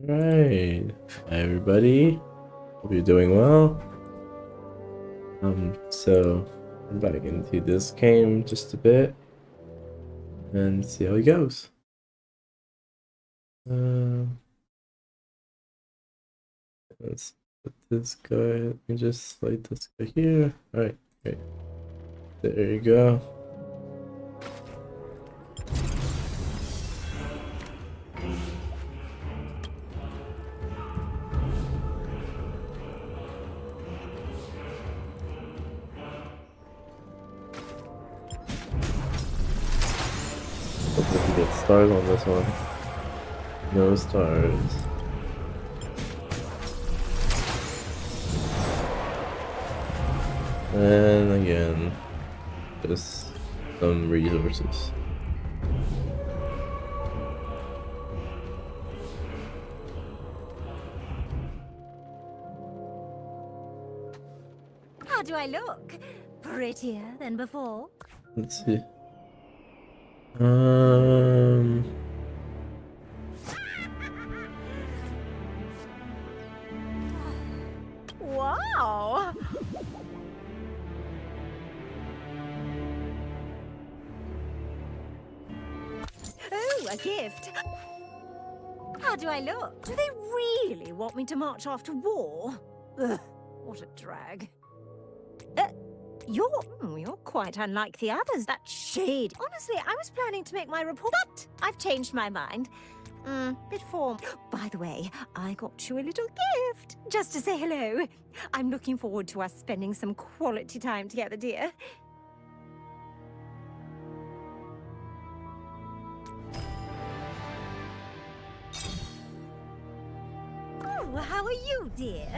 Right. Hi everybody. Hope you're doing well. So I'm back into this game just a bit and see how it goes. Let's put this guy. Let me just slide this guy here. Alright, great. There you go. Hopefully we get stars on this one. No stars. And again, just some resources. How do I look? Prettier than before? Let's see. Wow! Oh, a gift. How do I look? Do they really want me to march off to war? Ugh, what a drag. You're quite unlike the others. That shade. Honestly, I was planning to make my report, but I've changed my mind. Bit form. By the way, I got you a little gift, just to say hello. I'm looking forward to us spending some quality time together, dear. Oh, how are you, dear?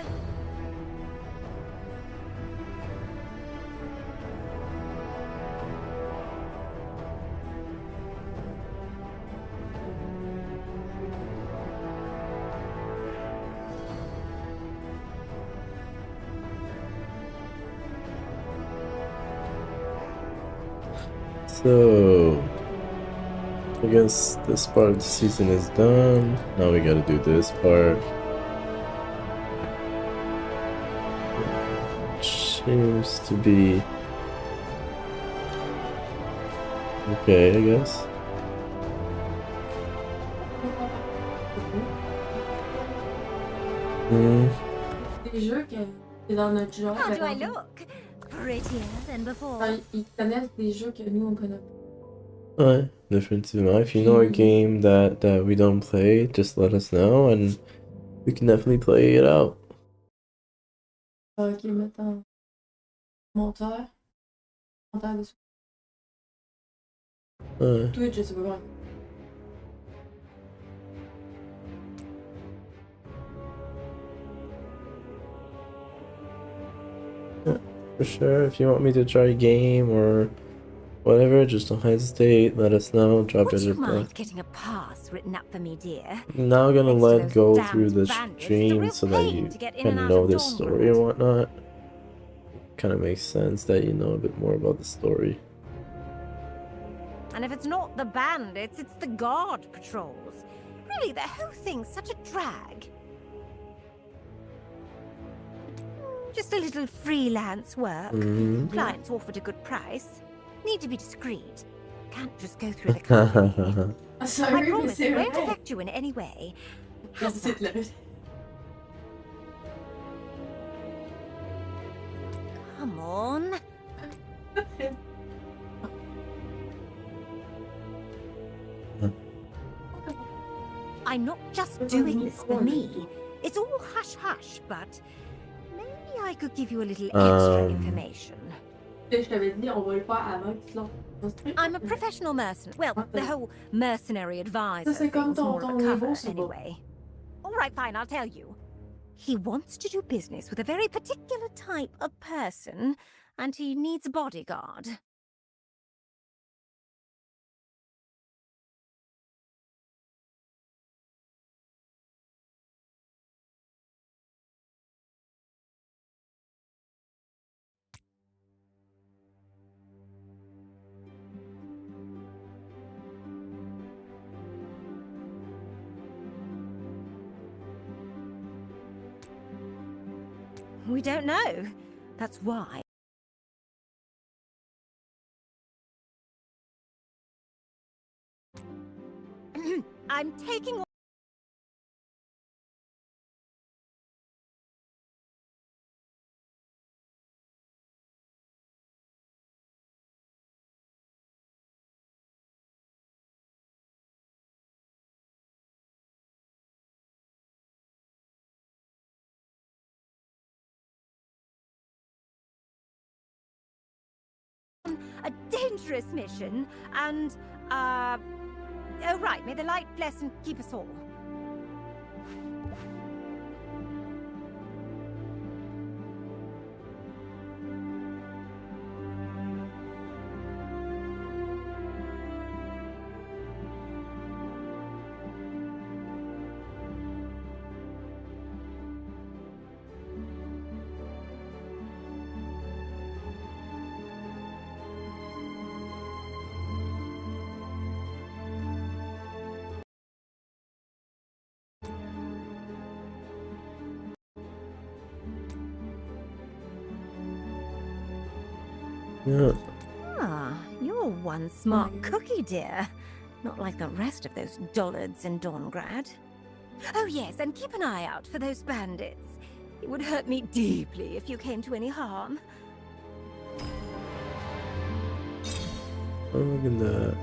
So, I guess this part of the season is done. Now we gotta do this part. Seems to be okay, I guess. Des jeux que c'est dans notre genre. How do I look? Prettier than before? Ils connaissent des jeux que nous on connaît pas. Ouais, définitivement. If you know a game that we don't play, just let us know and we can definitely play it out. Ok, mettons. Monteur. Monteur de Twitch, je sais pas comment. Yeah, for sure. If you want me to try a game or whatever, just don't hesitate. Let us know. Drop Would your you mind request. getting a pass written up for me, dear? I'm now gonna Next to let those go damned through the bandits, it's a stream real so that pain you to get in kind and of out know of the story and Dawngrad. whatnot. Kind of makes sense that you know a bit more about the story. And if it's not the bandits, it's the guard patrols. Really, the whole thing's such a drag. Just a little freelance work. Clients offered a good price. Need to be discreet. Can't just go through the company. Ah, I sorry, mais promise c'est it won't vrai. affect you in any way. How's C'est that? là. Come on. I'm not just doing this for me. It's all hush-hush, but maybe I could give you a little extra information. Je t'avais dit, on va le faire avant que tu lances. I'm a professional mercenary. Well, the whole mercenary advisor Ça, c'est comme thing's more of a cover, niveau, c'est beau. anyway. All right, fine, I'll tell you. He wants to do business with a very particular type of person, and he needs a bodyguard. We don't know. That's why. I'm taking a dangerous mission, and, oh right, may the light bless and keep us all. Yeah. Ah, you're one smart cookie, dear. Not like the rest of those dullards in Dawngrad. Oh yes, and keep an eye out for those bandits. It would hurt me deeply if you came to any harm. Oh, look at that.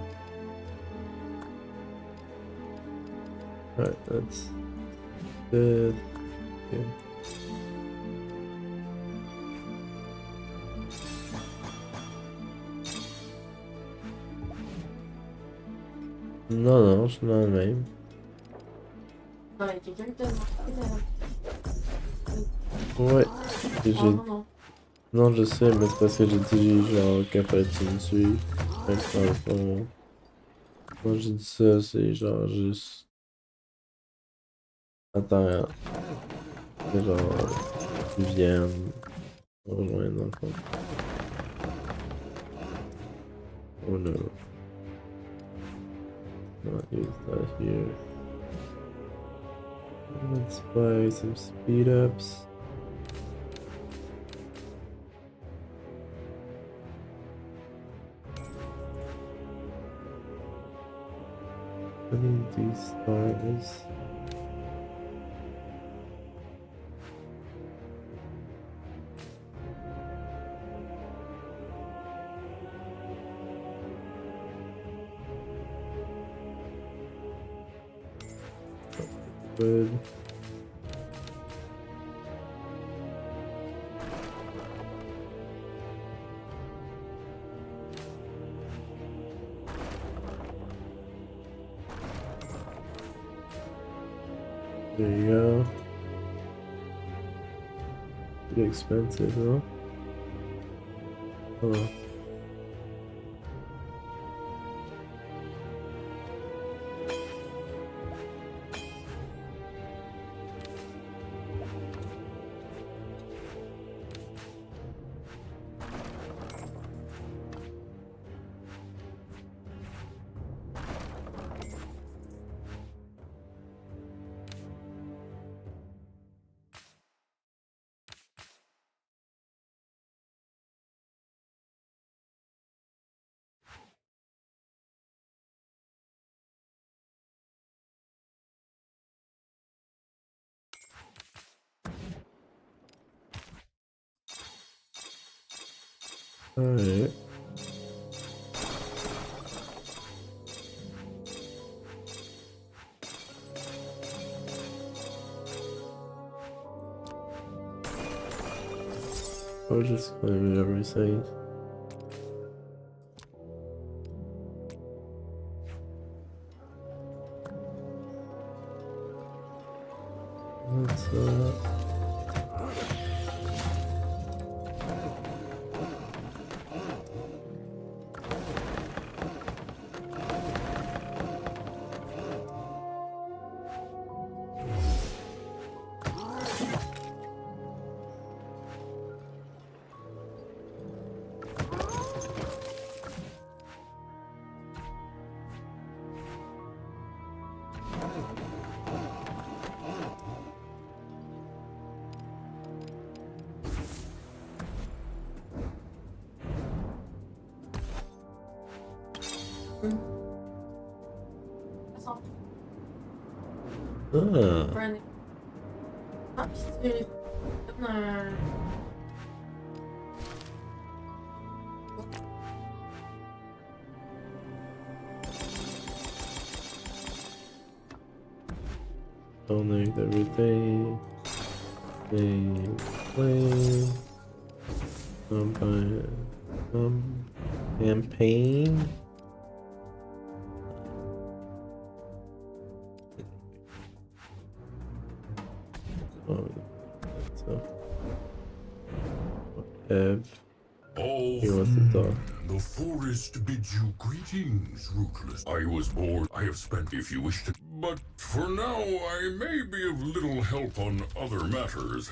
Alright, that's good. Okay. Non, je suis dans le même. Non, il y a quelqu'un qui t'a marqué Ouais. Et Oh non. Non, je sais, mais c'est parce que j'ai dit genre qu'il fallait que tu me suives. Fait que dans le fond, quand j'ai dit ça, c'est genre juste. Attends, c'est genre. Ils viennent me rejoindre dans le fond. Oh no. Not use that here. Let's buy some speed ups. I need these stars. Good. There you go. Pretty expensive, though. Huh. Alright. I'll just claim every site. That's Ça sent Ah, burn. Ah, puis tu donnes un. connect everything. Play. Campaign. Oh, so. Ev. He wants to talk. The forest bids you greetings, Rootless. I was bored. I have spent, if you wish to. But for now, I may be of little help on other matters.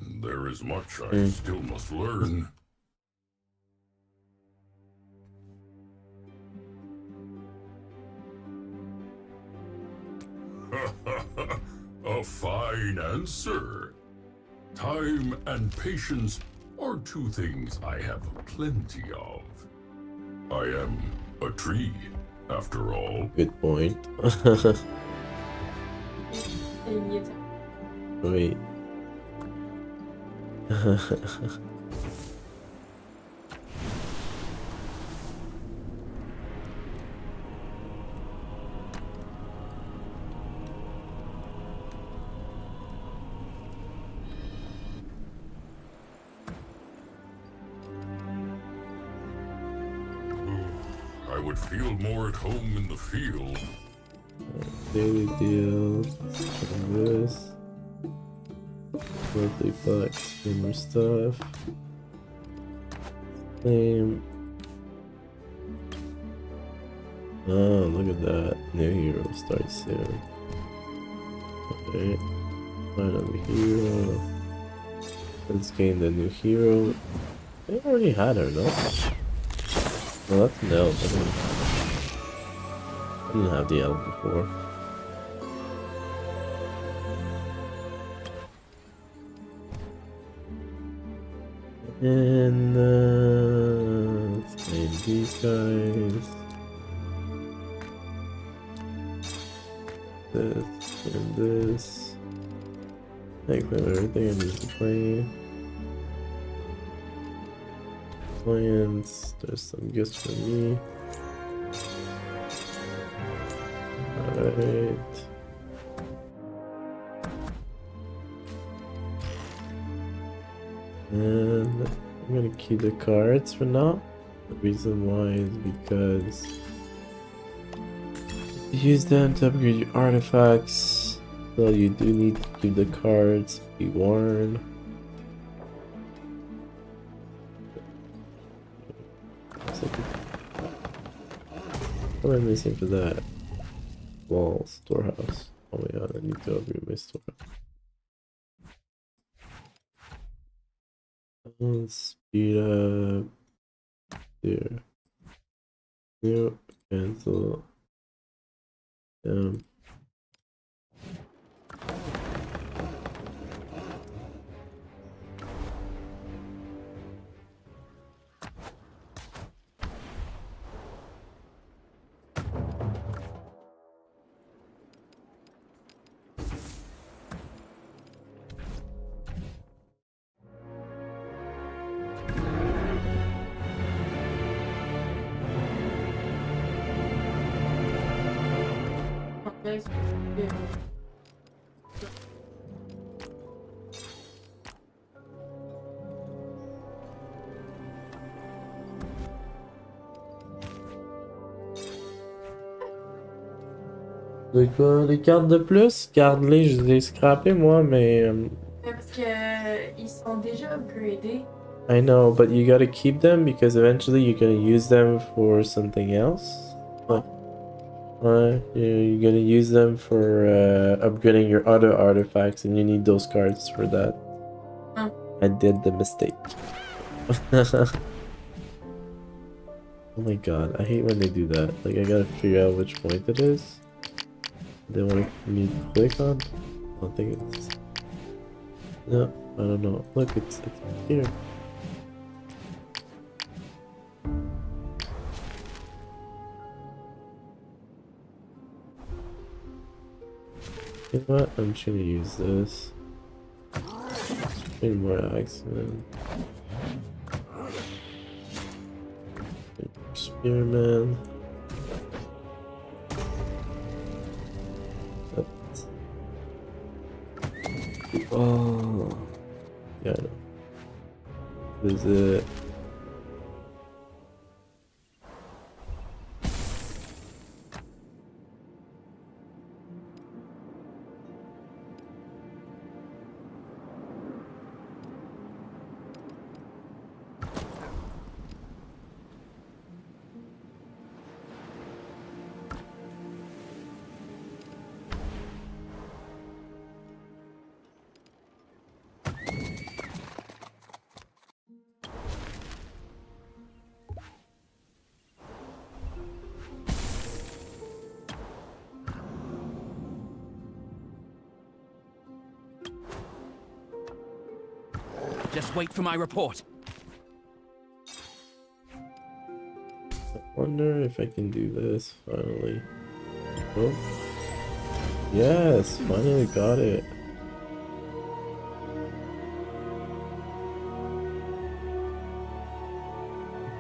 There is much I still must learn. A fine answer. Time and patience are two things I have plenty of. I am a tree, after all. Good point. Wait. I would feel more at home in the field. Daily deal. And this. Monthly bucks. Gamer stuff. Claim. Oh, look at that. New hero starts soon. Okay. Find a hero. Let's gain the new hero. They already had her, no? Well, that's an elf. I didn't have the elf before. And let's name these guys. This and this. I claim everything I need to claim. Plans. There's some gifts for me. Alright. And I'm gonna keep the cards for now. The reason why is because you use them to upgrade your artifacts. So you do need to keep the cards, be warned. What am I missing for that? Wall, storehouse. Oh my god, I need to upgrade my storehouse. Speed up. Here. Yep, cancel. De quoi? Les cartes de plus? Garde-les, je les ai scrappées moi, mais. Parce que ils sont déjà upgradés. I know, but you gotta keep them because eventually you're gonna use them for something else. You're gonna use them for upgrading your other artifacts, and you need those cards for that. Oh. I did the mistake. Oh my god, I hate when they do that. Like, I gotta figure out which point it is. They want me to click on? I don't think it's... No, I don't know. Look, it's here. You know what? I'm just gonna use this. Any more accident. Spearman. Oh, yeah. Visit. Just wait for my report. I wonder if I can do this finally. Oh. Yes, finally got it.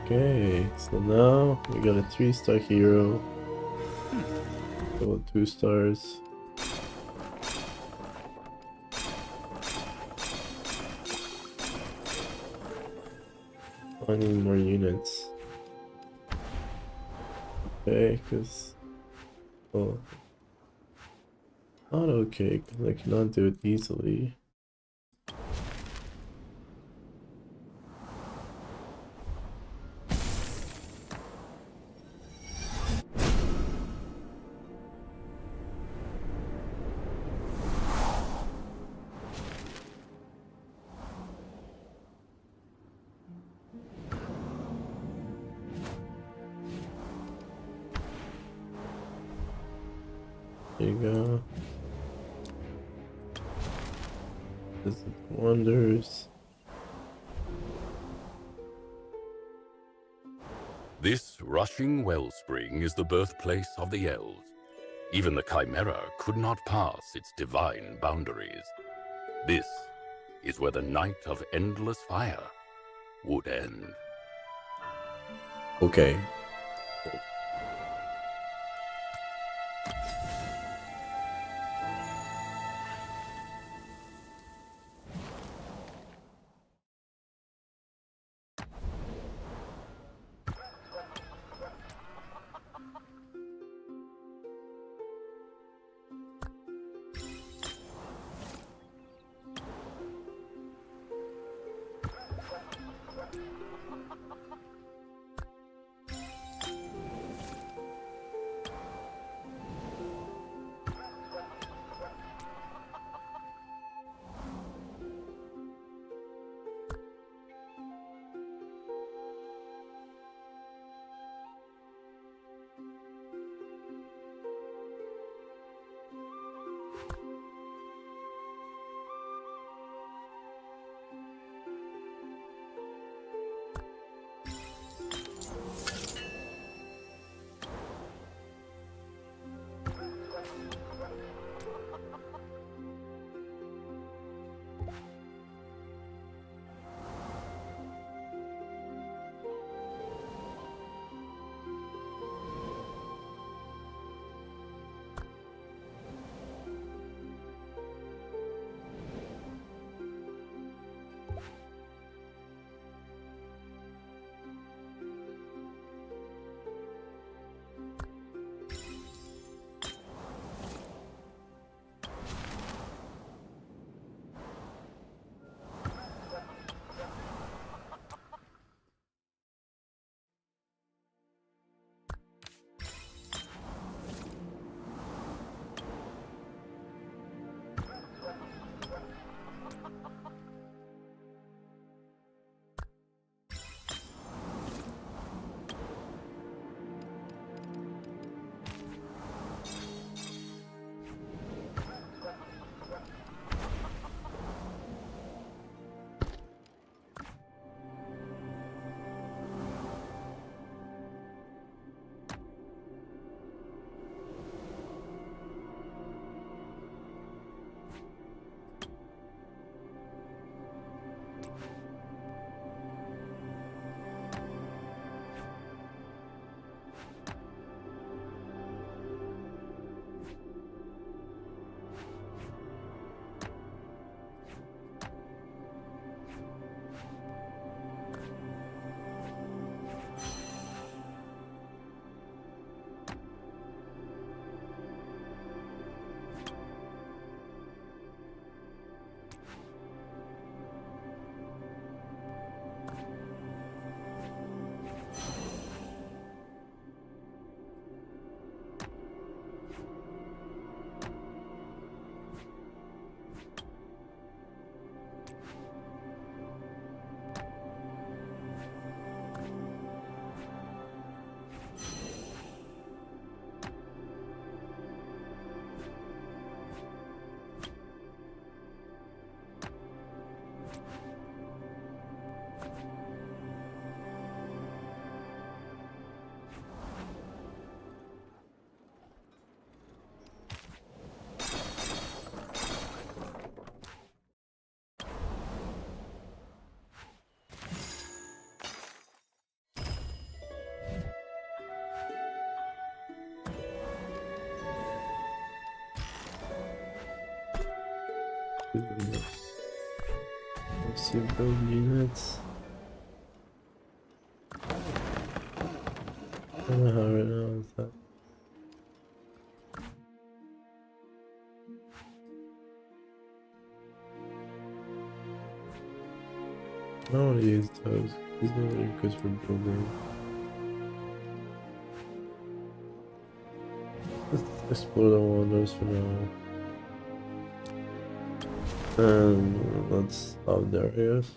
Okay, so now we got a 3-star hero. Go 2 stars. I need more units. Okay, because... Oh. Not okay, because I cannot do it easily. There you go. Visit wonders. This rushing wellspring is the birthplace of the elves. Even the Chimera could not pass its divine boundaries. This is where the night of endless fire would end. Okay. Let's see, build units. I don't know how right now is that. I don't want to use those. These are really good for building. Let's explore the wonders for now. And let's stop there, I guess.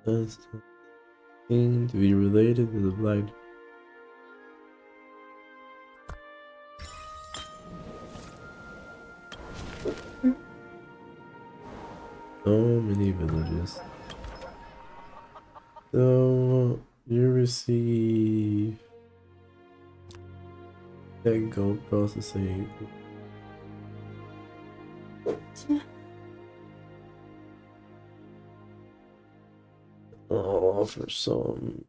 That's seem to be related to the blind. So many villages. So you receive that gold processing. I'll offer some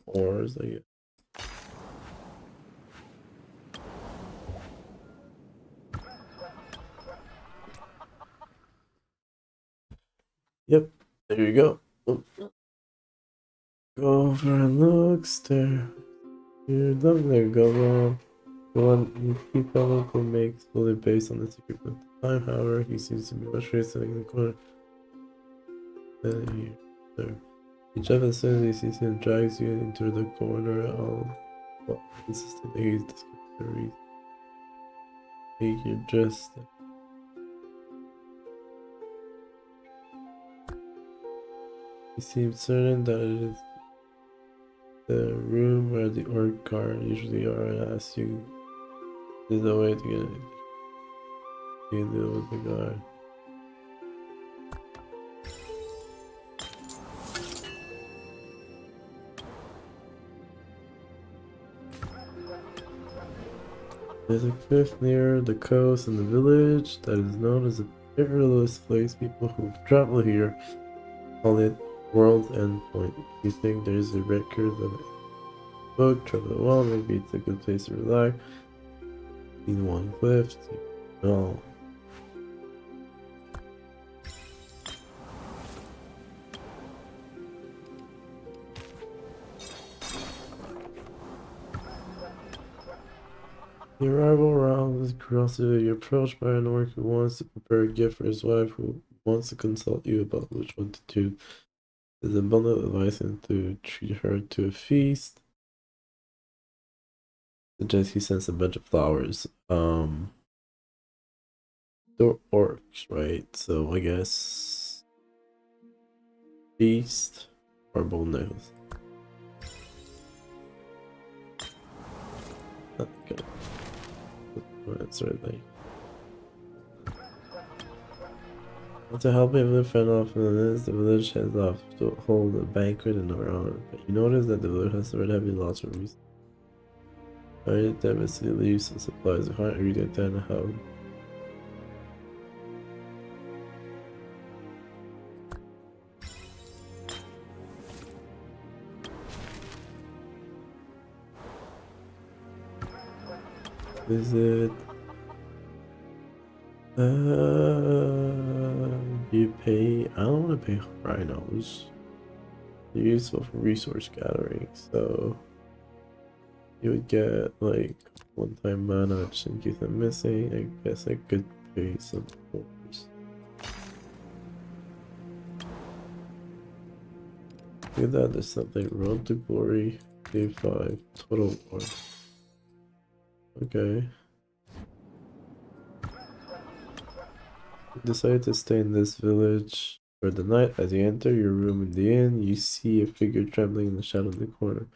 ores, I guess. Yep, there you go. Oh. Go over and look, stare. You're not gonna go wrong. The one you keep that local makes fully based on the secret book. Time, however, he seems to be frustrated sitting in the corner. Then there. Each of as soon as he sees him drags you into the corner all well, insistent that he's discovered the reason. Make your dress. He seems certain that it is the room where the orc guard usually are and asks you is the way to deal with the guard. There's a cliff near the coast in the village that is known as a perilous place. People who travel here call it World's End Point. You think there's a record of a boat, travel well, maybe it's a good place to rely. In one cliff, no. The arrival aroused curiosity. You're approached by an orc who wants to prepare a gift for his wife, who wants to consult you about which one to do. There's abundant advice to treat her to a feast. Suggests he sends a bunch of flowers. They're orcs, right? So I guess feast or bonus. Okay. That's right. To help him fend off from this, the village heads off to hold a banquet in our honor. But you notice that the village has suffered heavy loss from recent. I devastated leaves and supplies of hard every day and how. Visit. You pay. I don't want to pay rhinos. They're useful for resource gathering, so you would get like one-time mana just in case I'm missing. I guess I could pay some ores. Look at that, there's something. Road to Glory, day 5, total ore. Okay. Decided to stay in this village for the night. As you enter your room in the inn, you see a figure trembling in the shadow in the corner.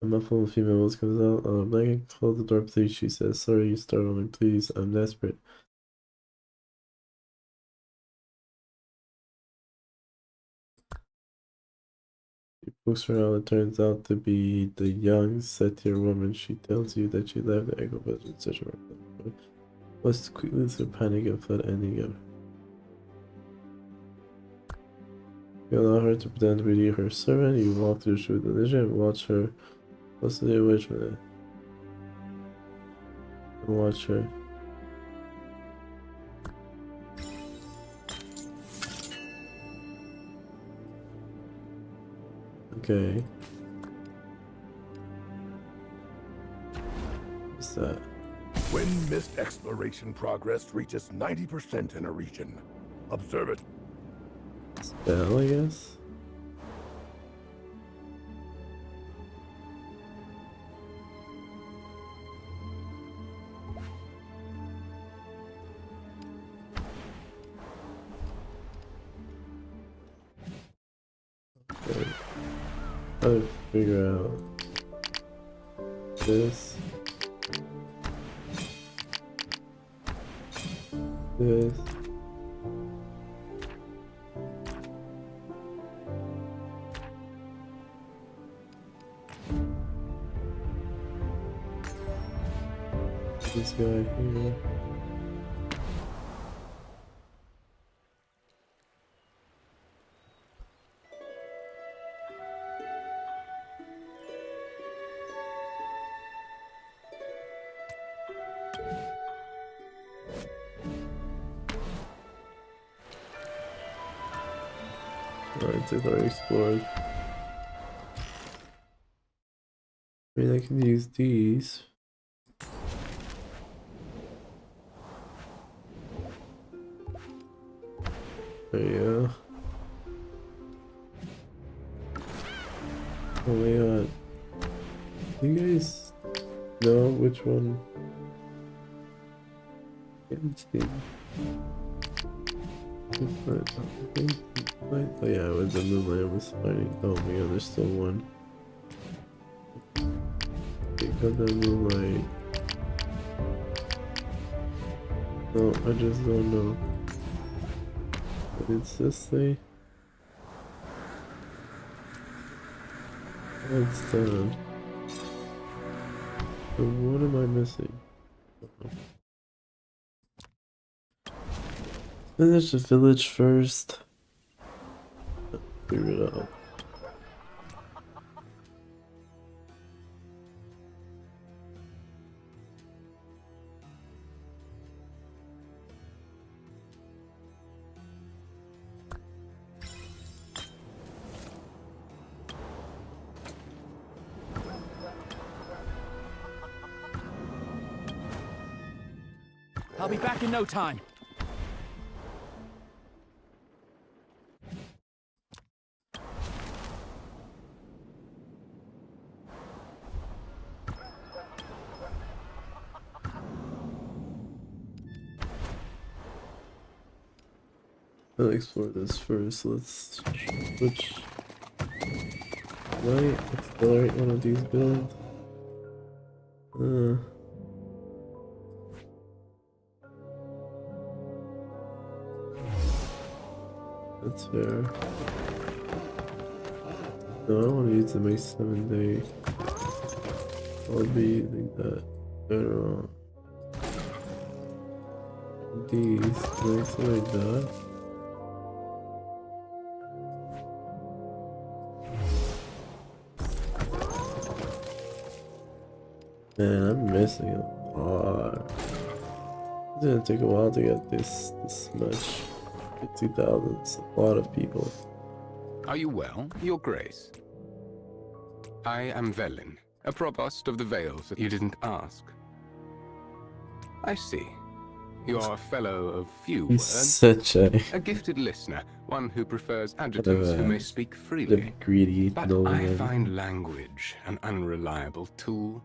A muffled female voice comes out. Blanket, close the door, please, she says. Sorry, you startled me, please. I'm desperate. She pokes around. It turns out to be the young satyr woman. She tells you that she left the Echo Village in search of her husband. Was quickly through panic and fled ending of. You allow her to pretend to be her servant. You walk through the street with the and watch her. What's the witch minute? Watch her. Okay. What's that? When mist exploration progress reaches 90% in a region, observe it. Spell, I guess. Okay. How to figure out this. This. This guy here. Alright, it's already explored. I mean, I can use these. There you go. Oh my god. Do you guys know which one? Instinct. Oh yeah, with the moonlight I was fighting. Oh my god, there's still one. Because the moonlight. No, I just don't know. But it's this thing. That's done. So what am I missing? Finish the village first. Figure it out. I'll be back in no time. I'll explore this first. Let's switch. Right, accelerate one of these builds. That's fair. No, I don't want to use the May 7-day. I'll be using that later on. These, can I accelerate that? Man, I'm missing a lot. It's gonna take a while to get this much. 50,000, it's a lot of people. Are you well, Your Grace? I am Velin, a provost of the Vales. You didn't ask. I see. You are a fellow of few He's words. such a gifted listener, one who prefers adjectives who may speak freely. greedy But I find language an unreliable tool.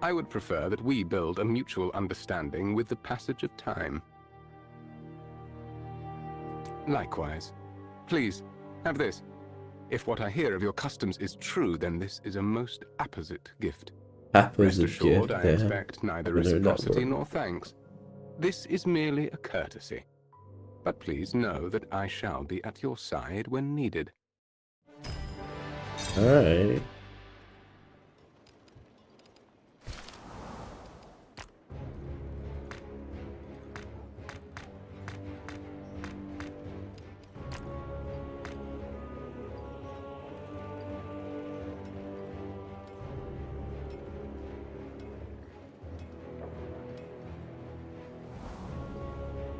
I would prefer that we build a mutual understanding with the passage of time. Likewise. Please, have this. If what I hear of your customs is true, then this is a most apposite gift. Rest assured, I expect neither reciprocity nor thanks. This is merely a courtesy. But please know that I shall be at your side when needed. Alright.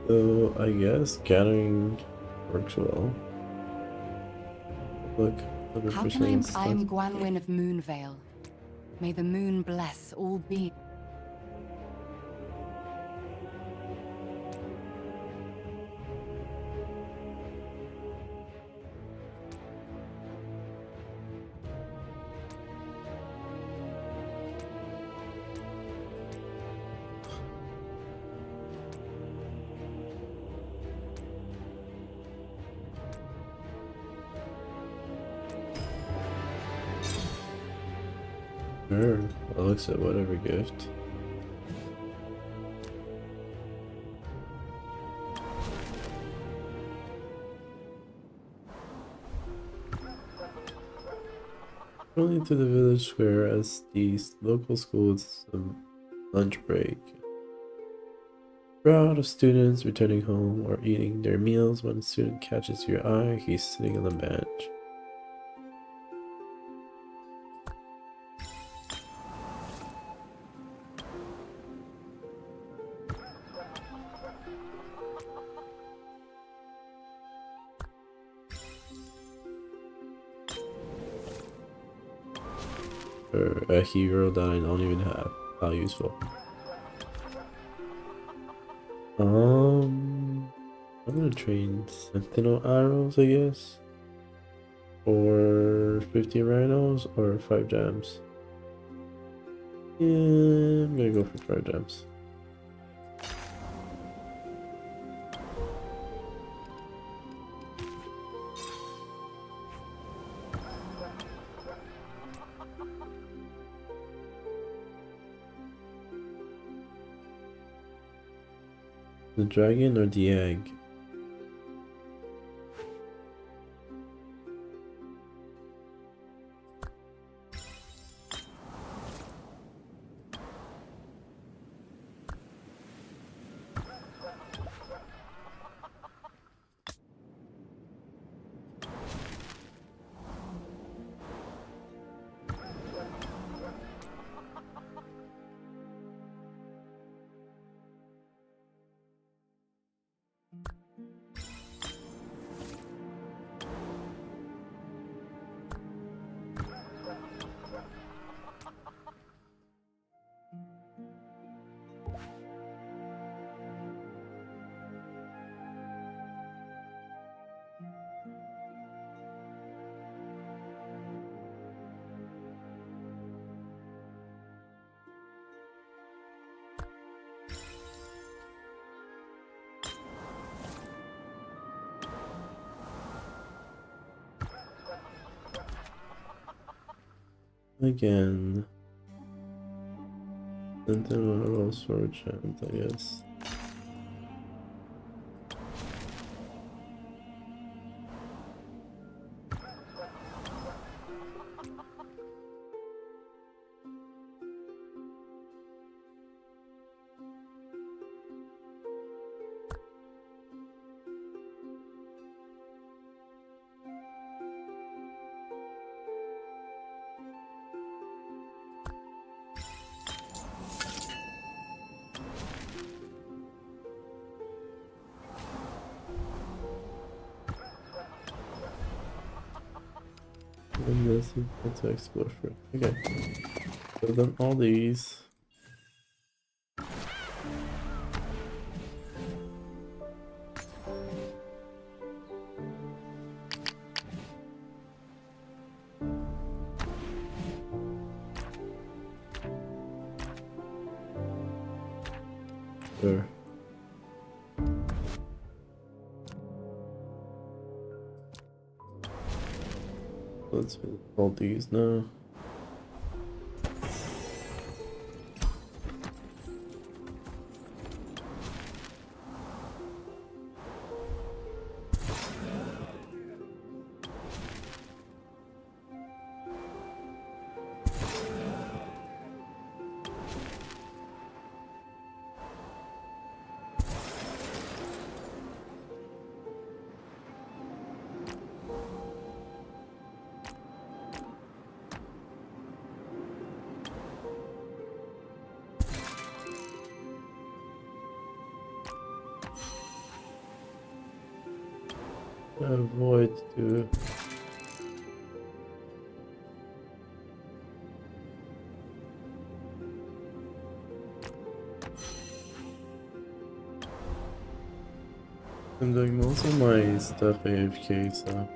So I guess gathering works well. Look, 100% I'm Gwanwyn of Moonvale. May the moon bless all beings. Sure, I'll accept whatever gift. Only to the village square as the local school is some lunch break. Crowd of students returning home or eating their meals. When a student catches your eye, he's sitting on the bench. Or a hero that I don't even have. How useful. I'm gonna train Sentinel arrows, I guess. Or 50 rhinos or 5 gems. Yeah, I'm gonna go for 5 gems. The dragon or the egg? Again. Sentinel sword chant, I guess. And this is to explore for. Okay. So then all these. Sure. let's visit all these now. Avoid to I'm doing most of my stuff AFK, so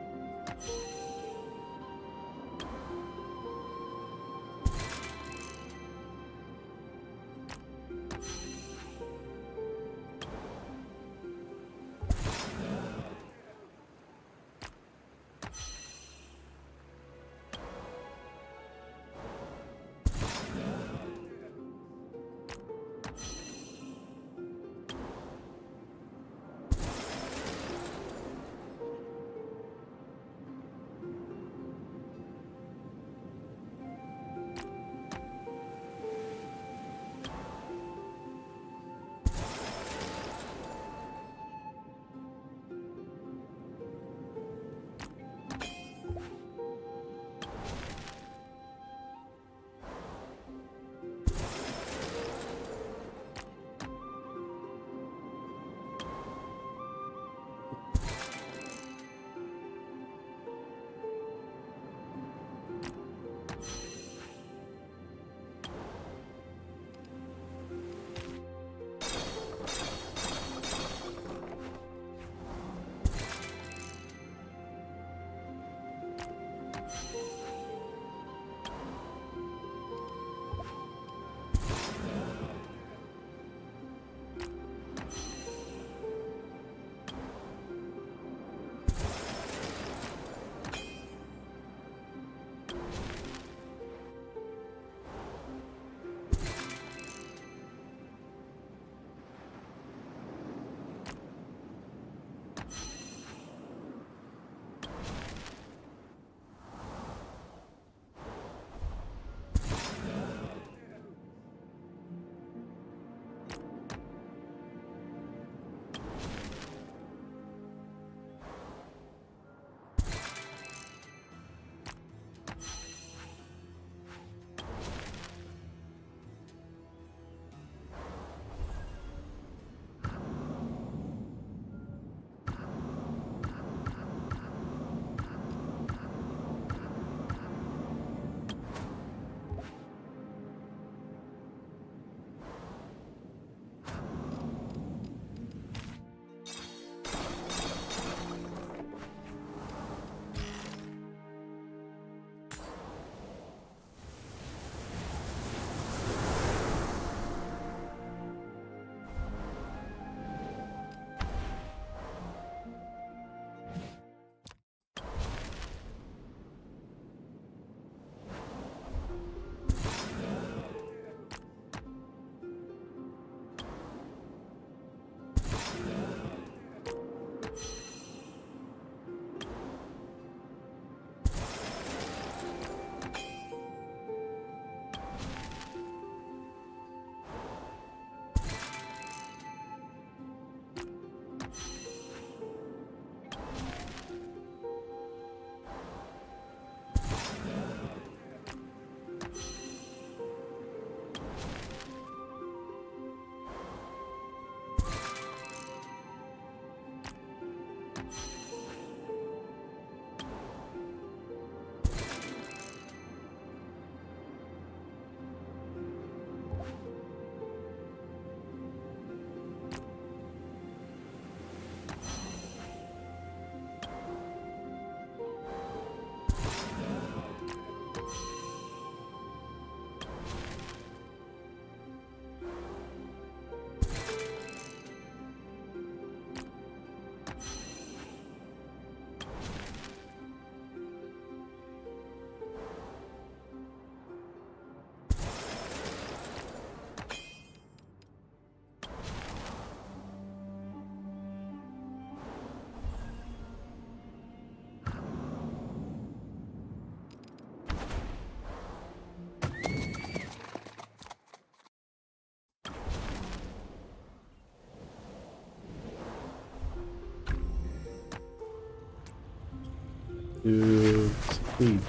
to succeed.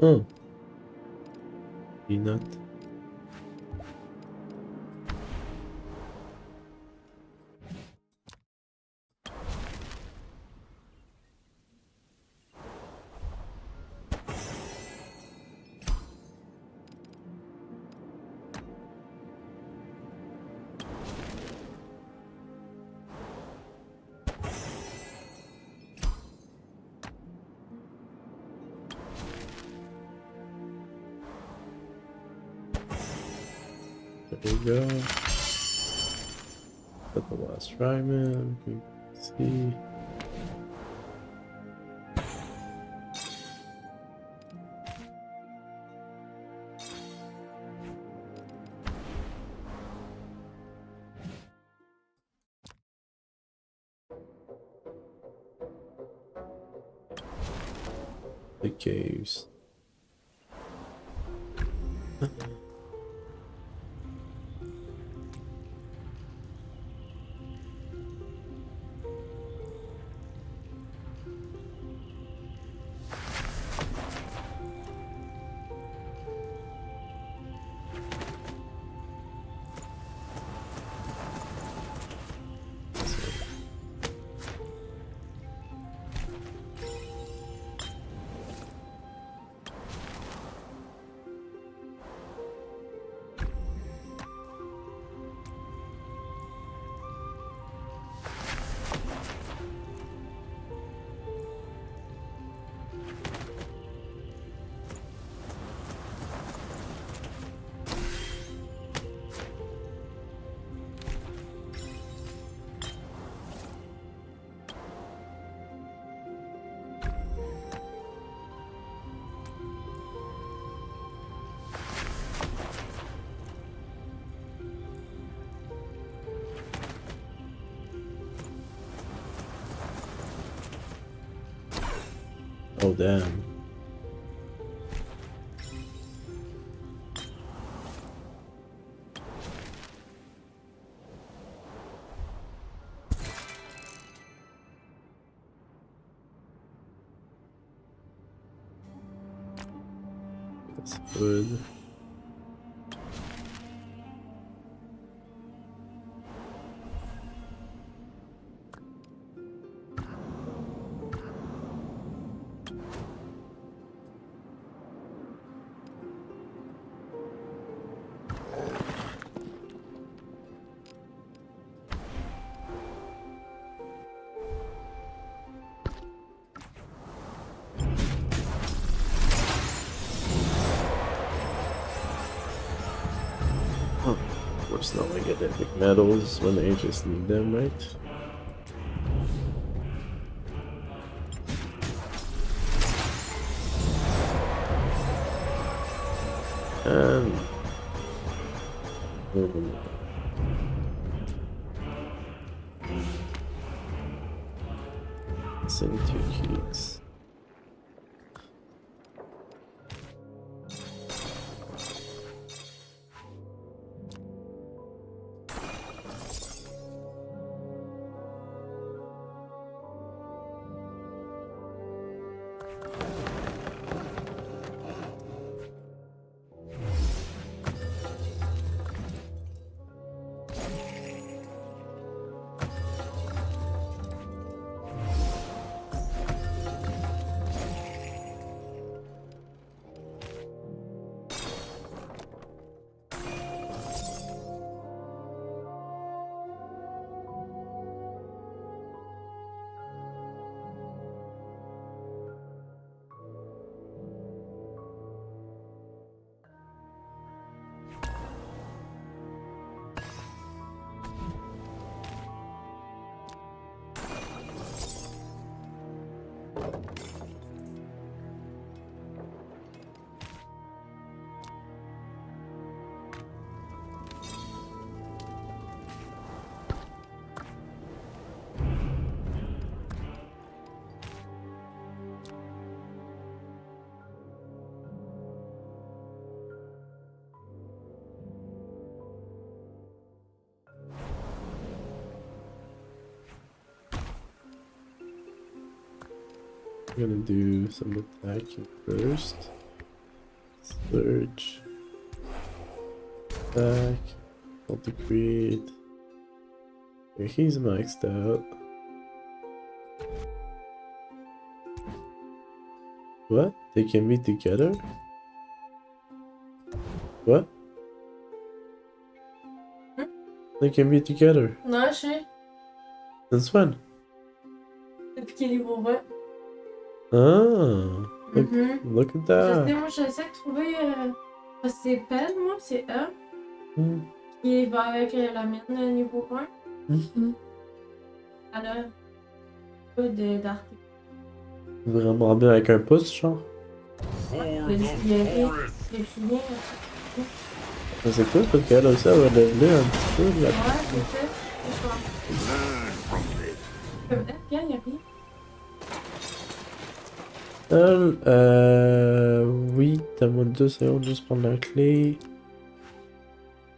Oh. Peanut. There we go. Got the last Ryman. You can see. The caves. Oh damn. That's good. Of course, not like get epic medals when they just need them, right? And send 2 keys. I'm gonna do some attacking first. Search. Attack. Multi-create. Okay, he's maxed out. What? They can be together? What? They can be together. Non, je sais. Since when? Depuis qu'il est niveau 20. Ah, look, Mhm. look at Je that. sais, moi, j'essaie de trouver. Parce que c'est Pen, moi, c'est E. Hmm. Qui va avec la mienne niveau 1. Mhm. Elle a pas d'article. Vraiment bien avec un pouce, genre. For Le the filien. forest. Le filien. Mais c'est cool parce qu'elle aussi, elle va leveler un petit peu là. Ouais, c'est ça. Je pense. Learn from this. Comme F, y'a rien. Oui, donne-moi 2 secondes juste prendre la clé.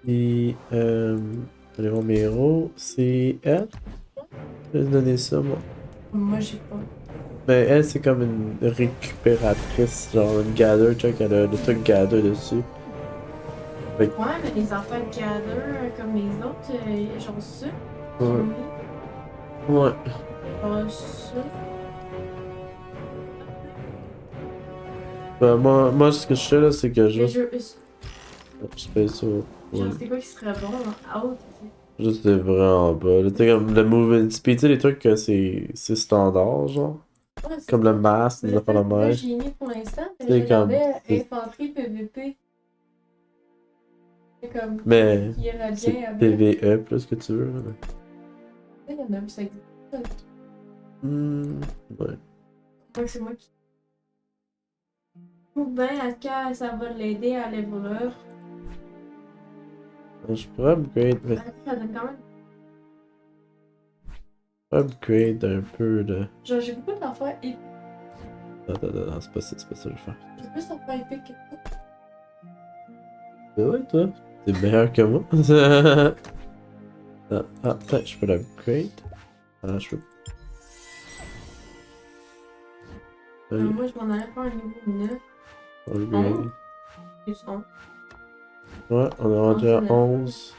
Et, allez voir mes héros. C'est elle. Je vais te donner ça, moi. Moi, j'ai pas. Mais elle, c'est comme une récupératrice, genre une gather, tu vois, qu'elle a le truc gather dessus. Ouais, mais les enfants de Gather, comme les autres, genre ça. Ouais. Ouais. Genre ça. Moi, ce que je fais là, c'est que Les je jeux. fais ça. Ouais. Genre, c'est quoi qui serait bon en out? Juste c'est vraiment bas. Là, t'sais, comme le movement speed, tu sais, les trucs que c'est standard, genre. Ouais, c'est Comme le mass, mais des affaires de là, même. j'ai mis pour l'instant, mais C'est je regardais comme- infanterie PVP. C'est comme. Mais Qui irait c'est bien avec. PVE plus que tu veux. Là. Il y en a plus ça existe. Ouais. Moi, c'est moi qui. Ou bien, est-ce que ça va l'aider à leveler? Je pourrais upgrade, mais Ça donne quand même. upgrade un peu de. Genre, j'ai beaucoup d'affaires épiques. Non, c'est pas ça que je vais faire. J'ai plus d'affaires épiques que toi. C'est vrai, toi? T'es meilleur que moi. Attends, je peux l'upgrade. Ah, je peux. Moi, je m'en allais faire un niveau 9. Upgrade. Plus 11. Ouais, on est rendu à 11.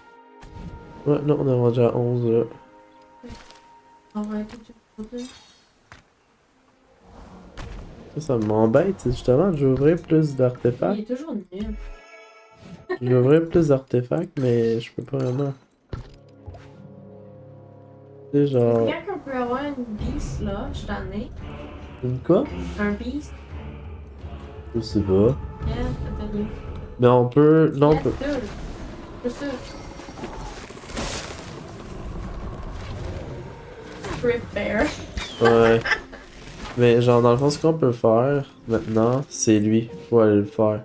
Ouais, non, on est rendu à 11 là. On va être tout de suite. Ça m'embête, c'est justement, je vais ouvrir plus Il d'artefacts. est toujours nul. Je vais ouvrir plus d'artefacts, mais je peux pas vraiment. Tu sais, genre. Est-ce qu'on peut avoir une beast là, je t'en ai. Une quoi? Un beast. Je sais pas. Yeah, t'as dit. Mais on peut. Non, on peut. C'est sûr. Prepare. Ouais. Mais genre, dans le fond, ce qu'on peut faire maintenant, c'est lui. Faut aller le faire.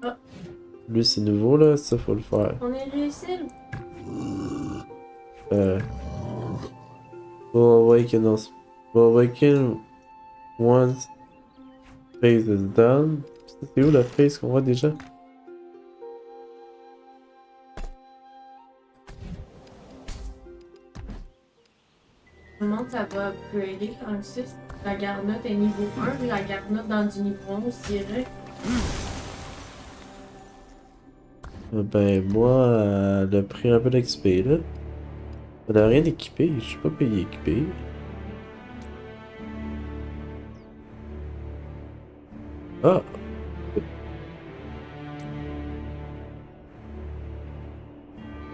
Ah. Lui, c'est nouveau là, ça faut le faire. On est réussi. Will awaken once phase is done. C'est où la phase qu'on voit déjà? Comment ça va upgrader un 6? La garnotte est niveau 1, puis la garnotte dans du niveau 11 direct. Ben, moi, elle a pris un peu d'XP là. Elle a rien équipé, je suis pas payé équipé. Ah!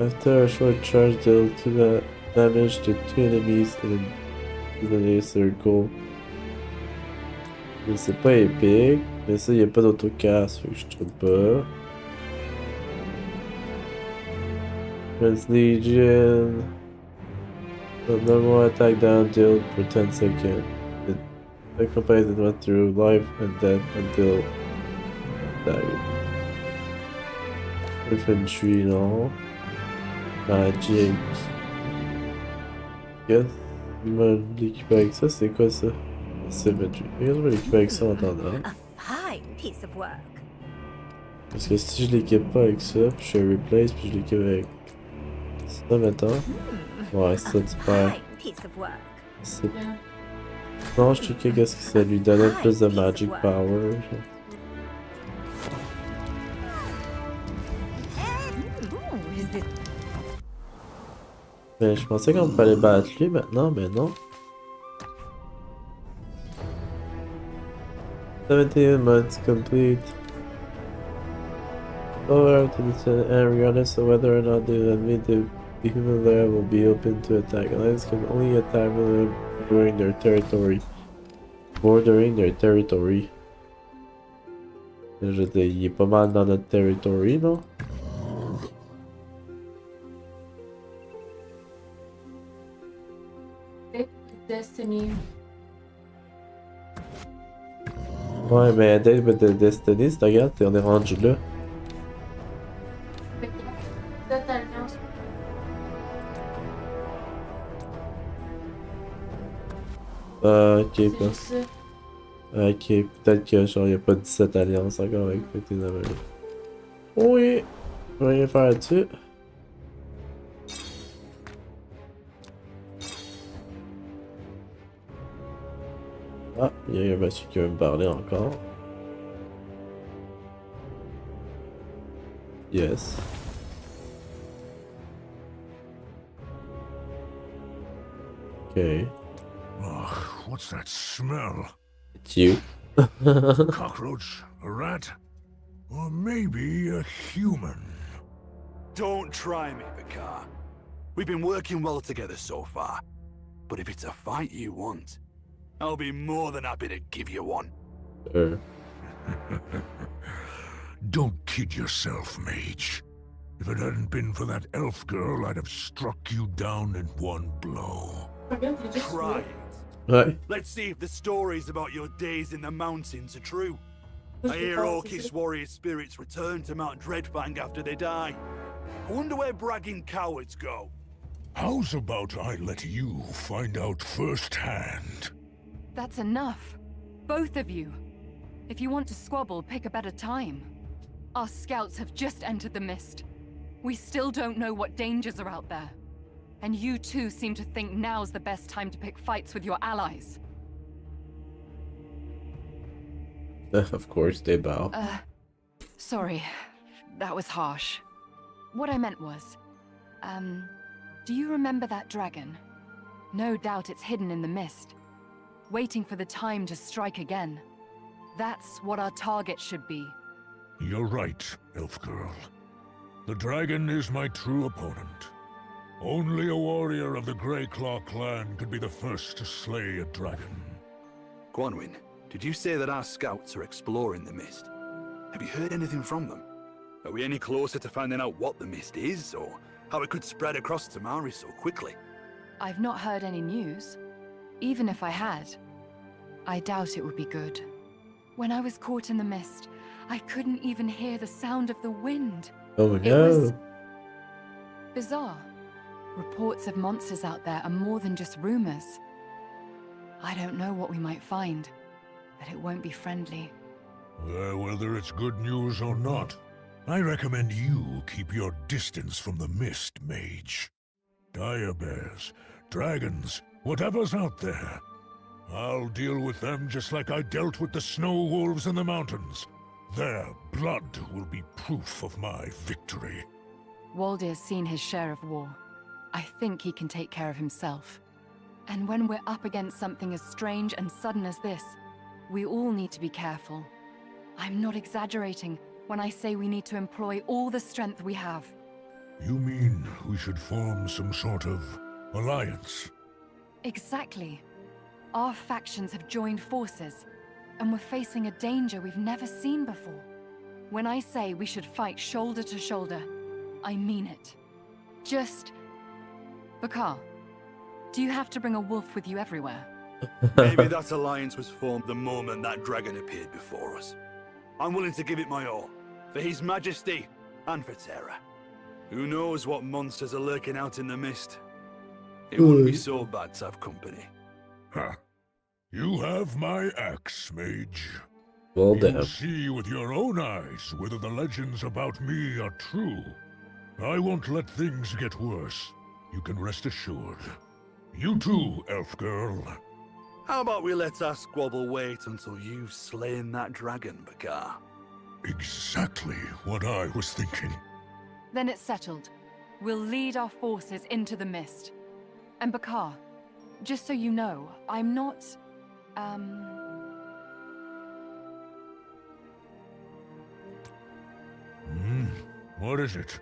After a short charge, deal 2 damage to 2 enemies in a circle. Mais c'est pas épique, mais ça, y a pas d'autocasse, fait que je trouve pas. Prince Legion. No more attack down deal for 10 seconds. It accompanies and went through life and death until died. Infantry, non. Magic. Yes. Je vais l'équiper avec ça, c'est quoi ça? Symmetry. Regarde, je vais l'équiper avec ça en attendant. A fine piece of work. Parce que si je l'équipe pas avec ça, puis je fais replace, puis je l'équipe avec ça, mettons. Ouais, ça, tu perds. Fine piece of work. C'est Yeah. Non, je checkais qu'est-ce que ça lui donnait plus de magic power. Genre. Ooh, is this Mais je pensais qu'on fallait battre lui maintenant, mais non. 17 months complete. Over to the and regardless of whether or not they admit the human layer will be open to attack. Alliance can only attack them bordering their territory. Bordering their territory. Je veux dire, il est pas mal dans notre territory, non? Destiny. Ouais, mais Date with the Destiny, si tu regardes, on est rendu là. Fait que cette alliance. Ok, C'est pas. juste ça. Ok, peut-être que genre y a pas 17 alliances encore avec tes amis. Oui, je vais rien faire là-dessus. Ah, il y a un monsieur qui veut me parler encore. Yes. Okay. Ugh, what's that smell? It's you. Cockroach? A rat? Or maybe a human? Don't try me, Bakar. We've been working well together so far. But if it's a fight you want, I'll be more than happy to give you one. Don't kid yourself, mage. If it hadn't been for that elf girl, I'd have struck you down in one blow. Regarde, t'es juste Try là. it. Ouais. Let's see if the stories about your days in the mountains are true. Je I sais hear pas, c'est orcish ça. warrior spirits return to Mount Dreadfang after they die. I wonder where bragging cowards go. How's about I let you find out firsthand? That's enough. Both of you. If you want to squabble, pick a better time. Our scouts have just entered the mist. We still don't know what dangers are out there. And you two seem to think now's the best time to pick fights with your allies. Of course, they bow. Sorry. That was harsh. What I meant was... do you remember that dragon? No doubt it's hidden in the mist, waiting for the time to strike again. That's what our target should be. You're right, elf girl. The dragon is my true opponent. Only a warrior of the Greyclaw clan could be the first to slay a dragon. Guanwin, did you say that our scouts are exploring the mist? Have you heard anything from them? Are we any closer to finding out what the mist is, or how it could spread across Tamari so quickly? I've not heard any news. Even if I had, I doubt it would be good. When I was caught in the mist, I couldn't even hear the sound of the wind. Oh It was no. bizarre. Reports of monsters out there are more than just rumors. I don't know what we might find, but it won't be friendly. Whether it's good news or not, I recommend you keep your distance from the mist, mage. Dire bears, dragons, whatever's out there. I'll deal with them just like I dealt with the snow wolves in the mountains. Their blood will be proof of my victory. Waldir's seen his share of war. I think he can take care of himself. And when we're up against something as strange and sudden as this, we all need to be careful. I'm not exaggerating when I say we need to employ all the strength we have. You mean we should form some sort of alliance? Exactly. Our factions have joined forces, and we're facing a danger we've never seen before. When I say we should fight shoulder to shoulder, I mean it. Just... Bakar, do you have to bring a wolf with you everywhere? Maybe that alliance was formed the moment that dragon appeared before us. I'm willing to give it my all, for His Majesty and for Terra. Who knows what monsters are lurking out in the mist? It wouldn't be so bad to have company. Ha! You have my axe, mage. Well, You'll damn. see with your own eyes whether the legends about me are true. I won't let things get worse. You can rest assured. You too, elf girl. How about we let our squabble wait until you've slain that dragon, Bakar? Exactly what I was thinking. Then it's settled. We'll lead our forces into the mist. And Bakar, just so you know, I'm not, What is it?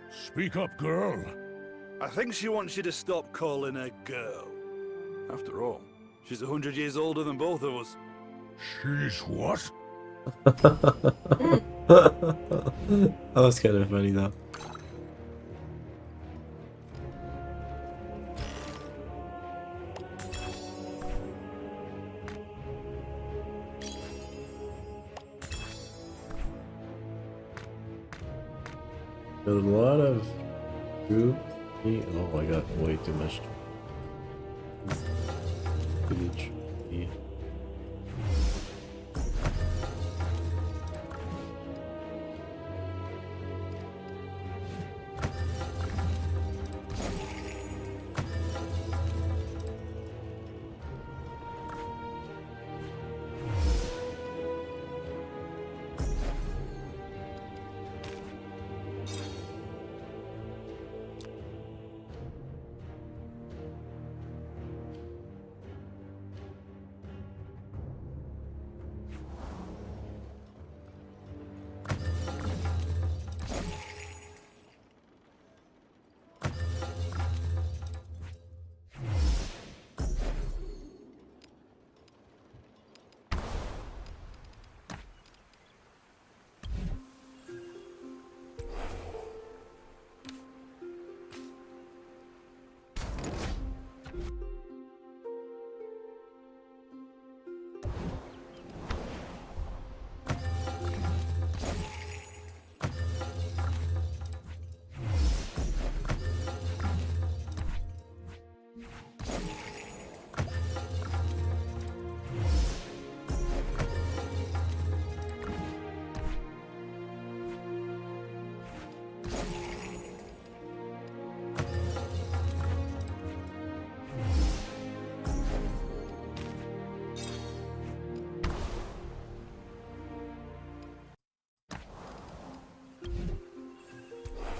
Speak up, girl. I think she wants you to stop calling her girl. After all, she's 100 years older than both of us. She's what? That was kind of funny though. There's a lot of group. Oh, I got way too much. Village. Yeah.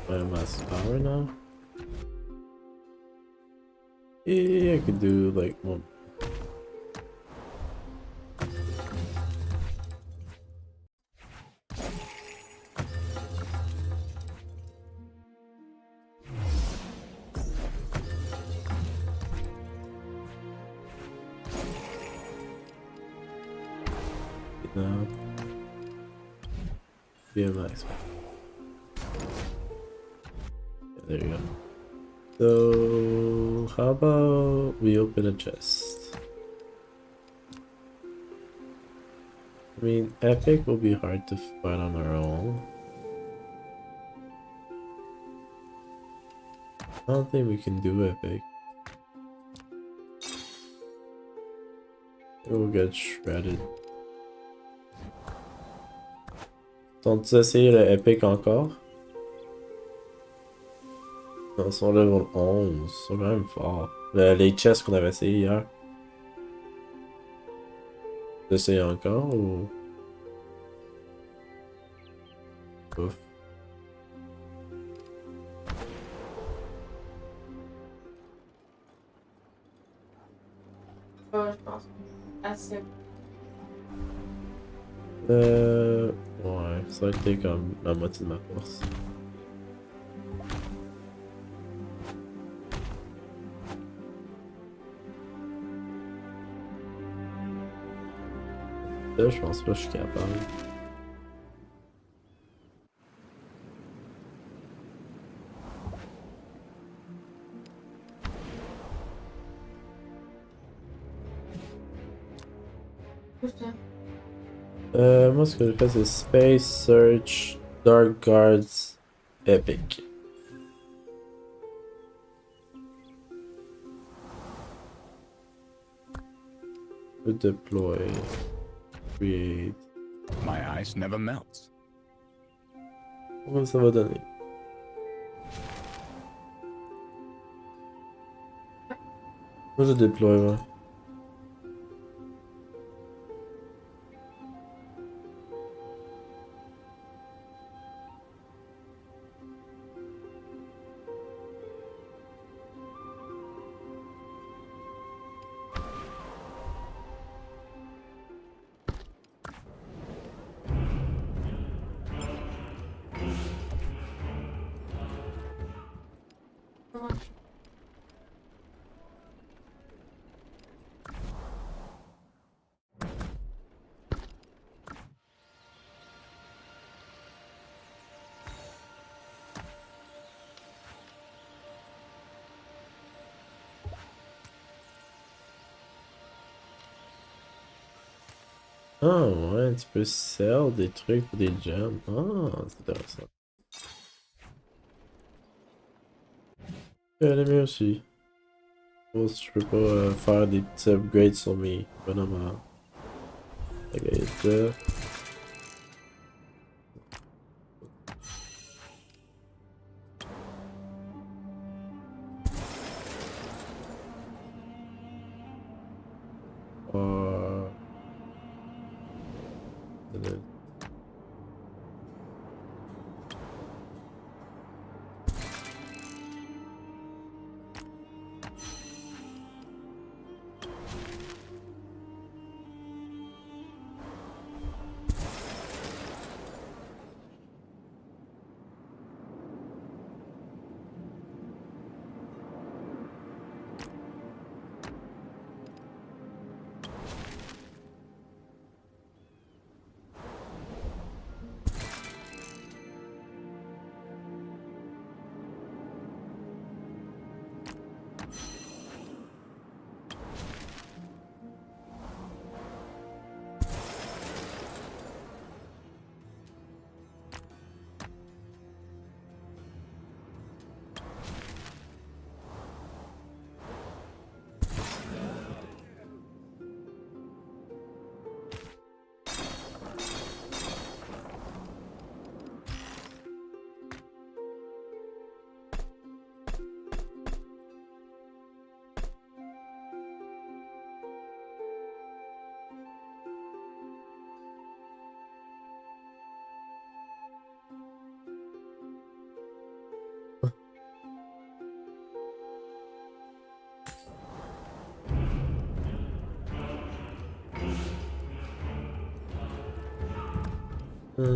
Biomass power now? Yeah, I could do like one. No. BMX. Yeah, there you go. So, how about we open a chest? I mean, Epic will be hard to find on our own. I don't think we can do Epic. We'll get shredded. Tente essayer le Epic encore? Non, ils sont level 11, ils sont quand même forts. Les chests qu'on avait essayé hier. D'essayer encore ou... Ouf. Je pense assez. Ouais, ça a été comme la moitié de ma force. Là, je pense pas que je suis capable. Moi, ce que je fais, c'est Space Search, Dark Guards, Epic. Deploy, create. My ice never melts. Combien ça va donner? Moi, je déploie, ouais. Ouais. Ah ouais, tu peux sell des trucs pour des gems. Ah, c'est intéressant. J'aurais aimé aussi. Bon, si je peux pas faire des petits upgrades sur mes bonhommes à gagner. Euh...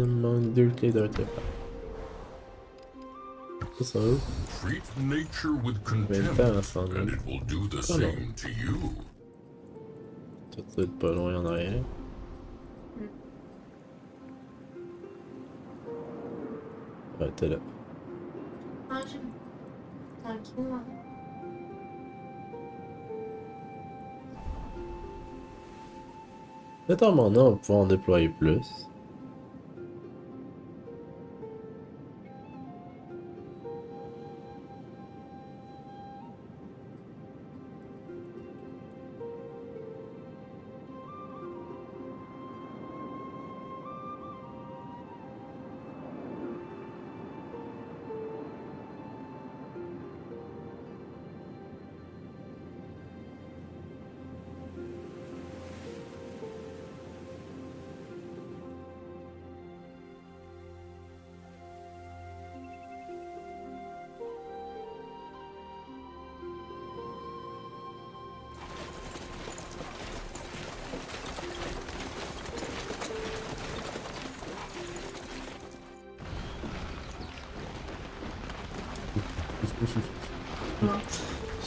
Manque deux clés d'artefact. C'est ça. Treat nature with Même contempt, temps ensemble. and it will do the Oh non. same to you. Tout ça pas loin en arrière. Ouais, t'es là. Ah, j'aime. Tranquillement. Peut-être en mana, on va pouvoir en déployer plus.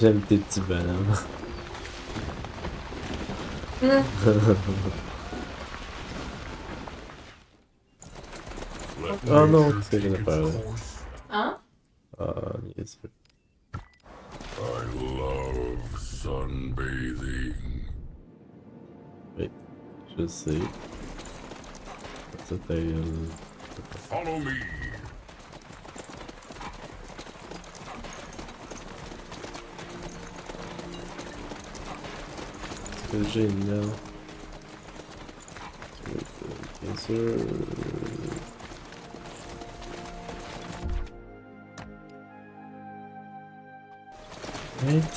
J'aime tes petits bonhommes. Let Oh non, nature c'est take j'en ai its pas. Hein? course. Ah, yes. I love sunbathing. Oui, je sais. C'était une... Follow me. C'est génial. Bien sûr. Right.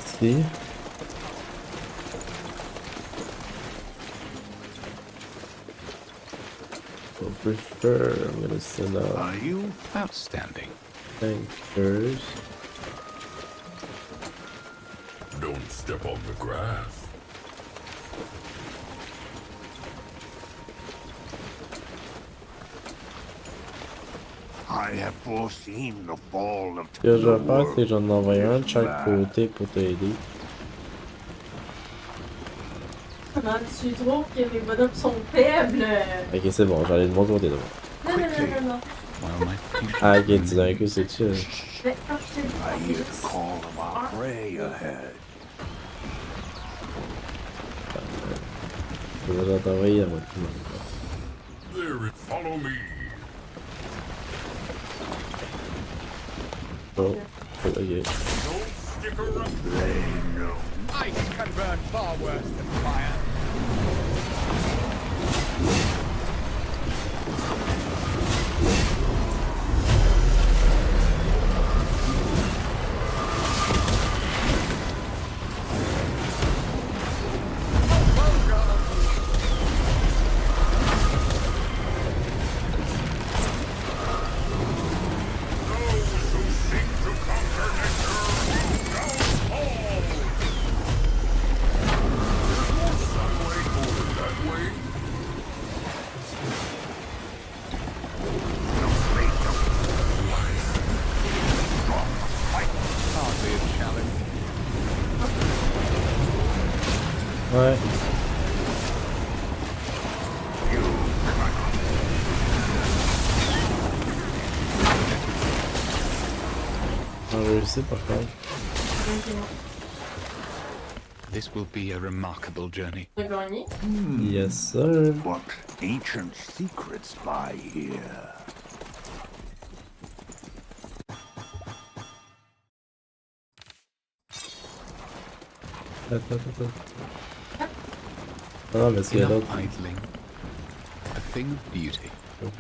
See. So for sure, I'm gonna send out Are you outstanding? tankers. Don't step on the grass. I have foreseen the fall of Ce que je the vais faire, c'est que world. j'en envoie un de chaque côté pour t'aider. Comment tu trouves que mes bonhommes sont faibles? Ok, c'est bon, j'allais de mon côté d'abord. Non, non, non, non, non. While my patience Ah, ok, tu remains. dis un coup, c'est chill. Mais quand je te dis, I c'est hear the juste... call of our prey ahead. Je vais déjà t'envoyer à moi. There, follow me. Oh, ok. Don't stick around. They know. Ice can burn far worse than fire. Hardly a challenge. Ouais. On a réussi par contre. This will be a remarkable journey. On a gagné. Yes, sir. What ancient secrets lie here? Attends. Ah non, mais c'est Enough l'autre. idling. A thing of beauty. Ok.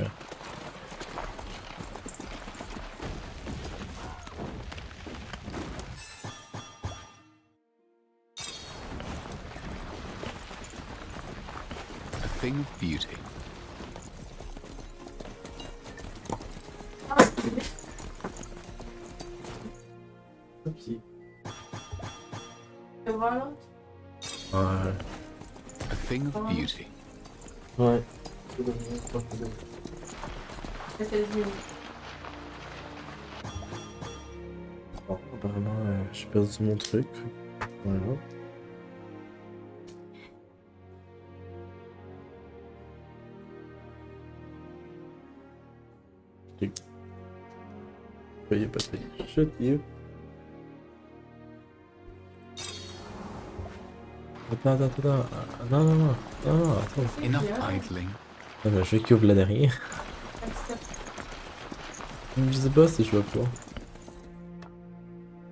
A thing of beauty. Ok. Tu vois là? Ouais. A thing of beauty. Ouais. C'est le Bon, apparemment, j'ai perdu mon truc. Voilà. Ok. Payé, pas payé. Shit, you. Attends. Non, attends. Enough idling. Non, mais je vais cube là derrière. Je sais pas si je vais pouvoir.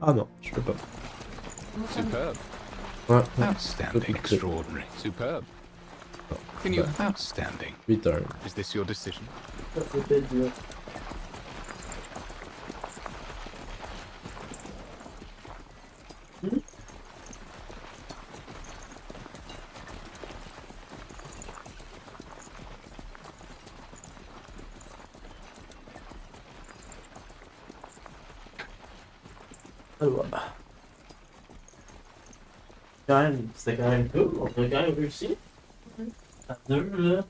Ah non, je peux pas. Superb. Ouais, Outstanding. Extraordinary. Superb. Can you... Outstanding. Return. Is this your decision? Alors. C'était quand même cool. On a quand même réussi. À deux, là.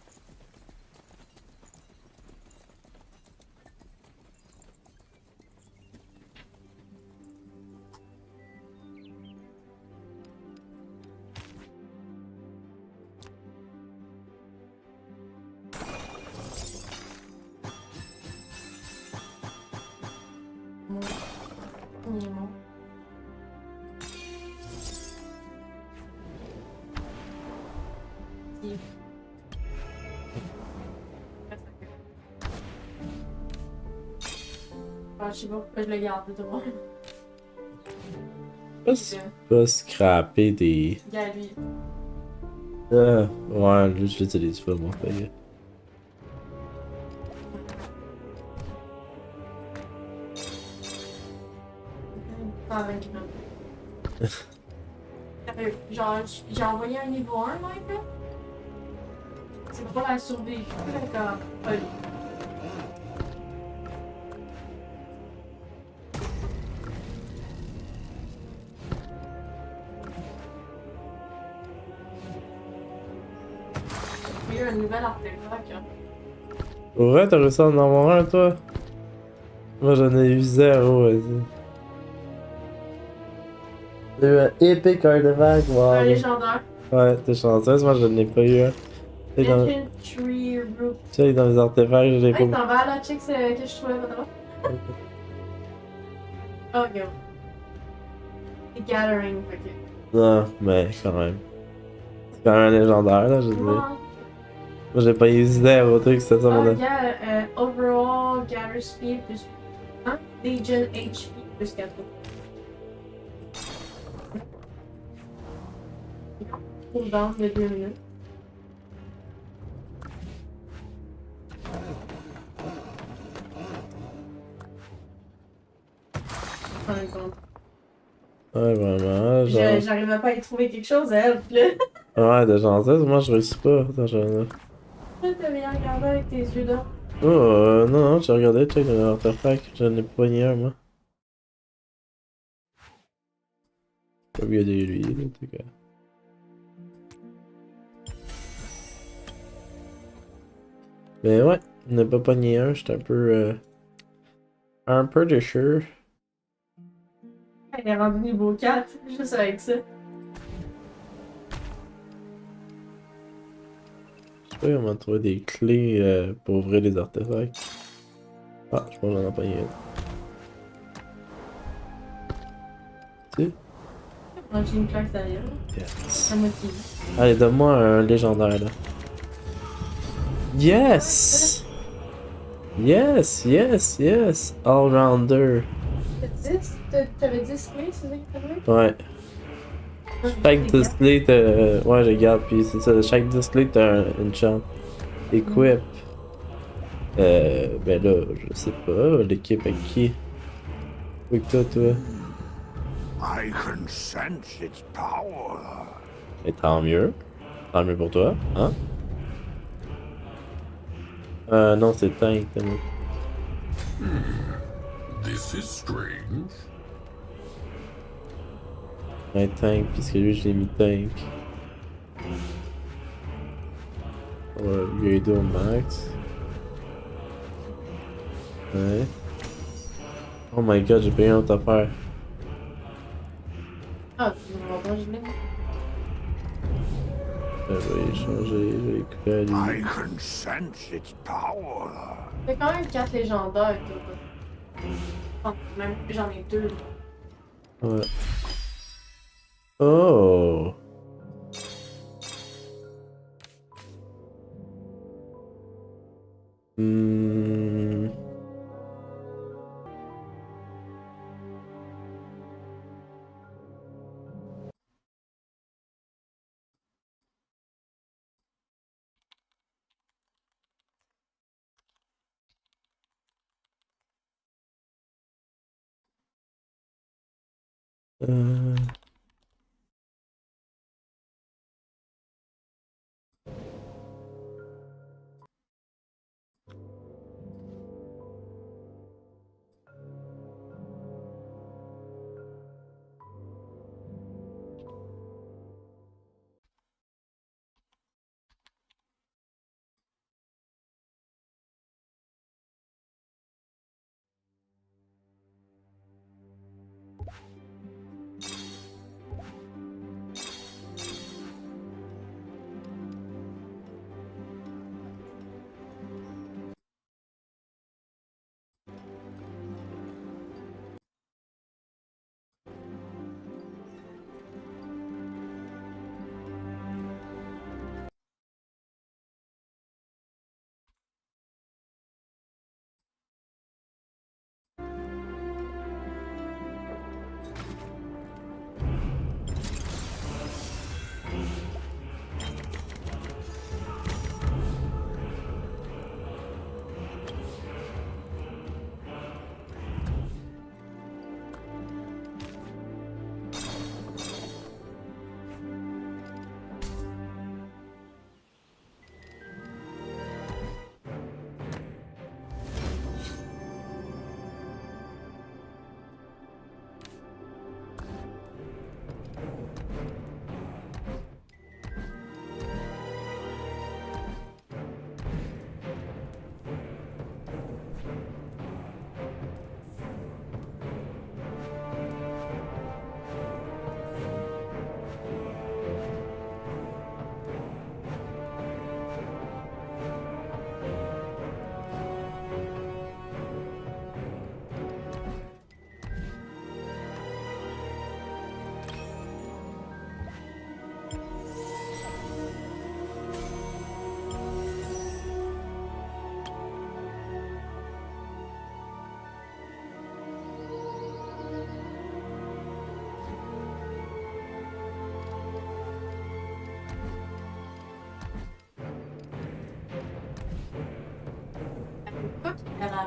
Je sais pas pourquoi je le garde de moi. Pas scraper des. Regarde lui. Ouais, lui, je l'utilise pas, moi. Fait que... Ah, 20 grammes. Sérieux, genre, j'ai envoyé un niveau 1, Mike, là. C'est pas la survécu, là, comme... J'ai eu un nouvel artefact, hein. Pour vrai, t'as réussi à en avoir un, toi? Moi j'en ai eu zéro, vas-y. J'ai eu un épique artefact, wow. Un légendaire. Ouais, t'es chanceuse, moi je n'ai pas eu un. Tu sais, Infantry Rook. dans les artefacts, je l'ai Hey, pas. t'en vas à la check que je trouvais pas drôle? Ok. The Gathering, ok. Non, mais quand même. C'est quand même un légendaire, là, je veux dire. Moi, Moi j'ai pas eu zéro truc, c'était ça mon avis. Overall Gather Speed plus 1. Legion HP plus 4. Cooldown de 2 minutes. En même temps. Ouais, vraiment, genre. J'arrivais pas à y trouver quelque chose à elle, là. Ouais, de chanceuse, moi je réussis pas, attends, T'as bien regardé avec tes yeux d'or. Oh, non, non, j'ai regardé, check dans l'artefact, j'en ai pas ni un, moi. Pas regarder lui, là, t'es quoi. Mais ouais, on n'a pas pogné un, j'étais un peu déçu. Elle est rendue niveau 4, juste avec ça. Je sais pas comment trouver des clés pour ouvrir les artefacts. Ah, je pense que j'en ai pogné un. Tu? Moi, j'ai une claque derrière. Yes. Ça motive. Allez, donne-moi un légendaire là. Yes! Yes, yes, yes! All-rounder. T'avais 10 clés, c'est ça que t'avais? Ouais. Chaque 10 clés, ouais, je regarde, puis c'est ça. Chaque 10 clés, t'as une chance. Equip. Ben là, je sais pas. L'équipe avec qui? Avec toi. I can sense its power. Et tant mieux. Tant mieux pour toi, hein? Non, c'est tank. This is strange. Ouais, tank, puisque lui, je l'ai mis tank. On va upgrader au max. Ouais. Oh my god, j'ai payé une autre affaire. Ah, tu m'as pas gelé. Je vais changer, je vais couper à I lui. can sense its power. T'as quand même 4 légendaires, toi. Enfin, même j'en ai 2. Ouais. Oh! Hmm. Euh...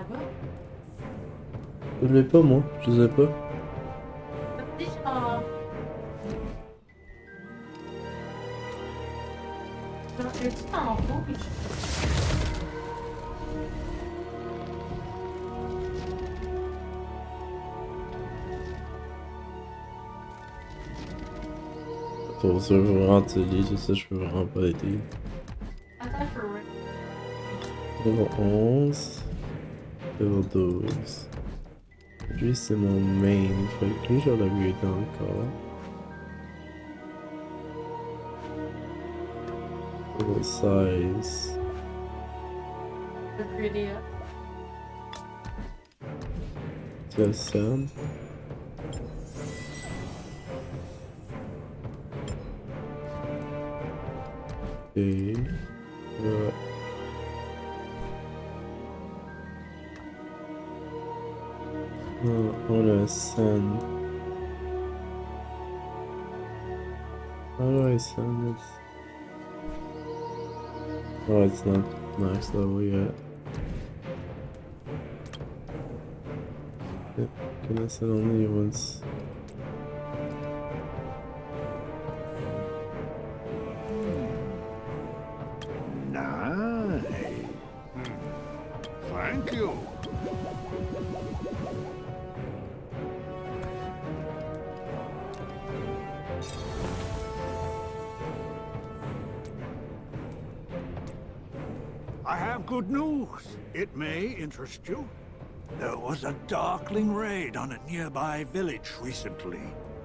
là-bas. Je l'ai pas, moi. Je sais pas. Déjà. Je dis en rouge. Ton serveur vraiment télé, c'est ça, je peux vraiment pas aider. Attends, je peux Level 11. Level 12. Lui, c'est mon main. Fait que lui, je vais l'upgrader encore. Level 16. upgrader up. Tu as Sam. Et... on a send. How do I send this? Oh, it's not max level yet. Can I send only once? Nice. Thank you. I have good news. It may interest you. There was a Darkling raid on a nearby village recently.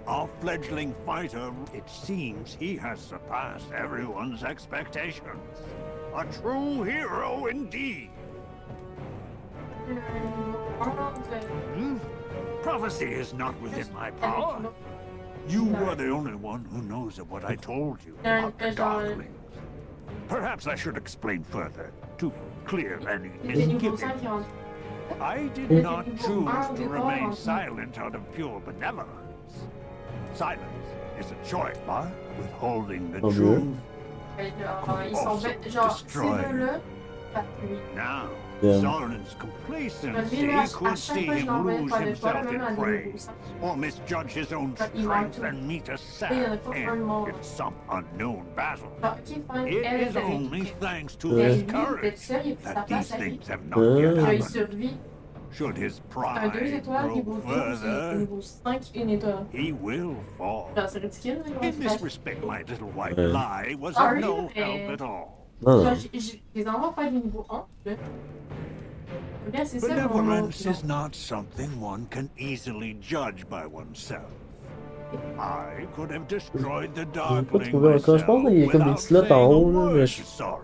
Our fledgling fighter, it seems he has surpassed everyone's expectations. A true hero indeed. Hmm? Prophecy is not within my power. You were the only one who knows of what I told you about the Darklings. Perhaps I should explain further, to clear any misgivings. I did not choose to remain silent out of pure benevolence. Silence is a choice, but withholding the truth Ils sont bêtes. Genre, ces deux-là, patrouillent. now. Yeah. Sauron's complacency could see him lose himself in praise, or misjudge his own strength and meet a sad end in some unknown battle. It is only thanks to his courage that these things have not yet Il happened. survit. Should his Un 2 pride étoiles, grow niveau 12 et further, niveau 5, une étoile. he will fall. Genre, c'est ridicule. In this respect, my little white Ouais. lie was Sorry, of no mais- help at all. Non, Genre, non. je les envoie faire du niveau 1. Là. Regarde, c'est ça mon Benevolence nom. is not something one can easily judge by oneself. I could have destroyed the pas Darkling trouvé encore. Je pense qu'il y a comme des without slots en saying a haut, là, word mais to je- Sauron.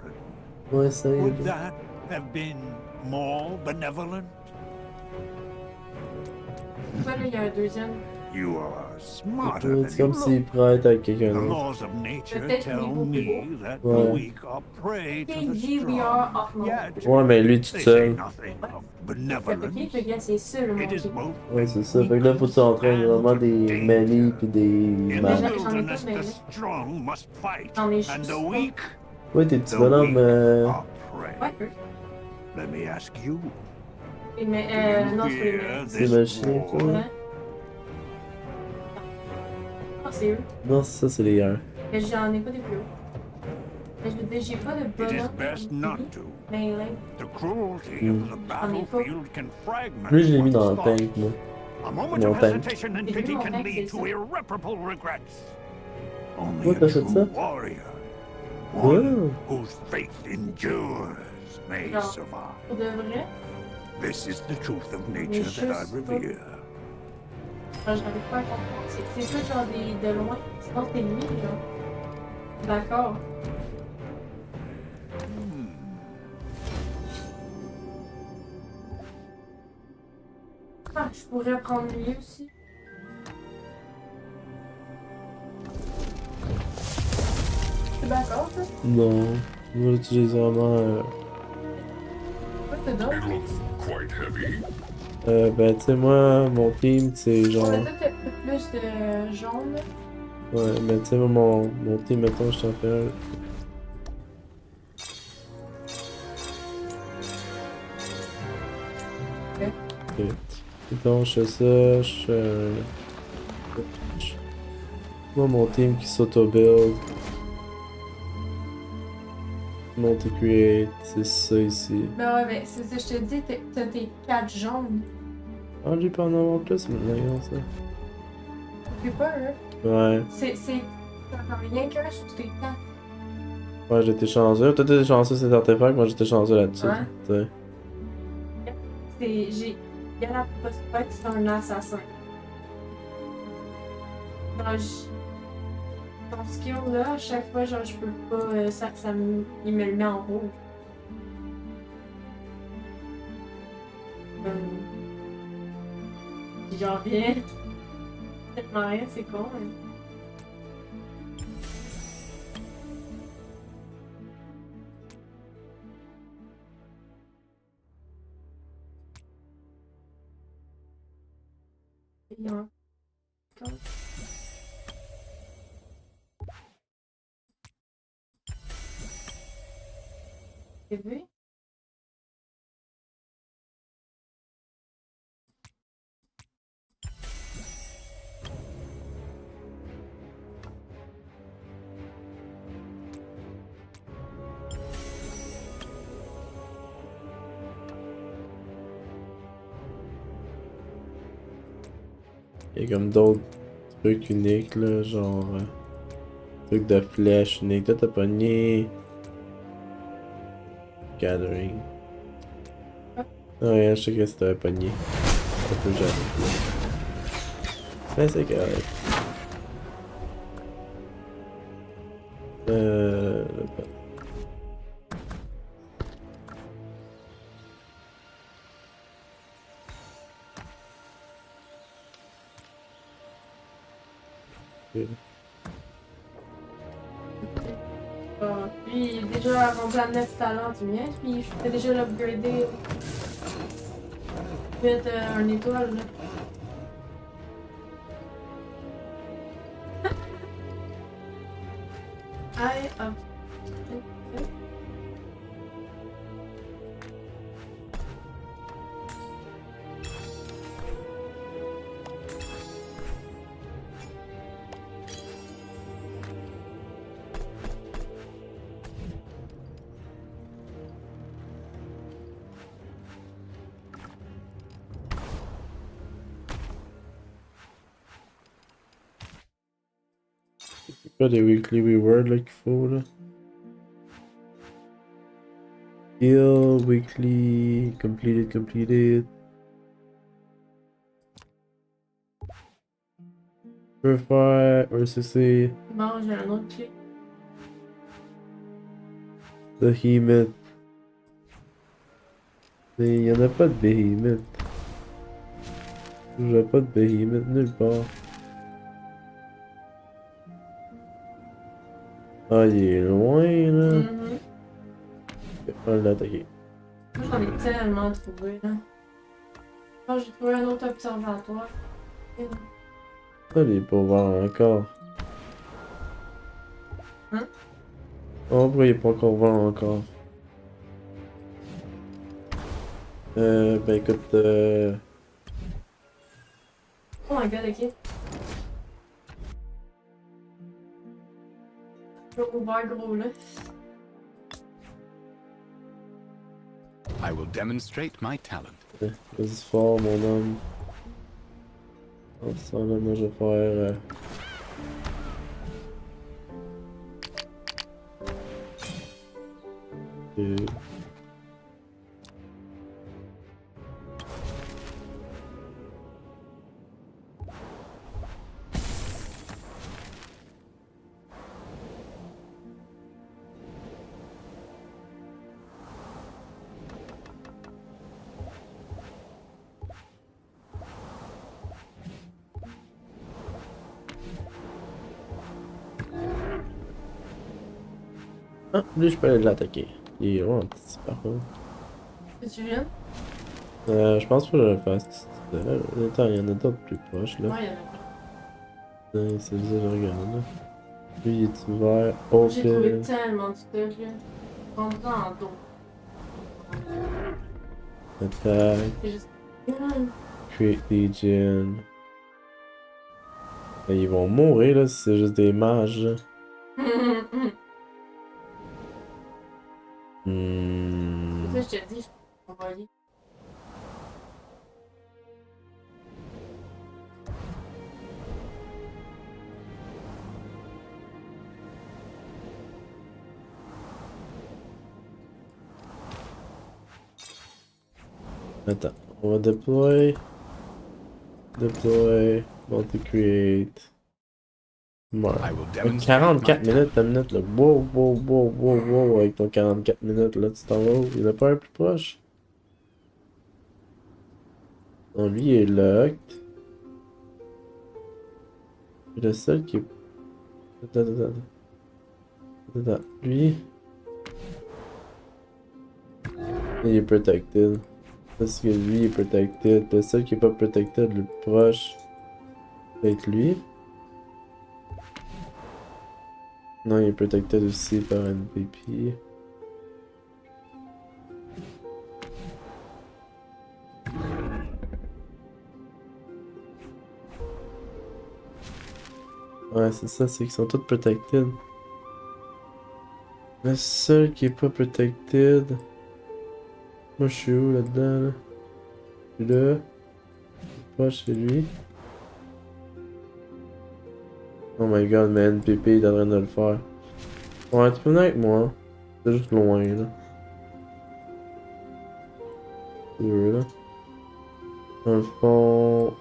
Ouais, ça y Would est. that have been more benevolent? Pourquoi là, il y a un deuxième? You are smarter C'est than you comme s'il look. prête à quelqu'un The d'autre. laws of nature Peut-être tell niveau plus me that the Ouais. weak are prey to the Here we are strong. off mode. Yet, Ouais, mais lui tout they say seul. nothing of Ok, benevolence. fait que c'est ça le It is monde. both Ouais, c'est ça. Fait que là, faut que tu entraînes vraiment des melee pis des in the mages. J'en ai wilderness, pas, the mais- strong must fight, J'en ai and juste the pas. weak, Ouais, tes petits the bonhommes. weak are prey. Ouais, Let me ask you, mais do non, you c'est pas les fear mêmes. C'est this machine, war? ça. Ouais. Ah, c'est eux. Non, ça, c'est les airs. Mais j'en ai pas des plus hauts. Mais je veux dire, j'ai pas de It is bonhomme. best not to. Mais là, The cruelty of the battlefield can fragment Lui, je l'ai mis dans one's le thought. tank, moi. A moment Mon of tank. hesitation and J'ai vu pity mon can tank, lead c'est to ça. irreparable regrets. Only Ouais, a t'as fait true ça? warrior, Ouais. one whose faith endures, may Non. survive. pour de vrai, This is the truth of nature that I juste pas. revere. j'arrive pas à comprendre. C'est tout genre de loin. Sinon, c'est lui, genre. D'accord. Ah, je pourrais prendre lui aussi. C'est d'accord, ça? Non. Moi, j'utilise vraiment. Quoi que t'as It d'autre? looks quite heavy. Ben, tu sais, moi, mon team, c'est On genre. a peut-être un peu plus de jaune. Ouais, mais tu sais, mon team, mettons, je t'en fais un. Ok. Donc, je fais ça, moi, mon team qui s'auto-build. Multi-create, c'est ça ici. Ben ouais, ben c'est ça, je te dis, t'as tes 4 jaunes. Ah, lui, pas en avoir plus maintenant, regarde ça. T'as pas, hein? Ouais. T'as rien qu'un sur tes 4. Ouais, j'étais chanceux. Toi, t'étais chanceux, c'est artefact, moi, j'étais chanceux là-dessus. Ouais. T'sais. J'ai. Il y a la possibilité que c'est un assassin. Genre, ton skill là, à chaque fois, genre, je peux pas. Il me le met en rouge. J'en viens. Tellement rien, c'est con. Hein. T'as vu? Il y a comme d'autres trucs uniques, là, genre. Trucs de flèches uniques. Toi, t'as pogné. Gathering. Ah, ouais, je sais que si t'avais pogné. Ça peut jamais. Mais c'est correct. Euh. Lui, il est déjà rendu à 9 talents, tu viens, puis je peux déjà l'upgrader. Je vais être un étoile, là. Aïe, hop. C'est pas des weekly rewards là qu'il faut là. Heal, weekly, completed. Purify, RCC, Bon, j'ai un autre clé. Behemoth. Mais il y en a pas de Behemoth. J'ai pas de Behemoth nulle part. Ah, il est loin là. On va l'attaquer. Moi, j'en ai tellement trouvé, là. Oh, j'ai trouvé un autre observatoire. Ah, il est pas ouvert encore. Hein? Oh, pourquoi il est pas encore ouvert encore? Ben écoute, Oh my god, ok. Je vais ouvert gros, là. I will demonstrate my talent. vas-y fort, mon homme. En ce temps-là, moi je vais faire. Euh... Ah, lui je peux aller l'attaquer. Il est vraiment petit par contre. Tu viens? Je pense pas que je le fasse. Attends, il y en a d'autres plus proches là. Ouais, il y en a pas. C'est ça, je regarde là. Lui il est ouvert, J'ai trouvé open. tellement de stuff, là. Rendu en dos. Attaque. C'est juste Create Legion. Ben, ils vont mourir là si c'est juste des mages. Là. Hmm. Ça, je te dis, je peux envoyer. Attends, on va deploy. Deploy. Multi-create. Bon. I will demonstrate 44 my minutes, ta minute là. Wow, wow, wow, wow, wow, avec ton 44 minutes là, tu t'en vas où? Il n'y en a pas un plus proche? Non, lui il est locked. Et le seul qui est. Attends. Lui. Il est protected. Parce que lui il est protected. Le seul qui est pas protected, le plus proche, va être lui. Non, il est protected aussi par NPP. Ouais, c'est ça, c'est qu'ils sont tous protected. Le seul qui est pas protected. Moi, je suis où là-dedans, là? Je suis là. Pas chez lui. Oh my god, mais NPP il est en train de le faire. Ouais, tu peux venir avec moi. C'est juste loin, là. Tu veux, là. Dans le fond.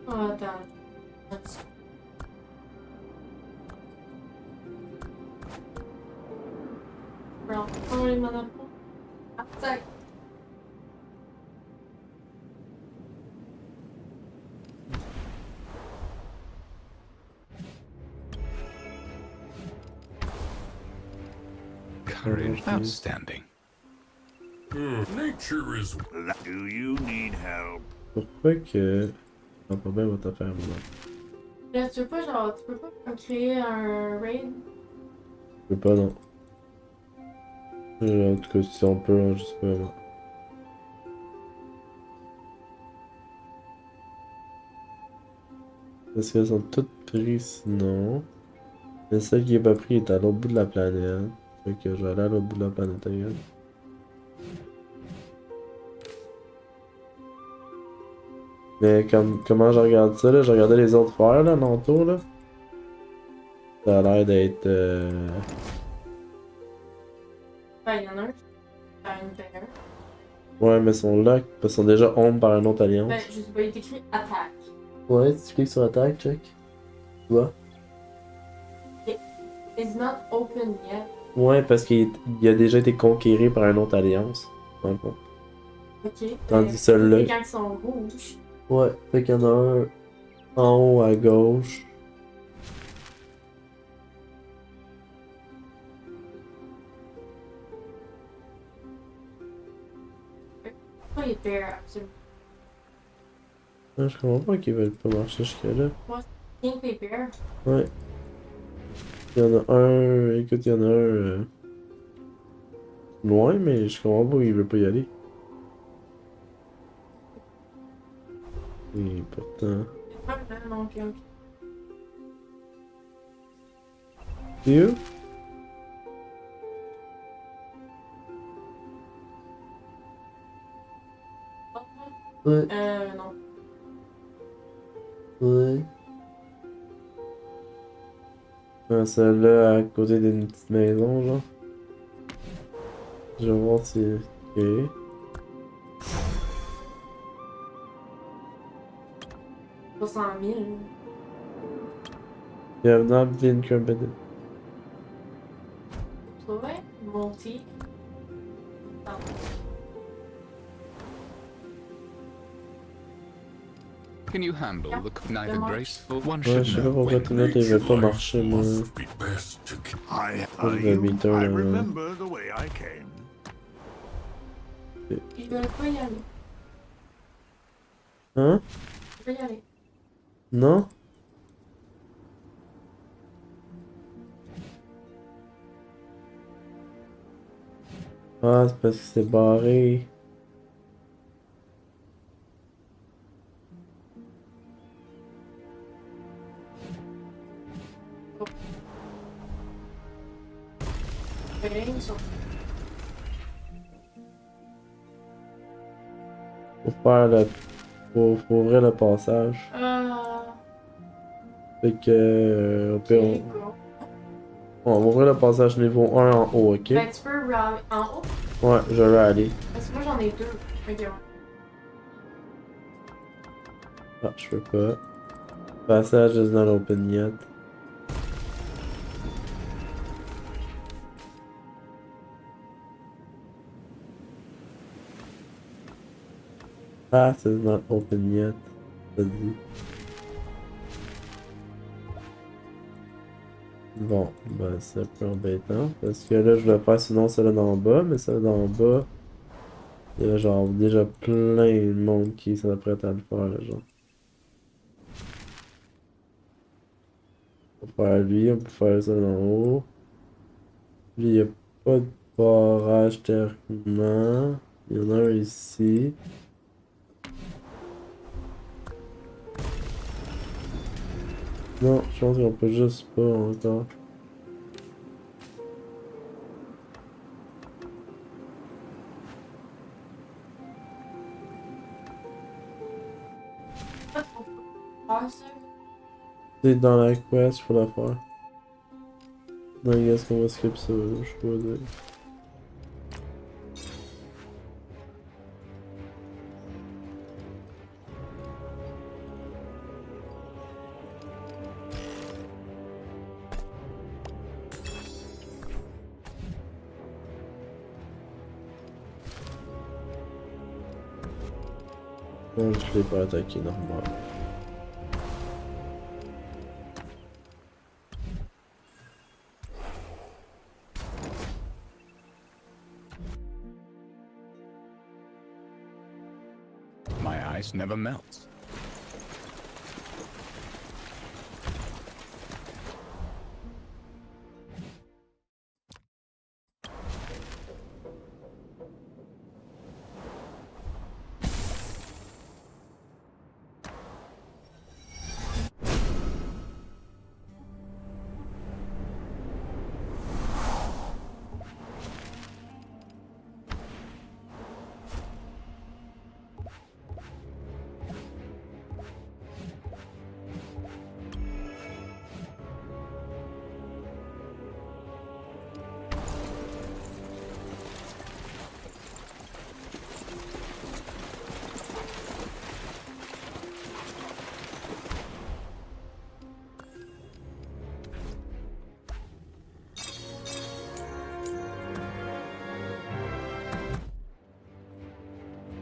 Oh, attends. Alors, comment les manapons? Attaque! Courage. Outstanding. Nature is. Do you need help? Pourquoi que. Ça va pas bien votre affaire, moi. Là, tu veux pas, genre, tu peux pas comme créer un raid? Je peux pas, non. En tout cas, si on peut, hein, je sais pas vraiment. Parce qu'elles sont toutes prises, sinon. Mais celle qui est pas prise est à l'autre bout de la planète. Fait que je vais aller à l'autre bout de la planète, regarde. Mais comment je regarde ça, là? Je regardais les autres faire, là, alentour, là. Ça a l'air d'être... Ben, il y en a un qui a une paire. Ouais, mais ils sont là, parce qu'ils sont déjà owned par une autre alliance. Ben, je sais pas, il est écrit attaque. Ouais, si tu cliques sur attaque, check. Tu vois? It's not open yet. Ouais, parce qu'il a déjà été conquéré par une autre alliance. Dans le fond. Ok. Tandis que celui-là. C'est quand ils sont rouges. Ouais, fait qu'il y en a un en haut à gauche. Pourquoi il est pair, absolument? Ah, je comprends pas qu'ils veulent pas marcher jusque-là. Rien que les pair. Ouais. Il y en a un. Écoute, il y en a un. Loin, mais je comprends pas où il veut pas y aller. Et pourtant. Ah, non, ok. C'est où? Ouais. Non. Ouais. Ah, celle-là à côté d'une petite maison, genre. Je vais voir si. Ok. 300 000. You have not been competent. Ouais, multi. Ah. Can you handle the neither graceful? One Ouais, should je sais pas know pourquoi when. tout le monde il veut pas marcher, moi. Must be best to. I, What is the meter, I remember the way I came. Ils veulent pas y aller. Hein? Ils veulent y aller. Non? Ah, c'est parce que c'est barré. Rien, ça. Faut faire le... Faut ouvrir le passage. Fait que... au pire, Ok, go. on va ouvrir le passage niveau 1 en haut, ok? Ben, tu peux en haut. Ouais, je vais aller. Parce que moi, j'en ai deux. Ok, ouais. Ah, je peux pas. Passage is not open yet. Path is not open yet. Ça dit. Bon, ben c'est un peu embêtant. Parce que là, je vais faire sinon celle d'en bas, mais celle d'en bas, il y a genre déjà plein de monde qui s'apprête à le faire, là, genre. On peut faire lui, on peut faire ça d'en haut. Lui, il n'y a pas de barrage thermiquement. Il y en a un ici. Non, je pense qu'on peut juste pas encore. Ah, ça. C'est dans la quest, faut la faire. Non, est-ce qu'on va skip ça? Je sais pas dire. Non, je l'ai pas attaqué normal. My ice never melts.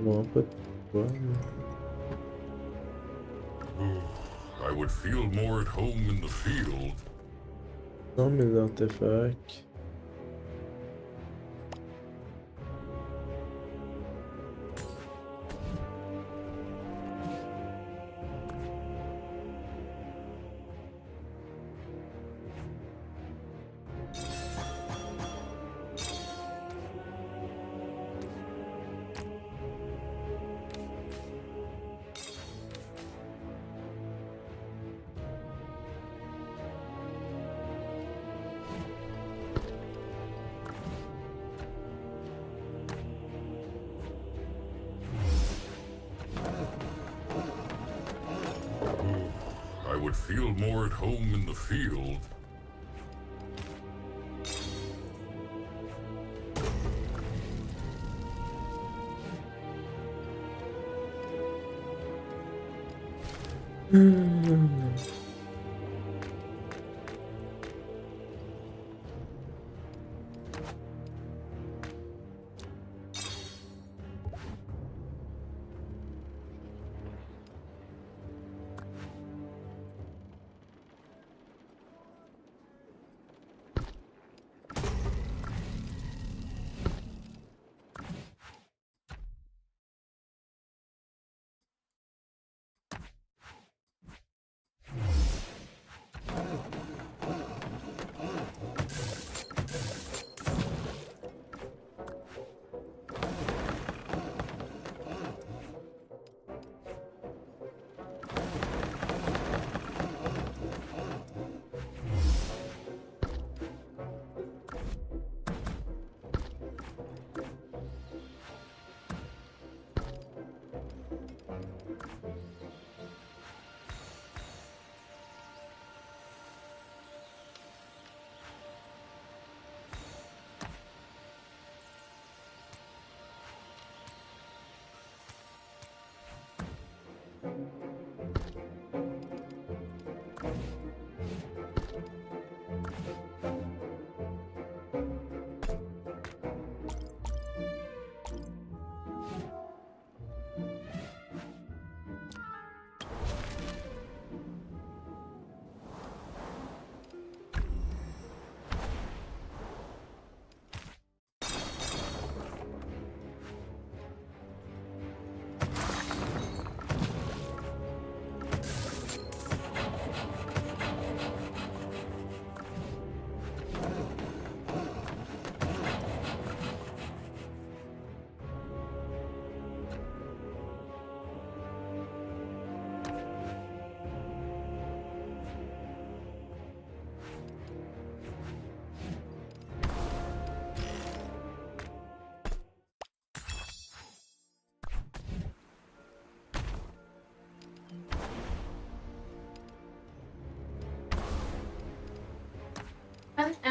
Bon, pas de quoi, I would feel more at home in the field. non, mes artefacts. I would feel more at home in the field.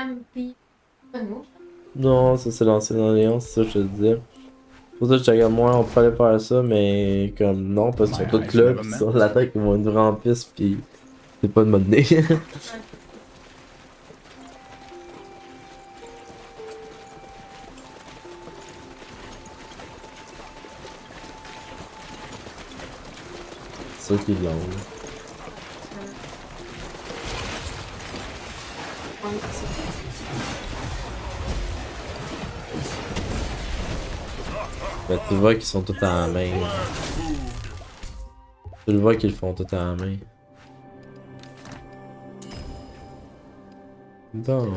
même pays que nous. Non, ça c'est l'ancienne alliance, c'est ça que je te disais. Pour ça que je te regarde moins, on pourrait aller faire ça, mais comme non, parce qu'ils sont tous là, pis sur l'attaque, ils vont nous remplir, pis c'est pas de bonne idée. C'est ça qu'ils l'ont. Ben, tu vois qu'ils sont tous à la main. Tu le vois qu'ils le font tout à la main. Non.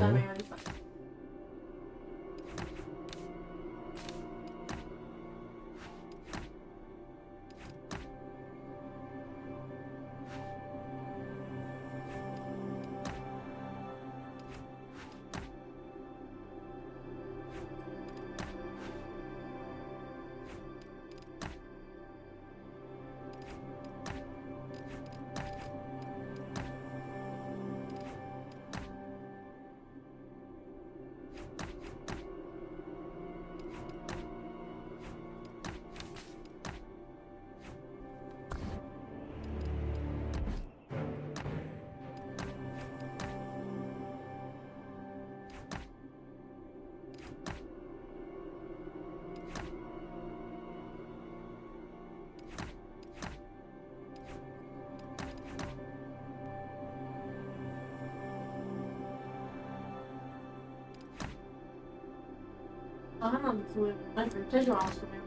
Ah non, mais faut... peut-être je vais en trouver.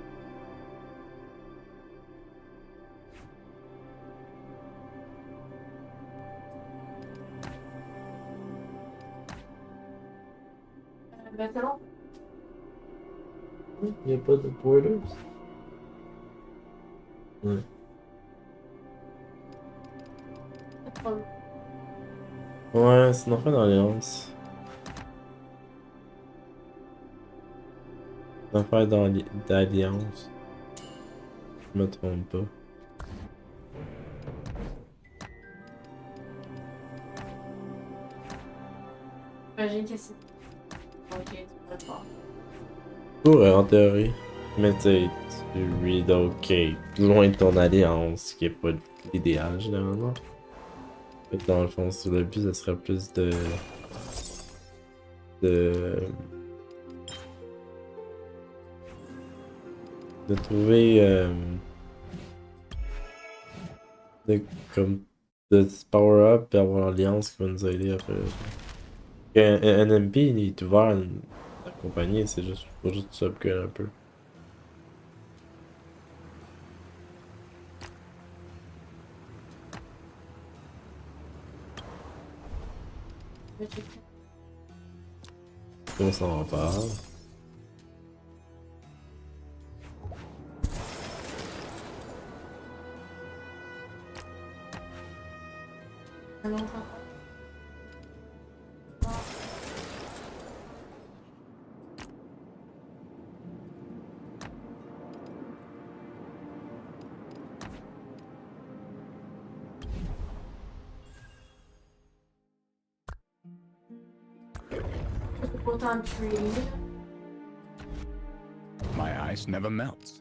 Ben c'est long. Il n'y a pas de borders. Ouais. Ouais, c'est une affaire d'alliance. Une affaire d'alliance. Je me trompe pas. J'imagine que c'est... Ok, tu peux le faire. Pourrait en théorie. Mais tu sais, tu relocate loin de ton alliance, ce qui est pas l'idéal généralement. Fait que dans le fond, sur le but, ça serait plus de, de trouver de, comme de se power up et avoir l'alliance qui va nous aider après. Un MP il est ouvert à accompagner, c'est juste faut juste s'upgrade un peu. On s'en reparle. Autant de trade. My ice never melts.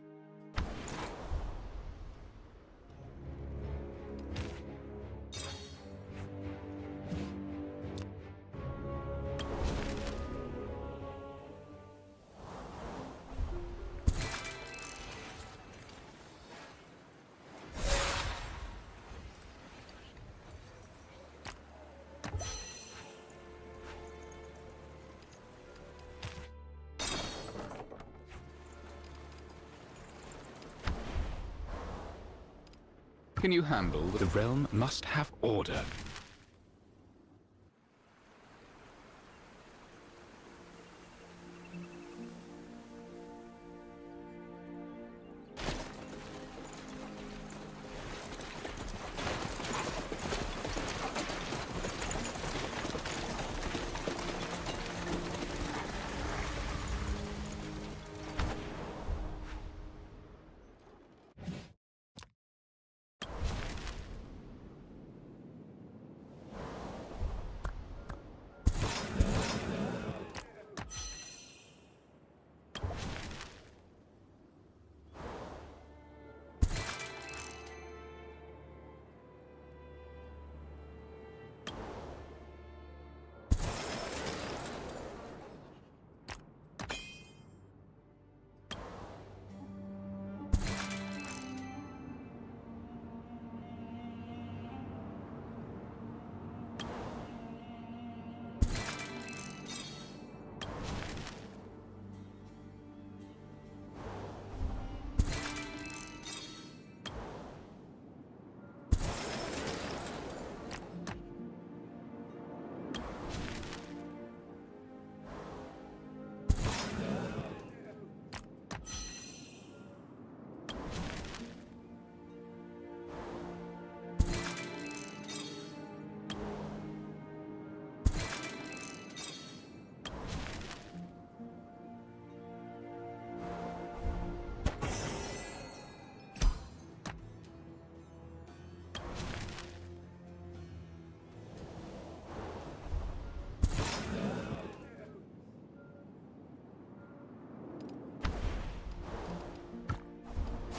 Can you handle the realm must have order?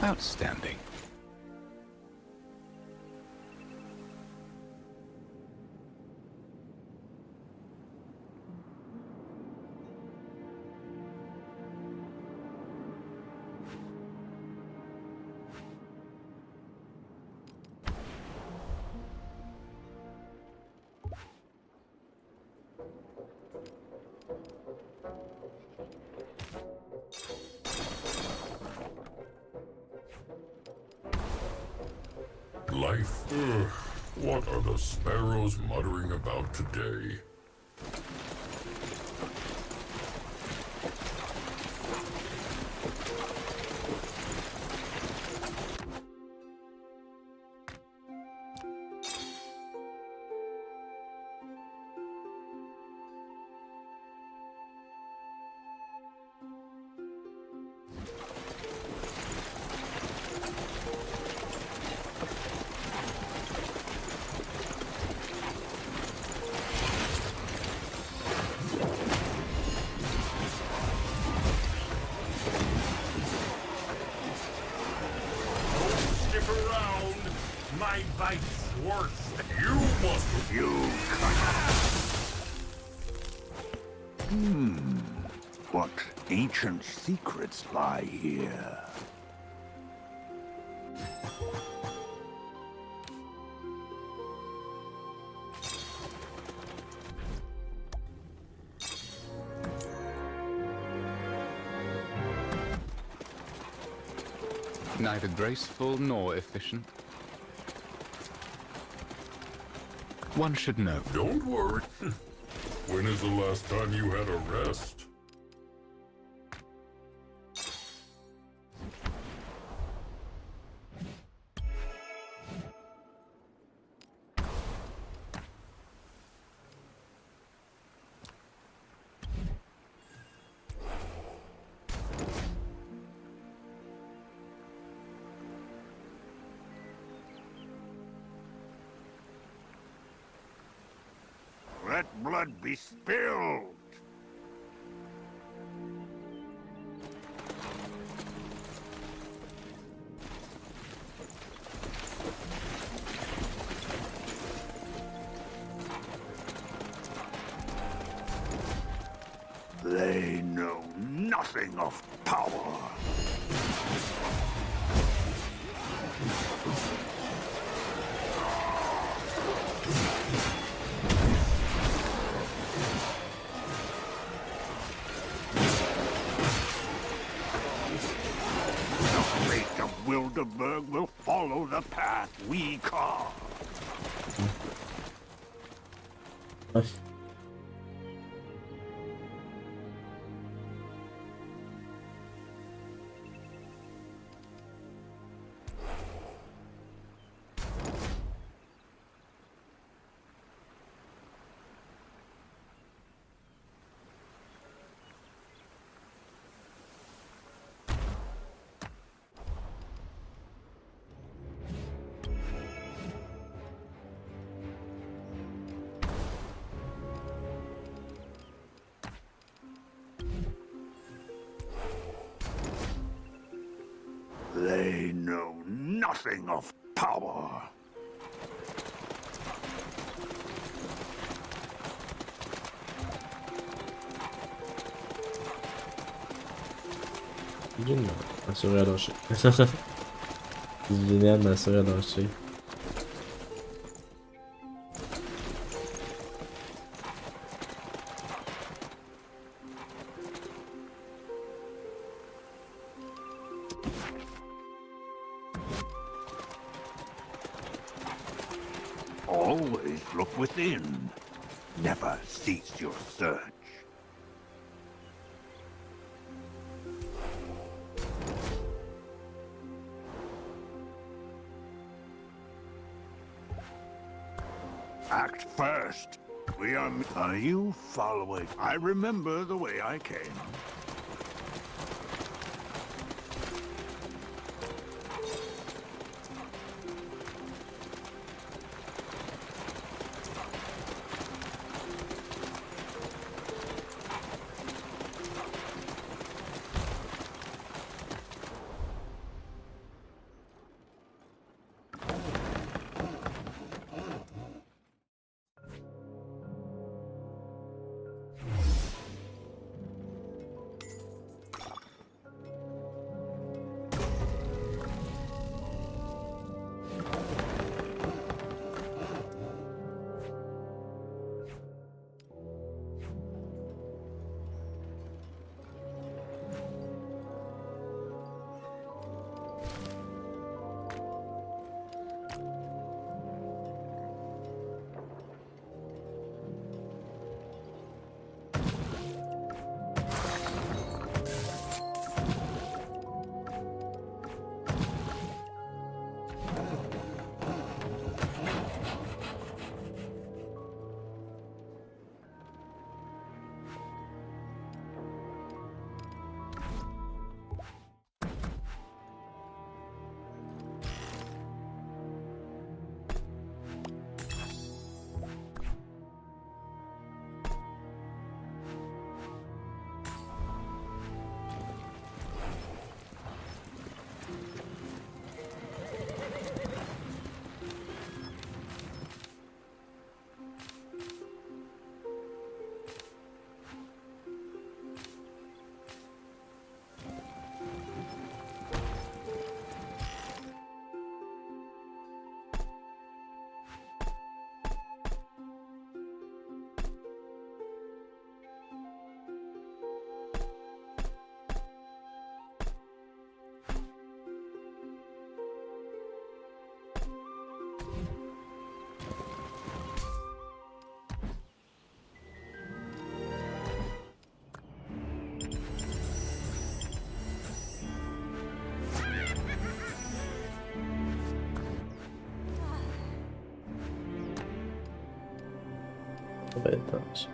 Outstanding. Life? Ugh. What are the sparrows muttering about today? Stick around. My bite's worse. You must. What ancient secrets lie here? Neither graceful nor efficient. One should know. Don't worry. When is the last time you had a rest? Let blood be spilled! They know nothing of power. The fate of Wilderberg will follow the path we carve. They know nothing of power. Génial, ma souris a lâché. C'est génial, ma souris a lâché. Always look within. Never cease your search. Act first. Are you following? I remember the way I came. Ça va être tâche.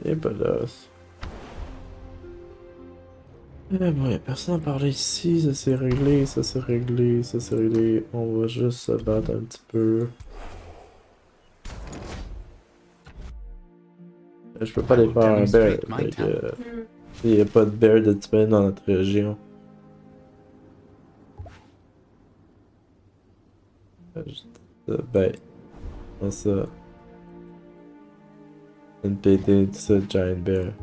Et badass. Eh bon, y'a personne à parler ici, ça s'est réglé, ça s'est réglé, ça s'est réglé. On va juste se battre un petit peu. Je peux pas I les will faire un bear, demonstrate my fait que, talent. il y a pas de bear de disponible dans notre région. Juste, ben, on ça. Une PT, tout ça, giant bear.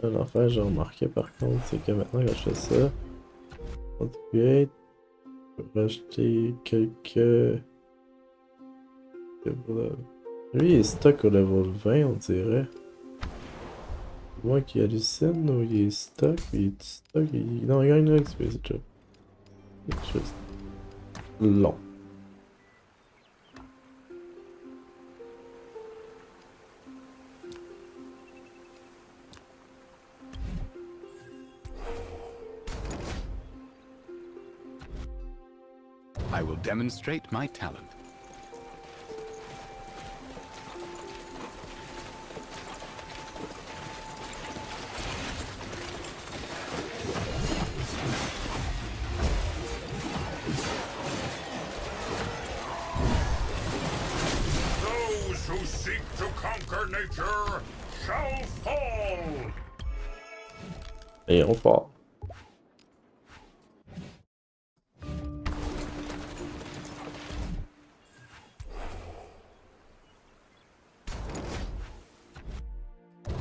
Un affaire j'ai remarqué par contre, c'est que maintenant que je fais ça, upgrade, je peux rajouter quelques... Lui il est stock au level 20 on dirait. Moi qui hallucine ou il est stock, il est stock, non il gagne de l'XP c'est tout. C'est juste long. I will demonstrate my talent. Those who seek to conquer nature shall fall! Et on part.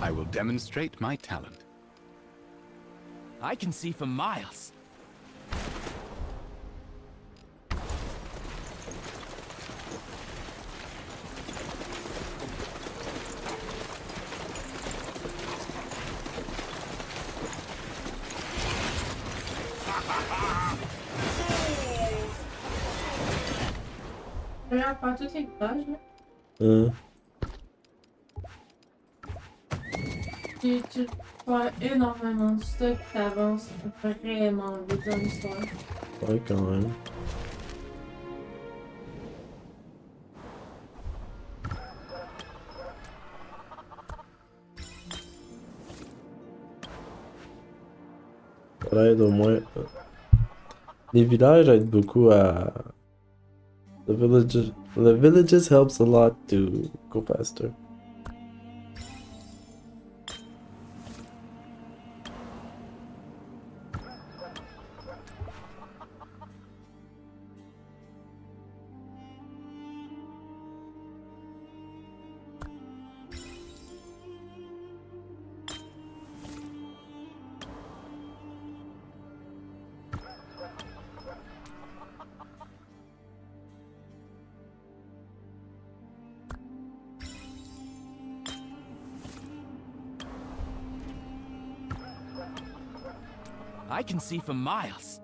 I will demonstrate my talent. I can see for miles. Regarde, pas tout est proche, là. Tu fais énormément de stuff, t'avances vraiment vite dans l'histoire. Ouais, quand même. Ça aide au moins. Les villages aident beaucoup à. The villages helps a lot to go faster. I can see for miles.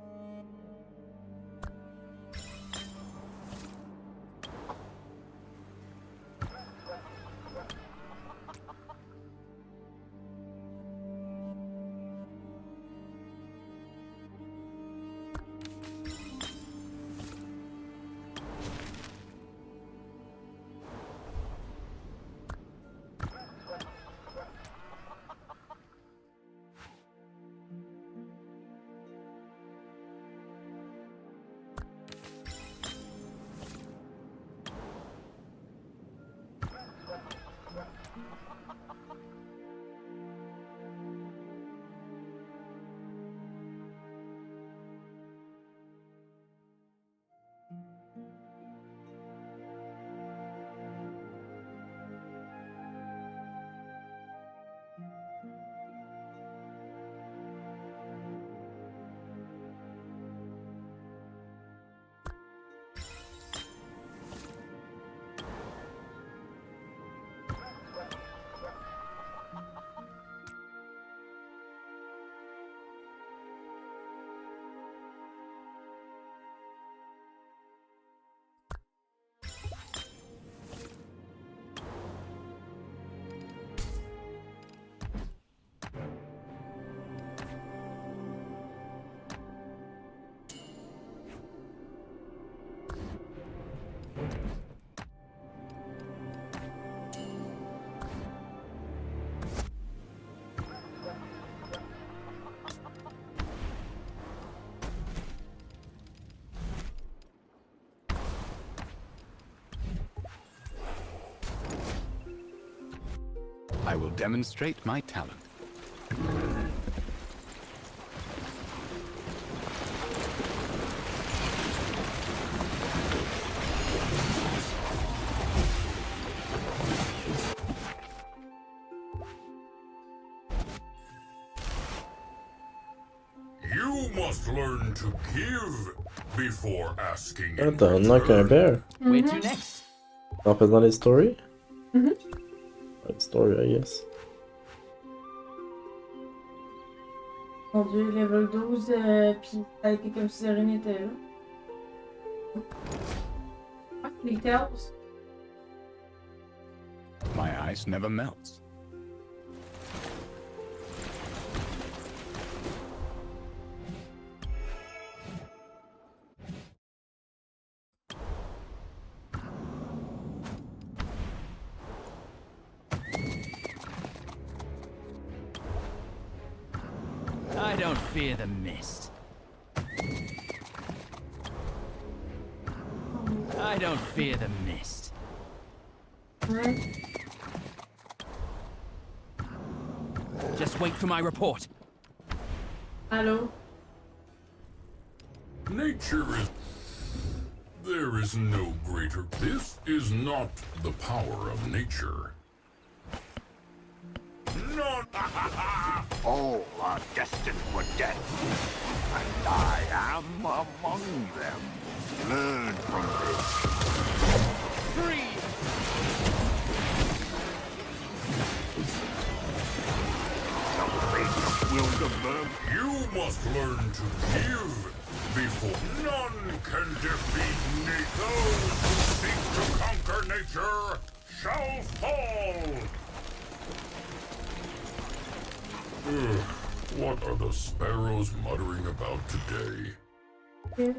I will demonstrate my talent. You must learn to give before asking in Attends, on a qu'un return. bear. Where to next? En faisant les stories? Mhm. Ouais, story, I guess. Mon dieu, level 12, pis ça a été comme si rien n'était là. Ah, les Tales. My ice never melts. don't fear the mist. I don't fear the mist. Ouais. Just wait for my report. Allô? Nature is... There is no greater... This is not the power of nature. Not... All are destined for death, and I am among them. Learn from this. Free! The fate will develop. You must learn to give before none can defeat nature. Those who seek to conquer nature shall fall. Ugh, what are the sparrows muttering about today? Ok.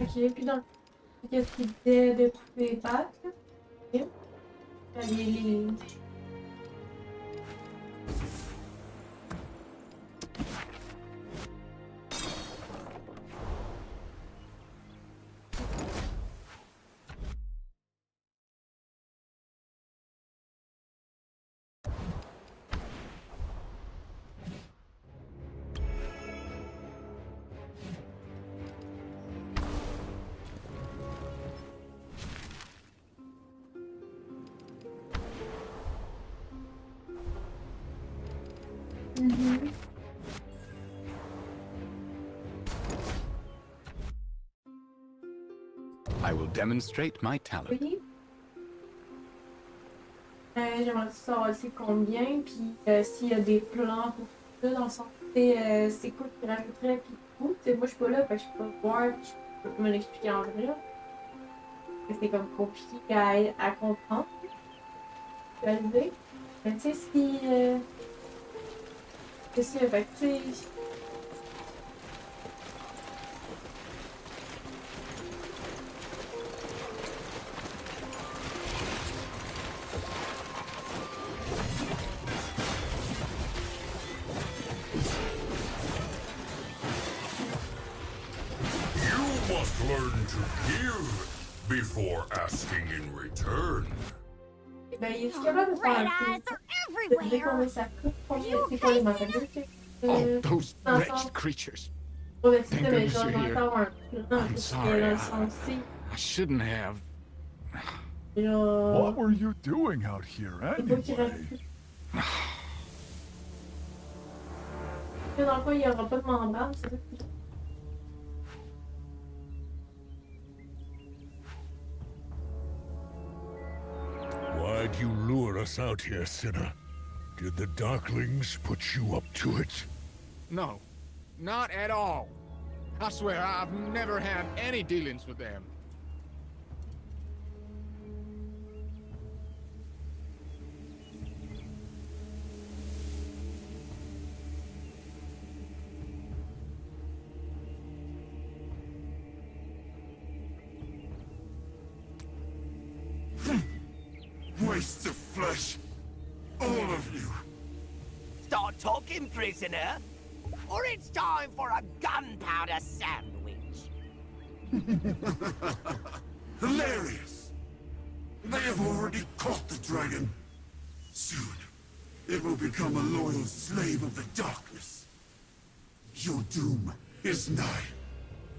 Ok, puis donc, qu'est-ce qu'il disait de couper les pattes? Là? Ok. Les... Mhm. I will demonstrate my talent. Oui. J'aimerais savoir c'est combien, puis s'il y a des plans pour ça, dans le sens c'est quoi qui rajouterait, puis tout. T'sais, moi je suis pas là, fait que je peux pas voir, puis je peux pas me l'expliquer en vrai. Là. C'est comme compliqué à comprendre. À lever. Mais tu sais, si. C'est ça, fait que tu sais. You must learn to give before asking in return. Ben, il est capable de faire Red un eyes peu. are Dès qu'on met everywhere. sa coupe, combien You c'est quoi les okay, matériaux? Oh, those dans le wretched sens. creatures. Ouais, ben, c'est Thank ça, mais goodness genre, you're here. j'entends un plan, I'm parce que sorry, dans le I- sens, c'est. I shouldn't have. Genre. What were you doing out here C'est pas qu'il anyway? reste. Dans le coin, il n'y aura pas de membrane, c'est ça que Why'd you lure us out here, sinner? Did the Darklings put you up to it? No, not at all. I swear I've never had any dealings with them. Wastes of flesh. All of you. Start talking, prisoner, or it's time for a gunpowder sandwich. Hilarious. They have already caught the dragon. Soon, it will become a loyal slave of the darkness. Your doom is nigh,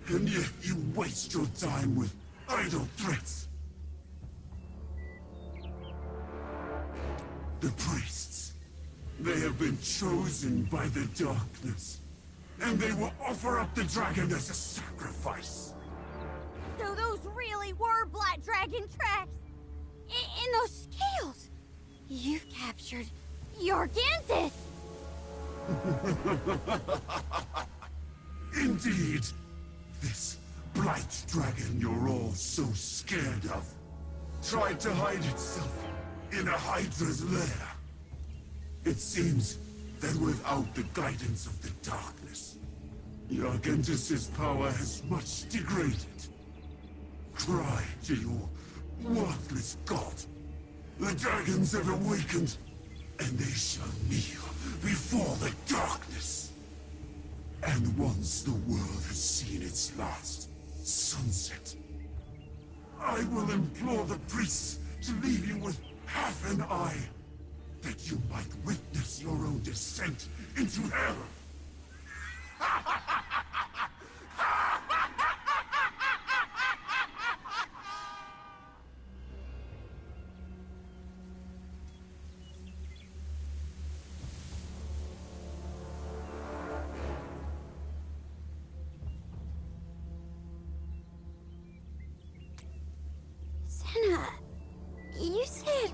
and yet you waste your time with idle threats. The priests, they have been chosen by the darkness, and they will offer up the dragon as a sacrifice. So those really were Black Dragon tracks! In those scales! You've captured Jorgensis! Indeed, this blight dragon you're all so scared of tried to hide itself in a Hydra's lair. It seems that without the guidance of the darkness, Argentus's power has much degraded. Cry to your worthless god. The dragons have awakened, and they shall kneel before the darkness. And once the world has seen its last sunset, I will implore the priests to leave you with half an eye, that you might witness your own descent into hell. Senna, you said...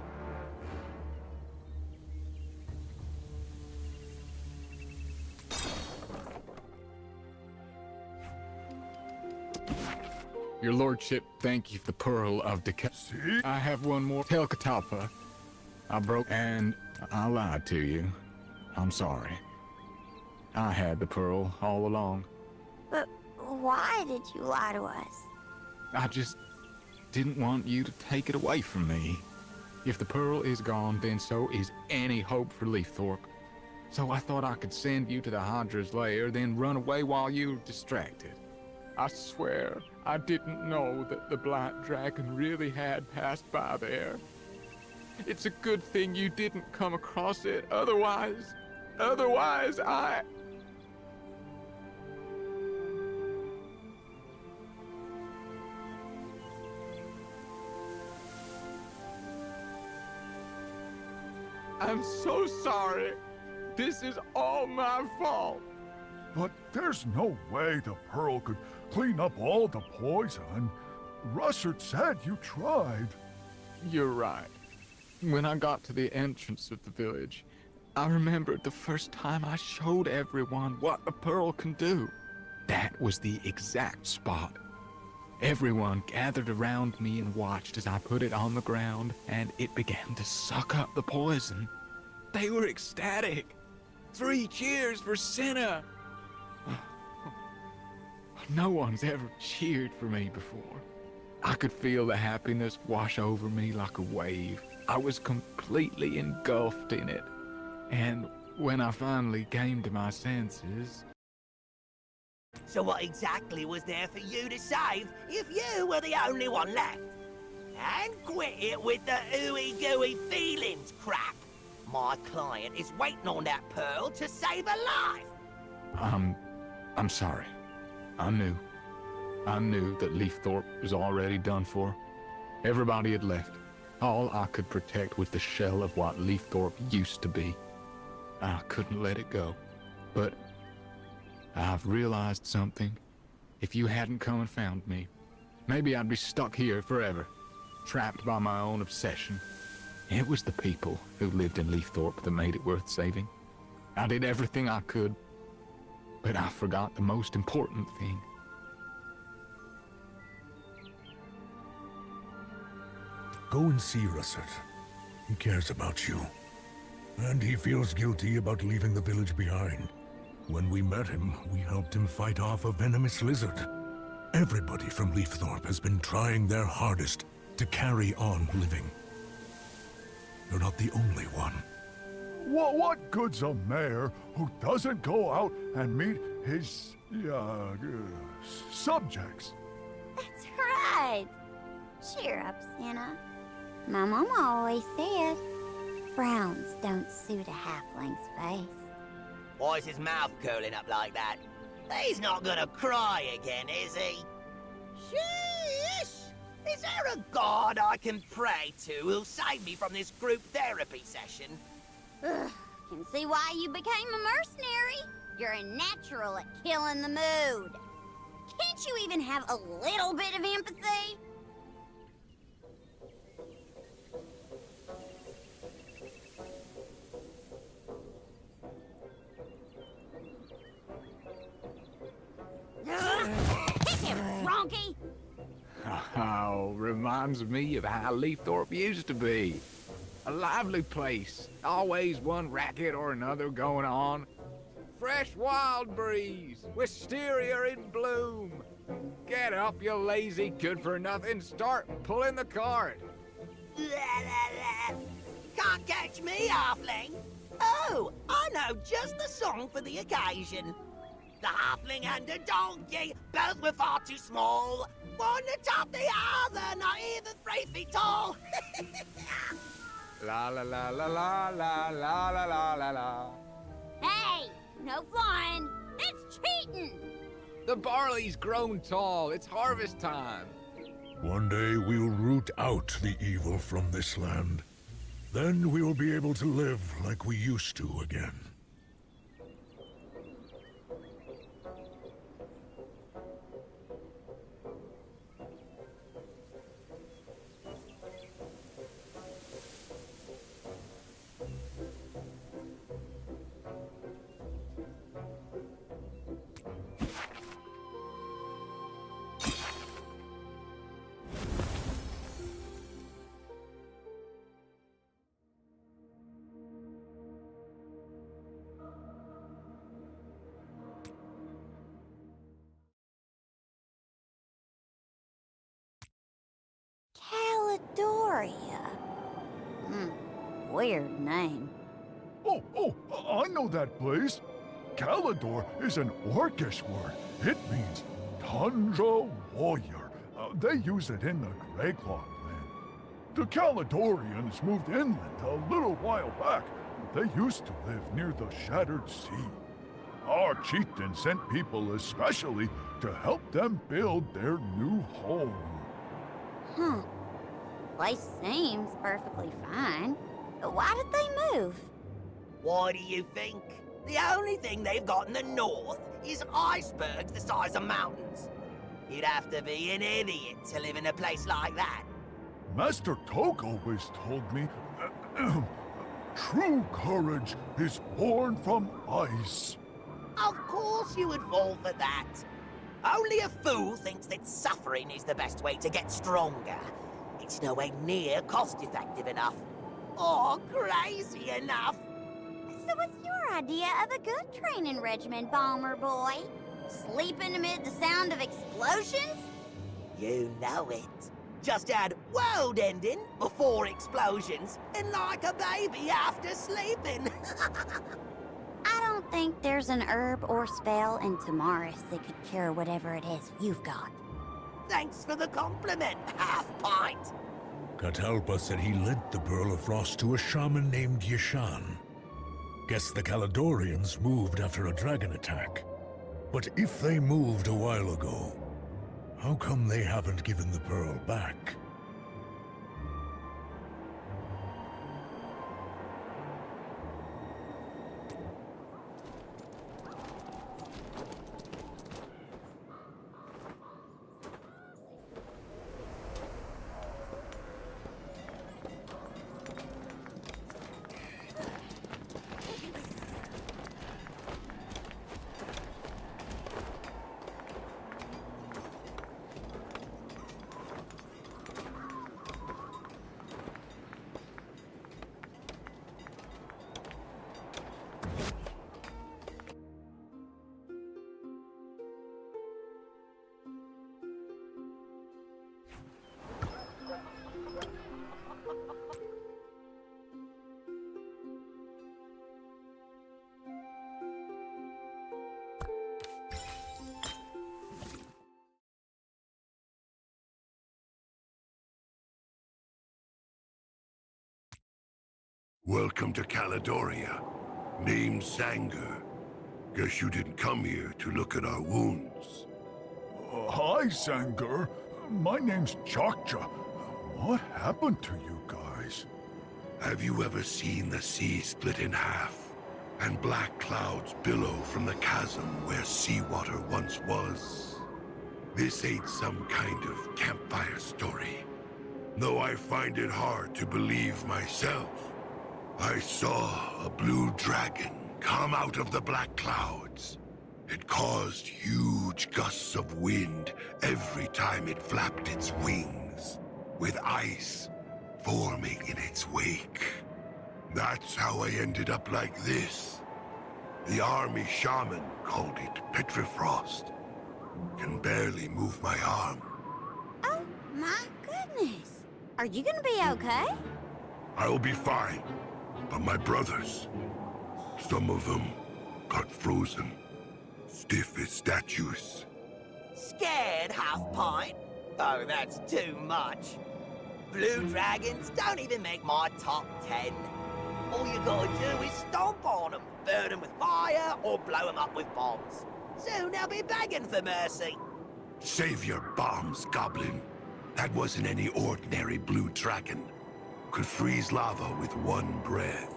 Your lordship, thank you for the Pearl of Decay. See? I have one more. Tell Catalpa. I broke and I lied to you. I'm sorry. I had the Pearl all along. But why did you lie to us? I just didn't want you to take it away from me. If the Pearl is gone, then so is any hope for Leafthorpe. So I thought I could send you to the Hydra's lair, then run away while you were distracted. I swear, I didn't know that the Black Dragon really had passed by there. It's a good thing you didn't come across it, otherwise I... I'm so sorry. This is all my fault. But there's no way the Pearl could clean up all the poison. Russert said you tried. You're right. When I got to the entrance of the village, I remembered the first time I showed everyone what a pearl can do. That was the exact spot. Everyone gathered around me and watched as I put it on the ground, and it began to suck up the poison. They were ecstatic. 3 cheers for Senna! No one's ever cheered for me before. I could feel the happiness wash over me like a wave. I was completely engulfed in it. And when I finally came to my senses... So what exactly was there for you to save if you were the only one left? And quit it with the ooey-gooey feelings crap. My client is waiting on that pearl to save a life. I'm sorry. I knew that Leafthorpe was already done for. Everybody had left. All I could protect was the shell of what Leafthorpe used to be. I couldn't let it go. But I've realized something. If you hadn't come and found me, maybe I'd be stuck here forever, trapped by my own obsession. It was the people who lived in Leafthorpe that made it worth saving. I did everything I could, but I forgot the most important thing. Go and see Russert. He cares about you. And he feels guilty about leaving the village behind. When we met him, we helped him fight off a venomous lizard. Everybody from Leafthorpe has been trying their hardest to carry on living. You're not the only one. What good's a mayor who doesn't go out and meet his, subjects? That's right. Cheer up, Senna. My mama always said, frowns don't suit a halfling's face. Why is his mouth curling up like that? He's not gonna cry again, is he? Sheesh! Is there a god I can pray to who'll save me from this group therapy session? Ugh, can see why you became a mercenary. You're a natural at killing the mood. Can't you even have a little bit of empathy? Hit him, Ronky! Oh, reminds me of how Leafthorpe used to be. A lively place. Always one racket or another going on. fresh wild breeze. Wisteria in bloom. Get up, you lazy good-for-nothing. Start pulling the cart. Can't catch me, halfling. Oh, I know just the song for the occasion. The halfling and a donkey, both were far too small. One atop the other, not even 3 feet tall. La la la la la la la la la la la. Hey, no flying. It's cheating. The barley's grown tall. It's harvest time. One day we'll root out the evil from this land. Then we will be able to live like we used to again. Caledoria. Weird name. Oh, I know that place. Calidor is an Orcish word. It means tundra warrior. They use it in the Greyclaw clan. The Caledorians moved inland a little while back. They used to live near the Shattered Sea. Our chieftain sent people especially to help them build their new home. Place seems perfectly fine. But why did they move? Why do you think? The only thing they've got in the north is icebergs the size of mountains. You'd have to be an idiot to live in a place like that. Master Togo always told me, true courage is born from ice. Of course you would fall for that. Only a fool thinks that suffering is the best way to get stronger. It's nowhere near cost-effective enough. Or crazy enough. So what's your idea of a good training regimen, Bomber Boy? Sleeping amid the sound of explosions? You know it. Just add world ending before explosions, and like a baby after sleeping. I don't think there's an herb or spell in Tamaris that could cure whatever it is you've got. Thanks for the compliment, half-pint. Catalpa said he lent the Pearl of Frost to a shaman named Yashan. Guess the Caledorians moved after a dragon attack. But if they moved a while ago, how come they haven't given the Pearl back? Welcome to Caledoria. Name's Sanger. Guess you didn't come here to look at our wounds. Hi, Sanger. My name's Chokcha. What happened to you guys? Have you ever seen the sea split in half, and black clouds billow from the chasm where seawater once was? This ain't some kind of campfire story, though I find it hard to believe myself. I saw a blue dragon come out of the black clouds. It caused huge gusts of wind every time it flapped its wings, with ice forming in its wake. That's how I ended up like this. The army shaman called it Petrifrost. Can barely move my arm. Oh, my goodness. Are you gonna be okay? I'll be fine. But my brothers, some of them got frozen, stiff as statues. Scared, half-pint? Oh, that's too much. Blue dragons don't even make my top 10. All you gotta do is stomp on them, burn them with fire, or blow them up with bombs. Soon they'll be begging for mercy. Save your bombs, Goblin. That wasn't any ordinary blue dragon. Could freeze lava with one breath.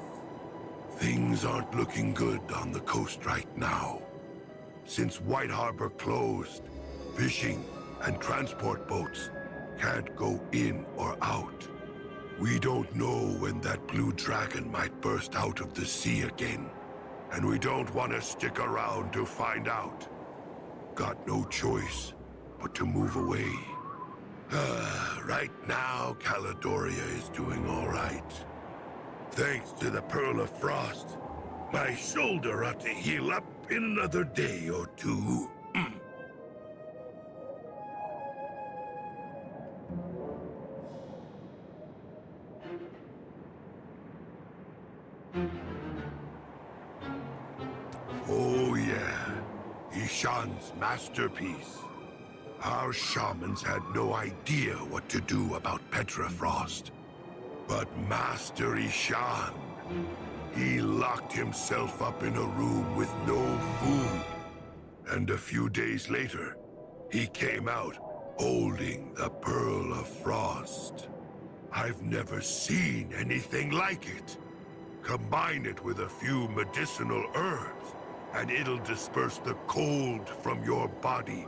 Things aren't looking good on the coast right now. Since White Harbor closed, fishing and transport boats can't go in or out. We don't know when that blue dragon might burst out of the sea again, and we don't want to stick around to find out. Got no choice but to move away. Right now, Caledoria is doing all right. Thanks to the Pearl of Frost, my shoulder ought to heal up in another day or two. Oh yeah, Ishan's masterpiece. Our shamans had no idea what to do about Petrifrost. But Master Ishan, he locked himself up in a room with no food. And a few days later, he came out holding the Pearl of Frost. I've never seen anything like it. Combine it with a few medicinal herbs, and it'll disperse the cold from your body,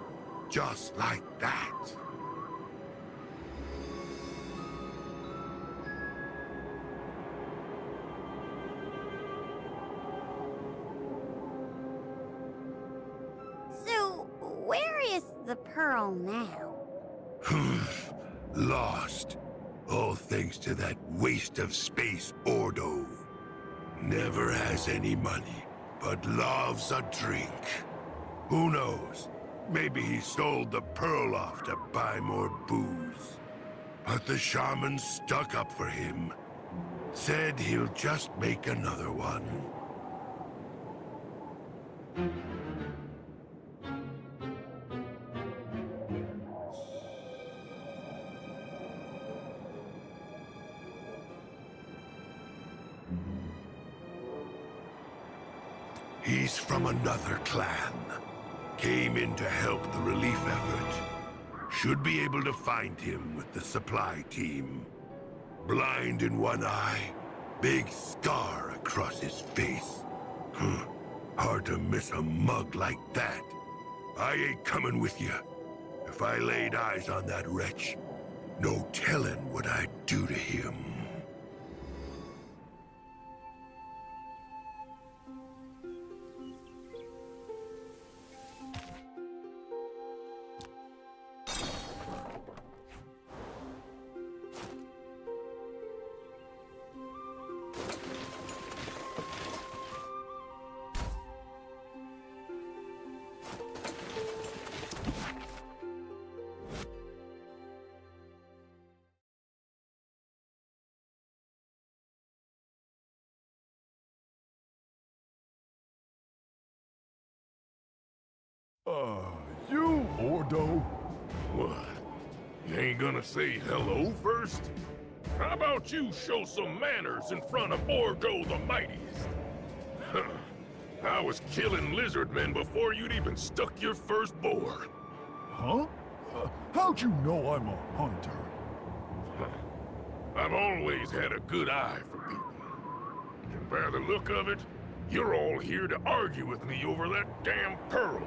just like that. So, where is the pearl now? Lost. All thanks to that waste of space, Ordo. Never has any money, but loves a drink. Who knows? Maybe he sold the pearl off to buy more booze. But the shaman stuck up for him. Said he'll just make another one. He's from another clan. Came in to help the relief effort. Should be able to find him with the supply team. Blind in one eye, big scar across his face. Hard to miss a mug like that. I ain't coming with you. If I laid eyes on that wretch, no telling what I'd do to him. You, Ordo? What? You ain't gonna say hello first? How about you show some manners in front of Ordo the Mightiest? I was killing lizardmen before you'd even stuck your first boar. Huh? How'd you know I'm a hunter? I've always had a good eye for people. And by the look of it, you're all here to argue with me over that damn pearl.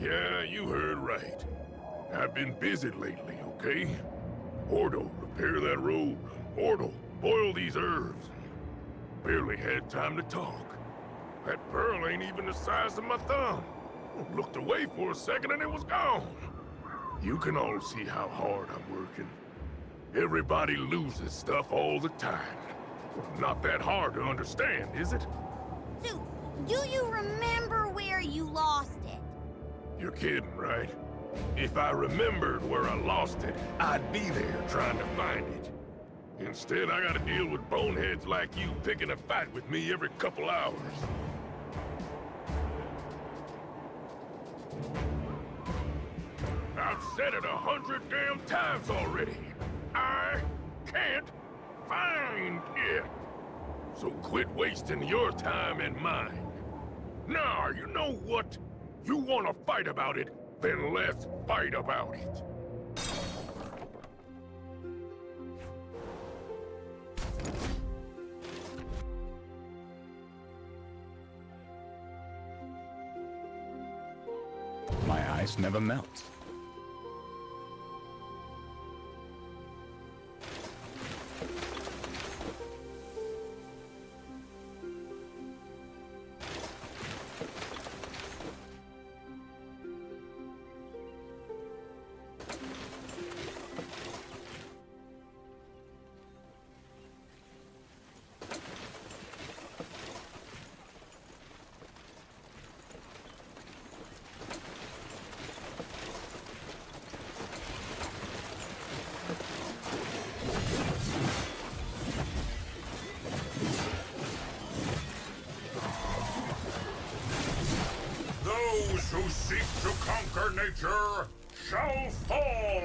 Yeah, you heard right. I've been busy lately, okay? Ordo, repair that road. Ordo, boil these herbs. Barely had time to talk. That pearl ain't even the size of my thumb. Looked away for a second and it was gone. You can all see how hard I'm working. Everybody loses stuff all the time. Not that hard to understand, is it? So, do you remember where you lost it? You're kidding, right? If I remembered where I lost it, I'd be there trying to find it. Instead, I gotta deal with boneheads like you picking a fight with me every couple hours. I've said it 100 damn times already. I can't find it. So quit wasting your time and mine. Nah, you know what? You want to fight about it, then let's fight about it. My ice never melts. Those who seek to conquer nature shall fall!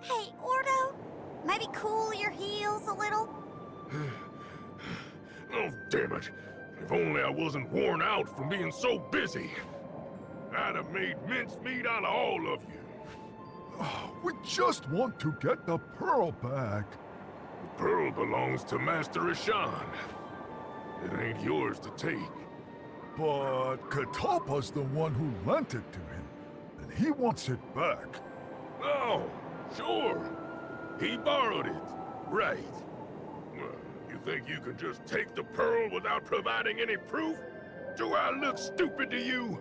Hey, Ordo, maybe cool your heels a little? Oh, damn it. If only I wasn't worn out from being so busy. I'd have made mincemeat out of all of you. We just want to get the pearl back. The pearl belongs to Master Ishan. It ain't yours to take. But Katopa's the one who lent it to him, and he wants it back. Oh, sure. He borrowed it. Right. Well, you think you can just take the pearl without providing any proof? Do I look stupid to you?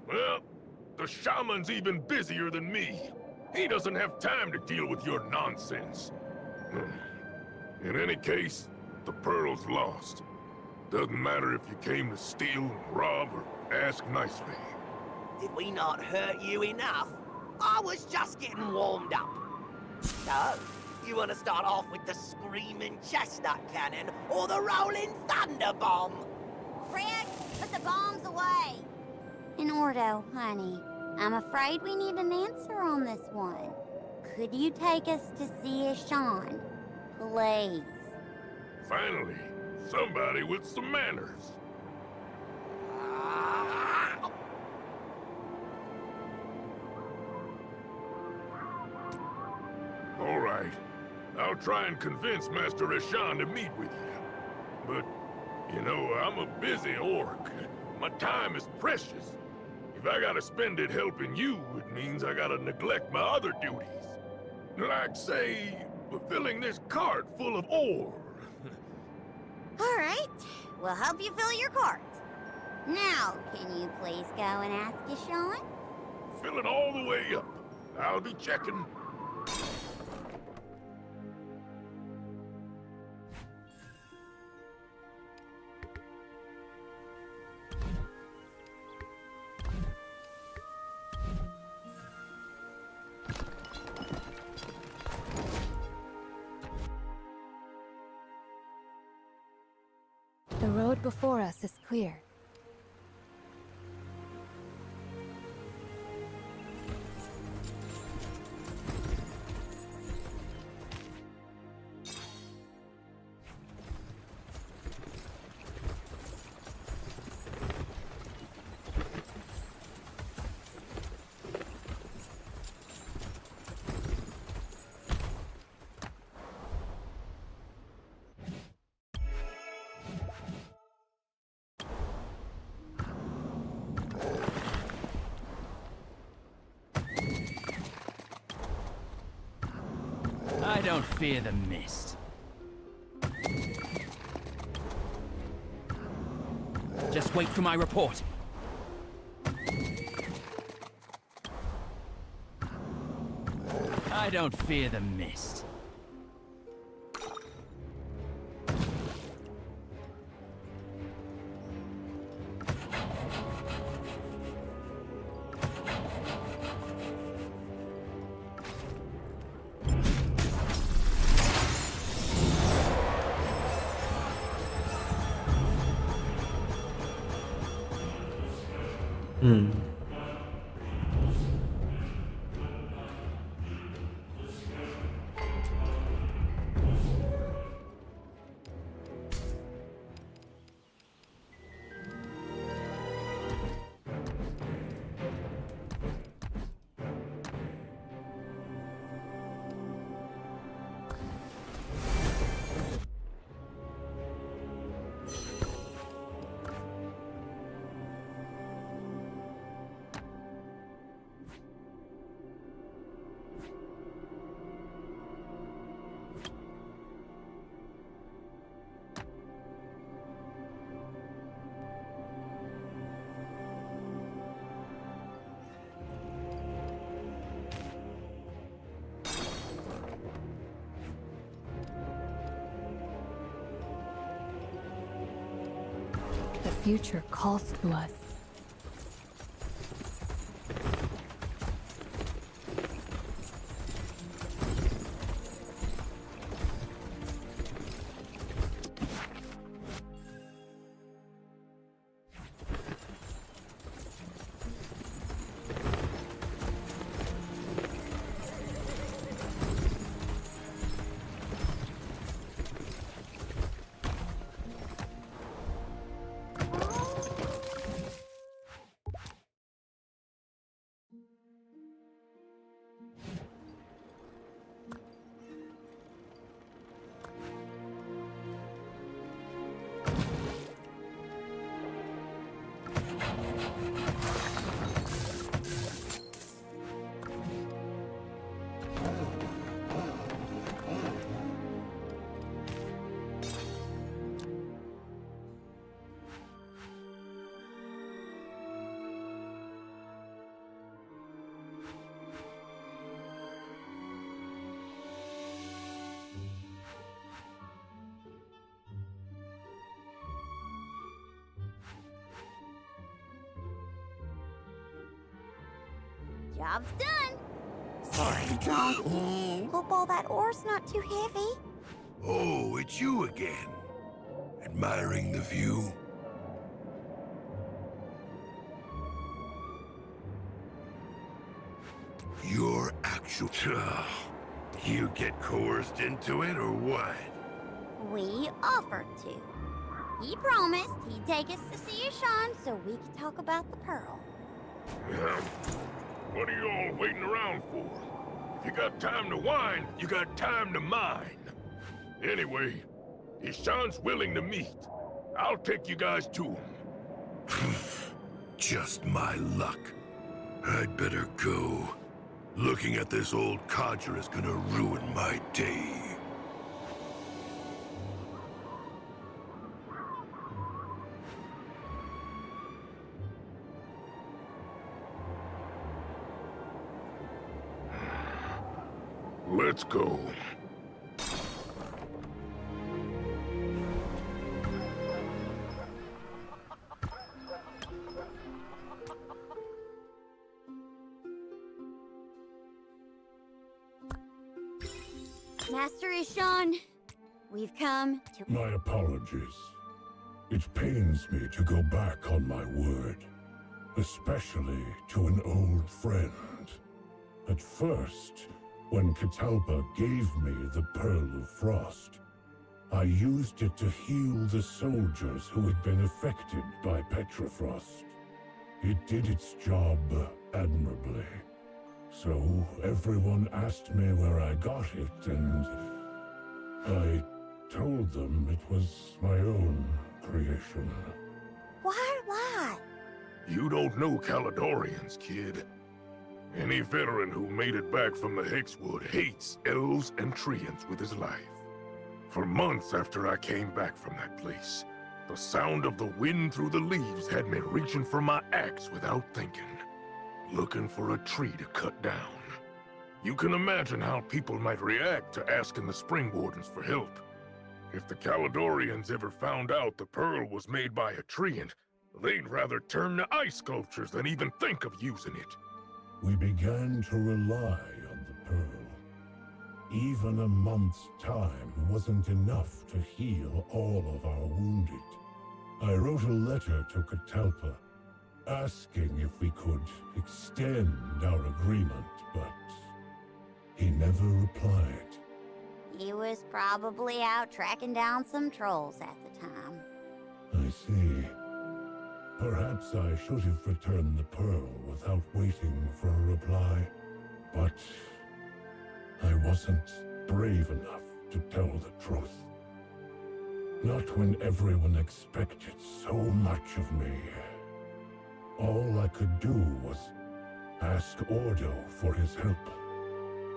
Well, the shaman's even busier than me. He doesn't have time to deal with your nonsense. In any case, the pearl's lost. Doesn't matter if you came to steal, rob, or ask nicely. Did we not hurt you enough? I was just getting warmed up. So, you want to start off with the screaming chestnut cannon or the rolling thunder bomb? Fred, put the bombs away. And Ordo, honey, I'm afraid we need an answer on this one. Could you take us to see Ishan, please? Finally, somebody with some manners. All right. I'll try and convince Master Ishan to meet with you. But, you know, I'm a busy orc. My time is precious. If I gotta spend it helping you, it means I gotta neglect my other duties. Like, say, fulfilling this cart full of ore. All right, we'll help you fill your cart. Now, can you please go and ask Ishan? Fill it all the way up. I'll be checking. The road before us is clear. don't fear the mist. Just wait for my report. I don't fear the mist. Hmm. The future calls to us. Job's done. Sorry, Donkey. Hope all that ore's not too heavy. Oh, it's you again. Admiring the view? Your actual... You get coerced into it, or what? We offered to. He promised he'd take us to see Sean so we could talk about the pearl. Yeah. What are you all waiting around for? If you got time to whine, you got time to mine. Anyway, if Sean's willing to meet, I'll take you guys to him. Just my luck. I'd better go. Looking at this old codger is gonna ruin my day. Let's go. Master Ishan, we've come to... My apologies. It pains me to go back on my word, especially to an old friend. At first, when Catalpa gave me the Pearl of Frost, I used it to heal the soldiers who had been affected by Petrofrost. It did its job admirably. So everyone asked me where I got it, and I told them it was my own creation. Why? You don't know Caledonians, kid. Any veteran who made it back from the Hexwood hates elves and treants with his life. For months after I came back from that place, the sound of the wind through the leaves had me reaching for my axe without thinking, looking for a tree to cut down. You can imagine how people might react to asking the Spring Wardens for help. If the Caledorians ever found out the pearl was made by a treant, they'd rather turn to ice sculptures than even think of using it. We began to rely on the pearl. Even a month's time wasn't enough to heal all of our wounded. I wrote a letter to Catalpa, asking if we could extend our agreement, but he never replied. He was probably out tracking down some trolls at the time. I see. Perhaps I should have returned the pearl without waiting for a reply, but I wasn't brave enough to tell the truth. Not when everyone expected so much of me. All I could do was ask Ordo for his help.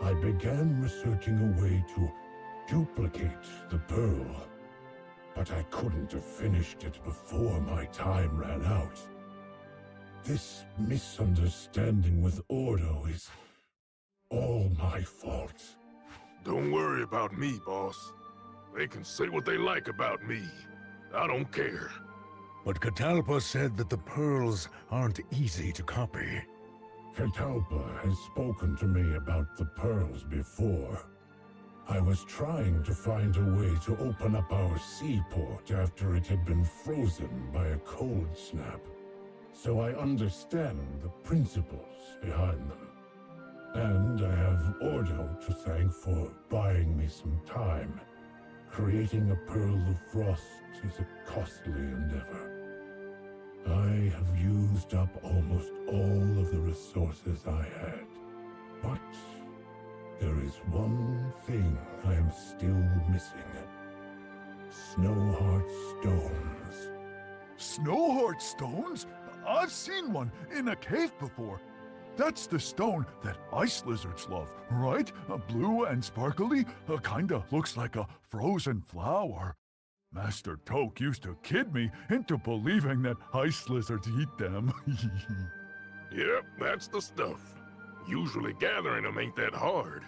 I began researching a way to duplicate the pearl, but I couldn't have finished it before my time ran out. This misunderstanding with Ordo is all my fault. Don't worry about me, boss. They can say what they like about me. I don't care. But Catalpa said that the pearls aren't easy to copy. Catalpa has spoken to me about the pearls before. I was trying to find a way to open up our seaport after it had been frozen by a cold snap. So I understand the principles behind them. And I have Ordo to thank for buying me some time. Creating a Pearl of Frost is a costly endeavor. I have used up almost all of the resources I had. But there is one thing I am still missing. Snowheart Stones. Snowheart stones? I've seen one in a cave before. That's the stone that ice lizards love, right? Blue and sparkly, kinda looks like a frozen flower. Master Toke used to kid me into believing that ice lizards eat them. Yep, that's the stuff. Usually gathering them ain't that hard.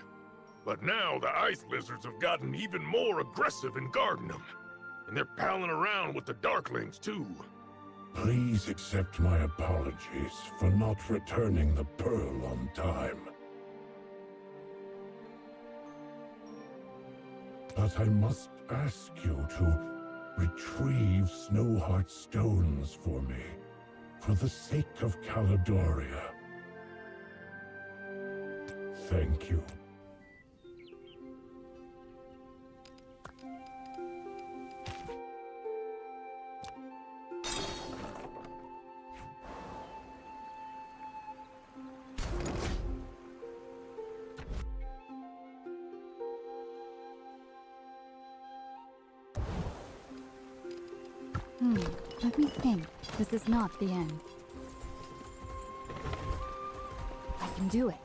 But now the ice lizards have gotten even more aggressive in guarding them. And they're palling around with the Darklings too. Please accept my apologies for not returning the pearl on time. But I must ask you to retrieve Snowheart Stones for me, for the sake of Caledoria. Thank you. Let me think. This is not the end. I can do it.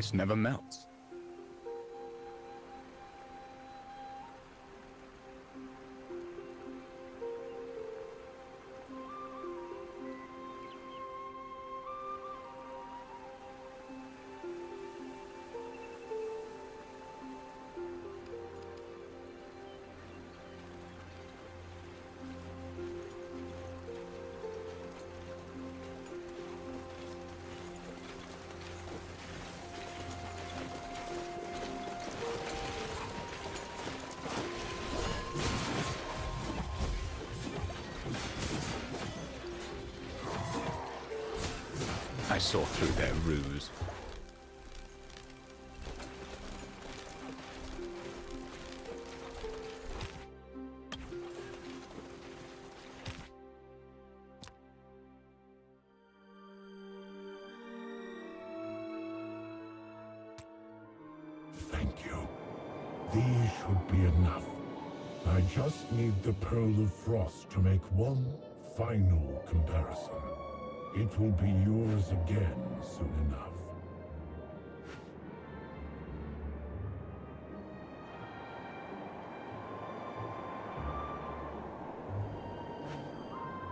ice never melts. I saw through their ruse. Thank you. These should be enough. I just need the Pearl of Frost to make one final comparison. It will be yours again soon enough.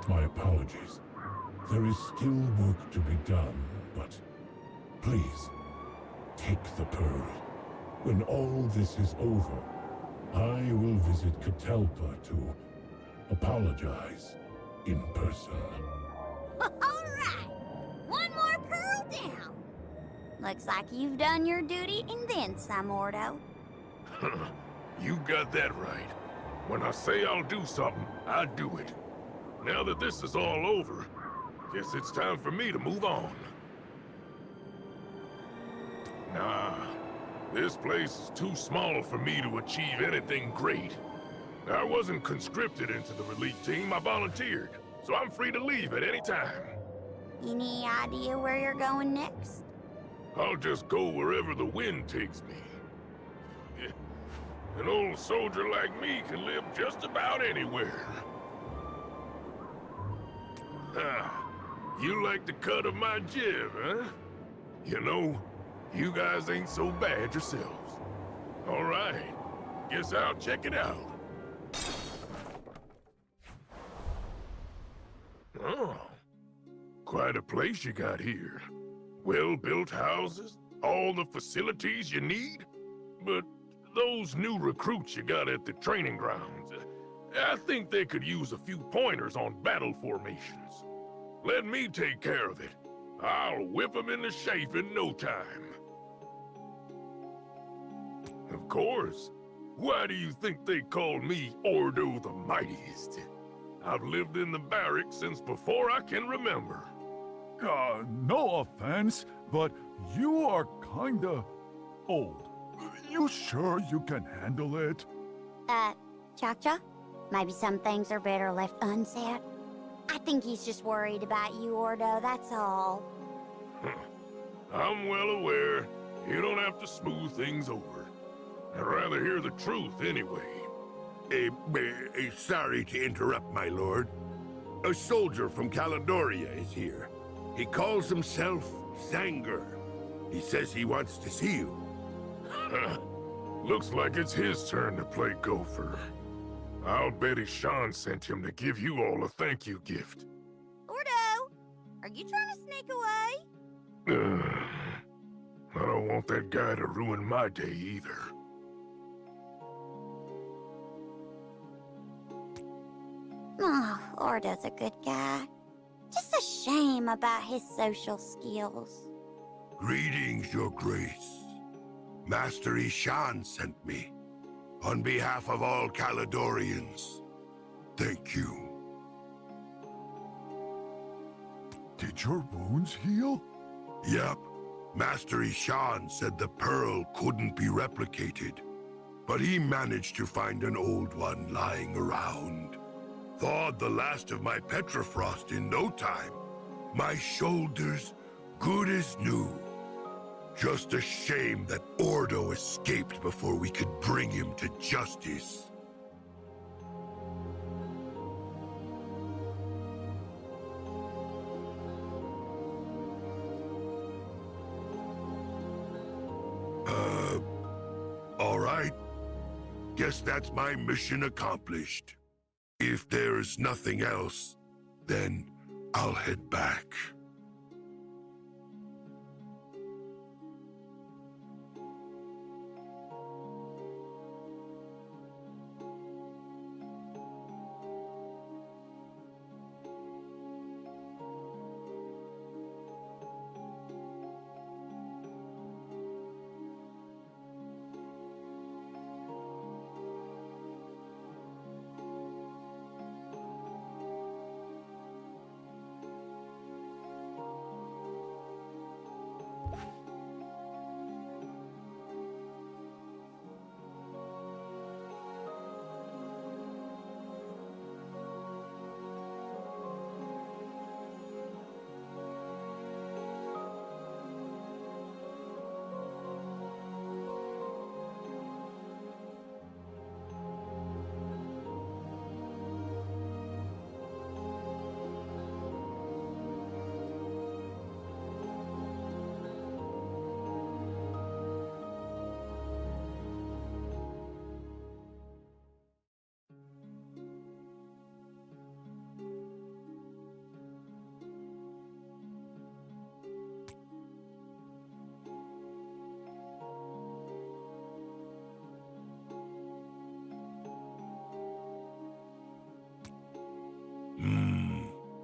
My apologies. There is still work to be done, but please, take the Pearl. When all this is over, I will visit Catalpa to apologize in person. Alright! One more pearl down! Looks like you've done your duty and then some, Ordo. You got that right. When I say I'll do something, I do it. Now that this is all over, guess it's time for me to move on. Nah, this place is too small for me to achieve anything great. I wasn't conscripted into the relief team, I volunteered, so I'm free to leave at any time. Any idea where you're going next? I'll just go wherever the wind takes me. An old soldier like me can live just about anywhere. Ah, you like the cut of my jib, huh? You know, you guys ain't so bad yourselves. All right, guess I'll check it out. Oh, quite a place you got here. Well-built houses, all the facilities you need. But those new recruits you got at the training grounds, I think they could use a few pointers on battle formations. Let me take care of it. I'll whip them into shape in no time. Of course. Why do you think they call me Ordo the Mightiest? I've lived in the barracks since before I can remember. No offense, but you are kinda old. You sure you can handle it? Cha-Cha? Maybe some things are better left unsaid. I think he's just worried about you, Ordo, that's all. I'm well aware. You don't have to smooth things over. I'd rather hear the truth anyway. Sorry to interrupt, my lord. A soldier from Caledoria is here. He calls himself Zanger. He says he wants to see you. Looks like it's his turn to play gopher. I'll bet Ishan sent him to give you all a thank you gift. Ordo! Are you trying to sneak away? I don't want that guy to ruin my day either. Oh, Ordo's a good guy. Just a shame about his social skills. Greetings, Your Grace. Master Ishan sent me. On behalf of all Caledorians, thank you. Did your wounds heal? Yep. Master Ishan said the pearl couldn't be replicated, but he managed to find an old one lying around. Thawed the last of my petrifrost in no time. My shoulders good as new. Just a shame that Ordo escaped before we could bring him to justice. Guess that's my mission accomplished. If there's nothing else, then I'll head back.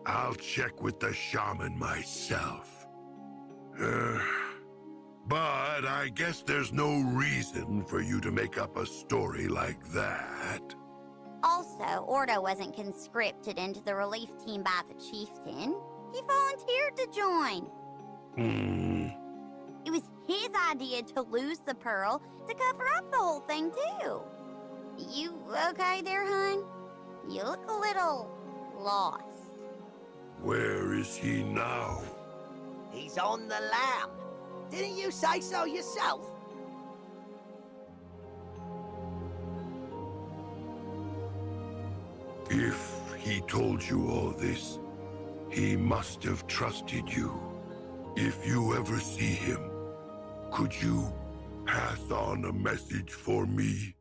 I'll check with the shaman myself. But I guess there's no reason for you to make up a story like that. Also, Ordo wasn't conscripted into the relief team by the chieftain. He volunteered to join. It was his idea to lose the pearl to cover up the whole thing, too. You okay there, hun? You look a little lost. Where is he now? He's on the lam. Didn't you say so yourself? If he told you all this, he must have trusted you. If you ever see him, could you pass on a message for me?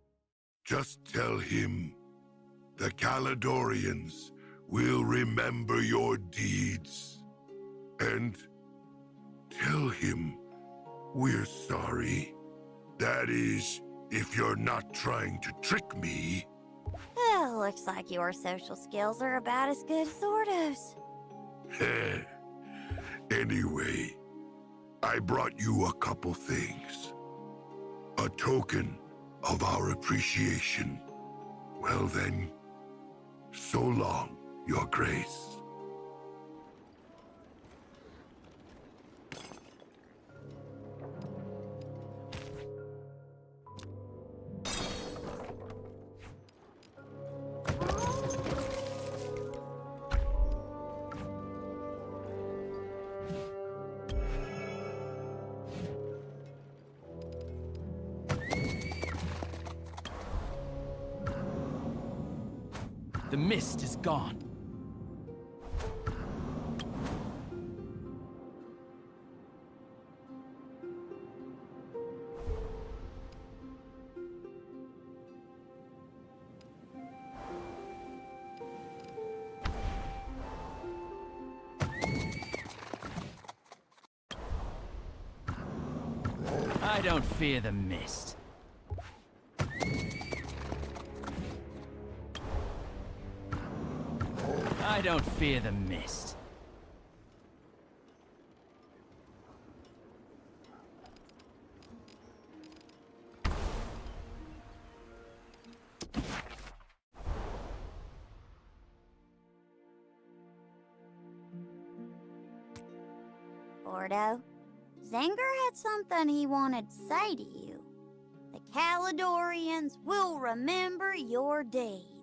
Just tell him the Caledonians will remember your deeds. And tell him we're sorry. That is, if you're not trying to trick me. Looks like your social skills are about as good as Ordo's. Anyway, I brought you a couple things. A token of our appreciation. Well then, so long, Your Grace. The mist is gone. I don't fear the mist. I don't fear the mist. Ordo, Zenger had something he wanted to say to you. The Caledonians will remember your deeds.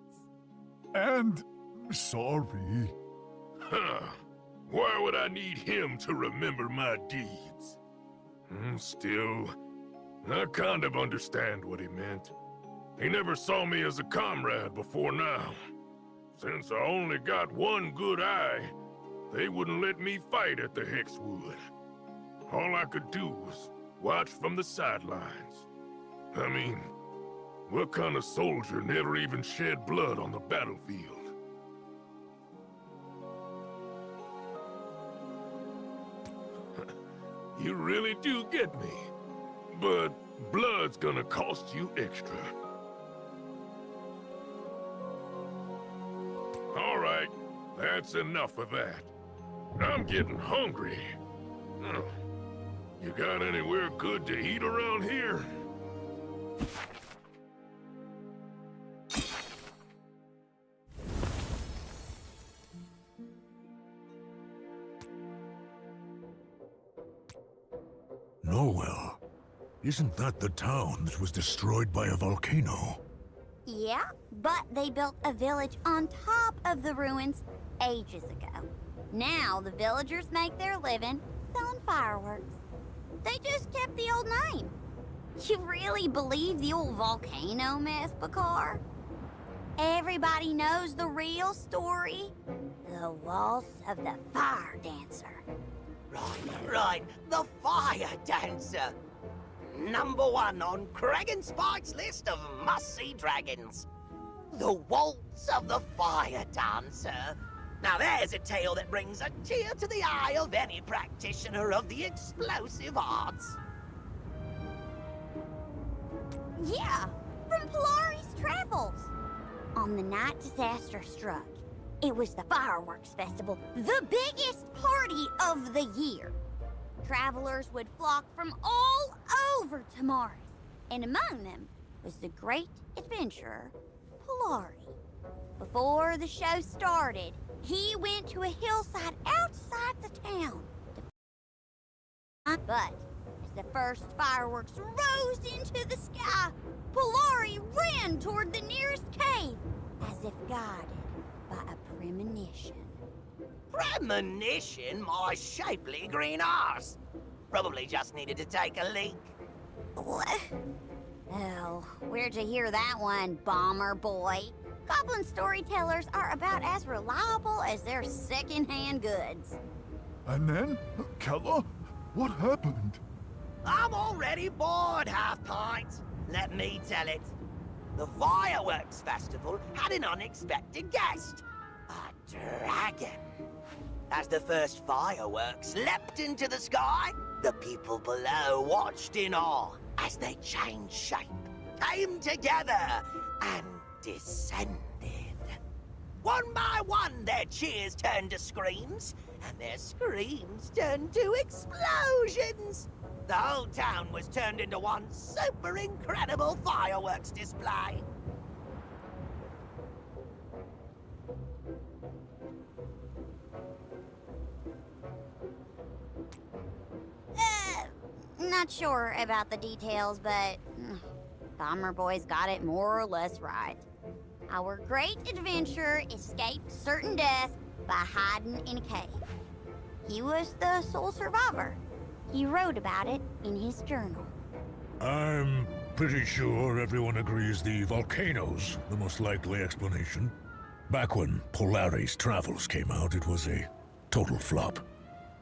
And sorry. Huh. Why would I need him to remember my deeds? Still, I kind of understand what he meant. He never saw me as a comrade before now. Since I only got one good eye, they wouldn't let me fight at the Hexwood. All I could do was watch from the sidelines. I mean, What kind of soldier never even shed blood on the battlefield? You really do get me. But blood's gonna cost you extra. All right, that's enough of that. I'm getting hungry. You got anywhere good to eat around here? Norwell. Isn't that the town that was destroyed by a volcano? Yeah, but they built a village on top of the ruins ages ago. Now the villagers make their living selling fireworks. They just kept the old name. You really believe the old volcano myth, Bakar? Everybody knows the real story. The waltz of the fire dancer. Right. The Fire Dancer. #1 on Craig and Spike's list of must-see dragons. The Waltz of the Fire Dancer. Now there's a tale that brings a tear to the eye of any practitioner of the explosive arts. Yeah, from Polari's travels. On the night disaster struck, it was the fireworks festival, the biggest party of the year. Travelers would flock from all over to Mars, and among them was the great adventurer, Polari. Before the show started, he went to a hillside outside the town. But as the first fireworks rose into the sky, Polari ran toward the nearest cave, as if guided by a premonition. Premonition, my shapely green arse. Probably just needed to take a leak. What? Oh, where'd you hear that one, bomber boy? Goblin storytellers are about as reliable as their second-hand goods. And then, Kella, what happened? I'm already bored, Half-Pint. Let me tell it. The Fireworks Festival had an unexpected guest. A dragon. As the first fireworks leapt into the sky, the people below watched in awe as they changed shape, came together, and descended. One by one, their cheers turned to screams, and their screams turned to explosions. The whole town was turned into one super incredible fireworks display. Not sure about the details, but Bomber Boy's got it more or less right. Our great adventurer escaped certain death by hiding in a cave. He was the sole survivor. He wrote about it in his journal. I'm pretty sure everyone agrees the volcano's the most likely explanation. Back when Polari's Travels came out, it was a total flop.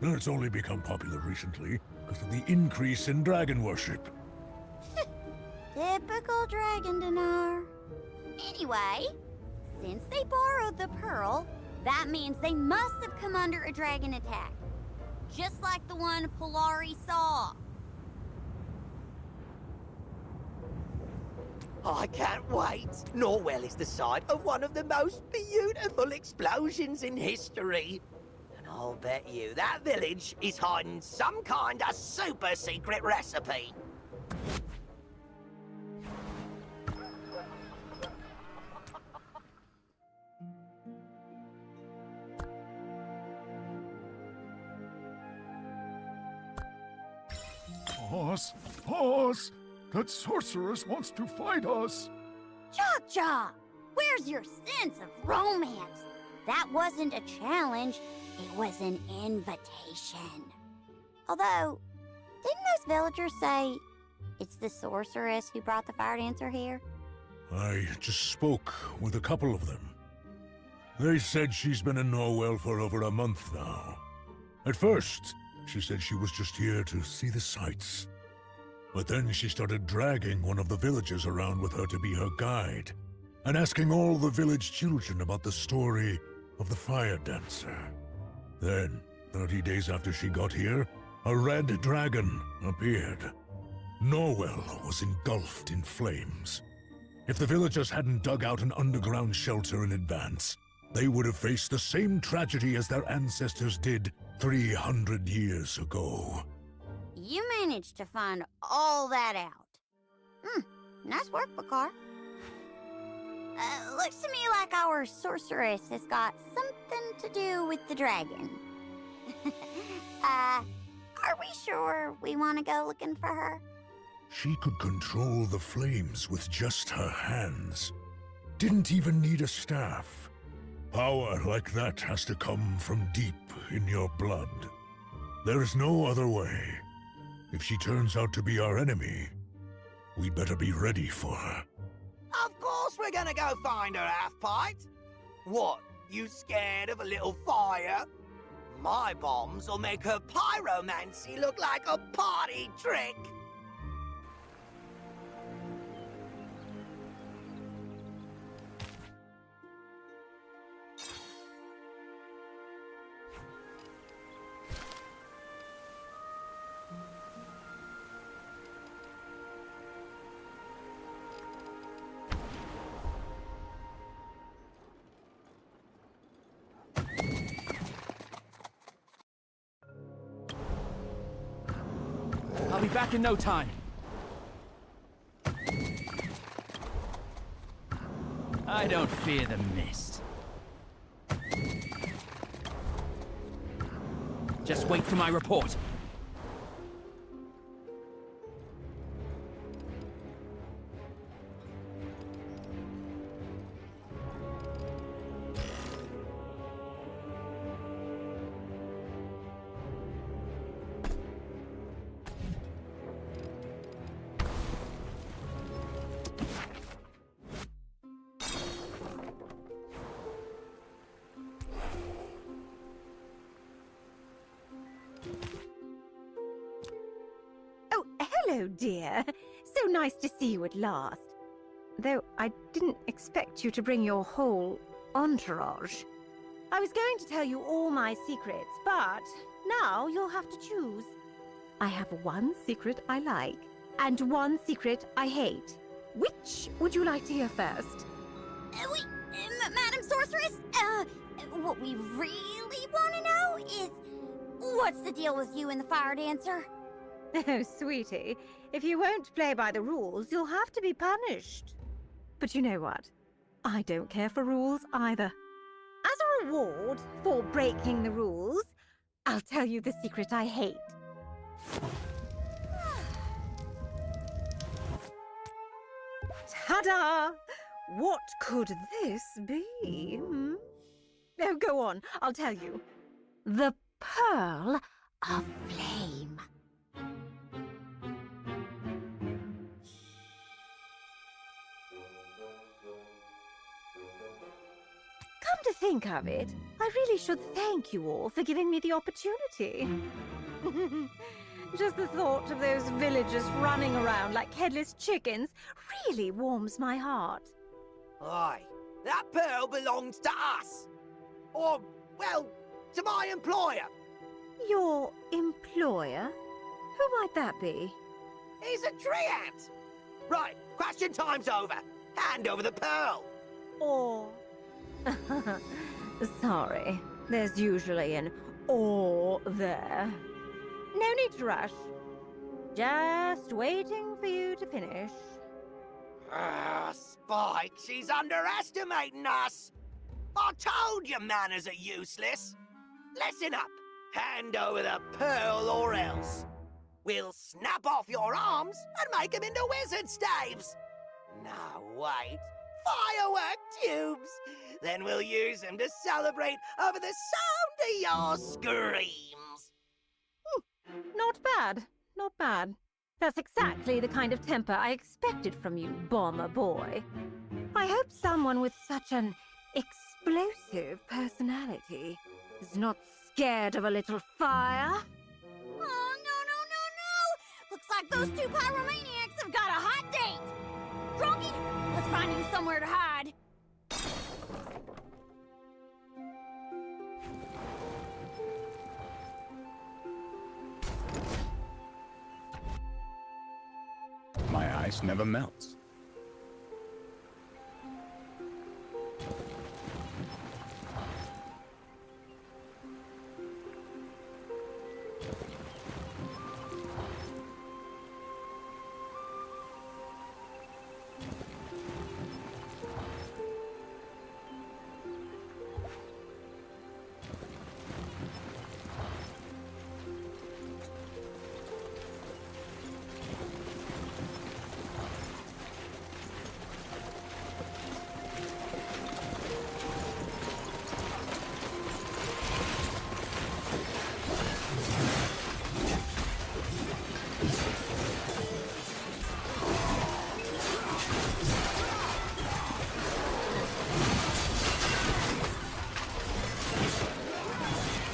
It's only become popular recently because of the increase in dragon worship. Typical Dragon Dinar. Anyway, since they borrowed the pearl, that means they must have come under a dragon attack. Just like the one Polari saw. I can't wait. Norwell is the site of one of the most beautiful explosions in history. And I'll bet you that village is hiding some kind of super secret recipe. Pause! Pause! That sorceress wants to fight us! Jaw-Jaw! Where's your sense of romance? That wasn't a challenge, it was an invitation. Although, didn't those villagers say it's the sorceress who brought the fire dancer here? I just spoke with a couple of them. They said she's been in Norwell for over a month now. At first, she said she was just here to see the sights. But then she started dragging one of the villagers around with her to be her guide, and asking all the village children about the story of the fire dancer. Then, 30 days after she got here, a red dragon appeared. Norwell was engulfed in flames. If the villagers hadn't dug out an underground shelter in advance, they would have faced the same tragedy as their ancestors did 300 years ago. You managed to find all that out. Nice work, Bakar. Looks to me like our sorceress has got something to do with the dragon. Are we sure we want to go looking for her? She could control the flames with just her hands. Didn't even need a staff. Power like that has to come from deep in your blood. There is no other way. If she turns out to be our enemy, we better be ready for her. Of course we're gonna go find her, Half-Pint. What, you scared of a little fire? My bombs will make her pyromancy look like a party trick. I'll be back in no time. I don't fear the mist. Just wait for my report. Hello, dear. So nice to see you at last. Though I didn't expect you to bring your whole entourage. I was going to tell you all my secrets, but now you'll have to choose. I have one secret I like, and one secret I hate. Which would you like to hear first? Madam Sorceress, what we really want to know is, what's the deal with you and the fire dancer? Oh, sweetie, if you won't play by the rules, you'll have to be punished. But you know what? I don't care for rules either. As a reward for breaking the rules, I'll tell you the secret I hate. Ta-da! What could this be? Oh, go on, I'll tell you. The Pearl of Flame. Come to think of it, I really should thank you all for giving me the opportunity. Just the thought of those villagers running around like headless chickens really warms my heart. Aye, that pearl belongs to us. Or, well, to my employer. Your employer? Who might that be? He's a treant. Right, question time's over. Hand over the pearl. Or... Sorry, there's usually an or there. No need to rush. Just waiting for you to finish. Spike, she's underestimating us. I told you manners are useless. Listen up. Hand over the pearl or else. We'll snap off your arms and make them into wizard staves. No, wait. Firework tubes. Then we'll use them to celebrate over the sound of your screams. Not bad, not bad. That's exactly the kind of temper I expected from you, bomber boy. I hope someone with such an explosive personality is not scared of a little fire. Oh, no. Looks like those two pyromaniacs have got a hot date! Drunky, let's find you somewhere to hide. My ice never melts.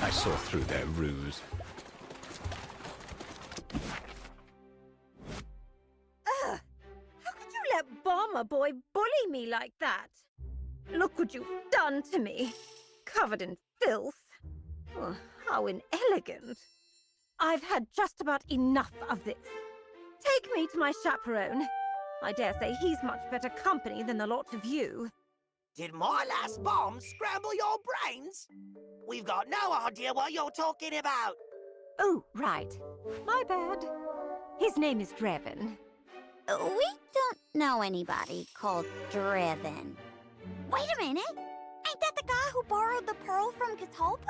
I saw through their ruse. Ugh! How could you let Bomber Boy bully me like that? Look what you've done to me. Covered in filth. Oh, how inelegant. I've had just about enough of this. Take me to my chaperone. I dare say he's much better company than the lot of you. Did my last bomb scramble your brains? We've got no idea what you're talking about. Oh, right. My bad. His name is Drevin. We don't know anybody called Drevin. Wait a minute! Ain't that the guy who borrowed the pearl from Catalpa?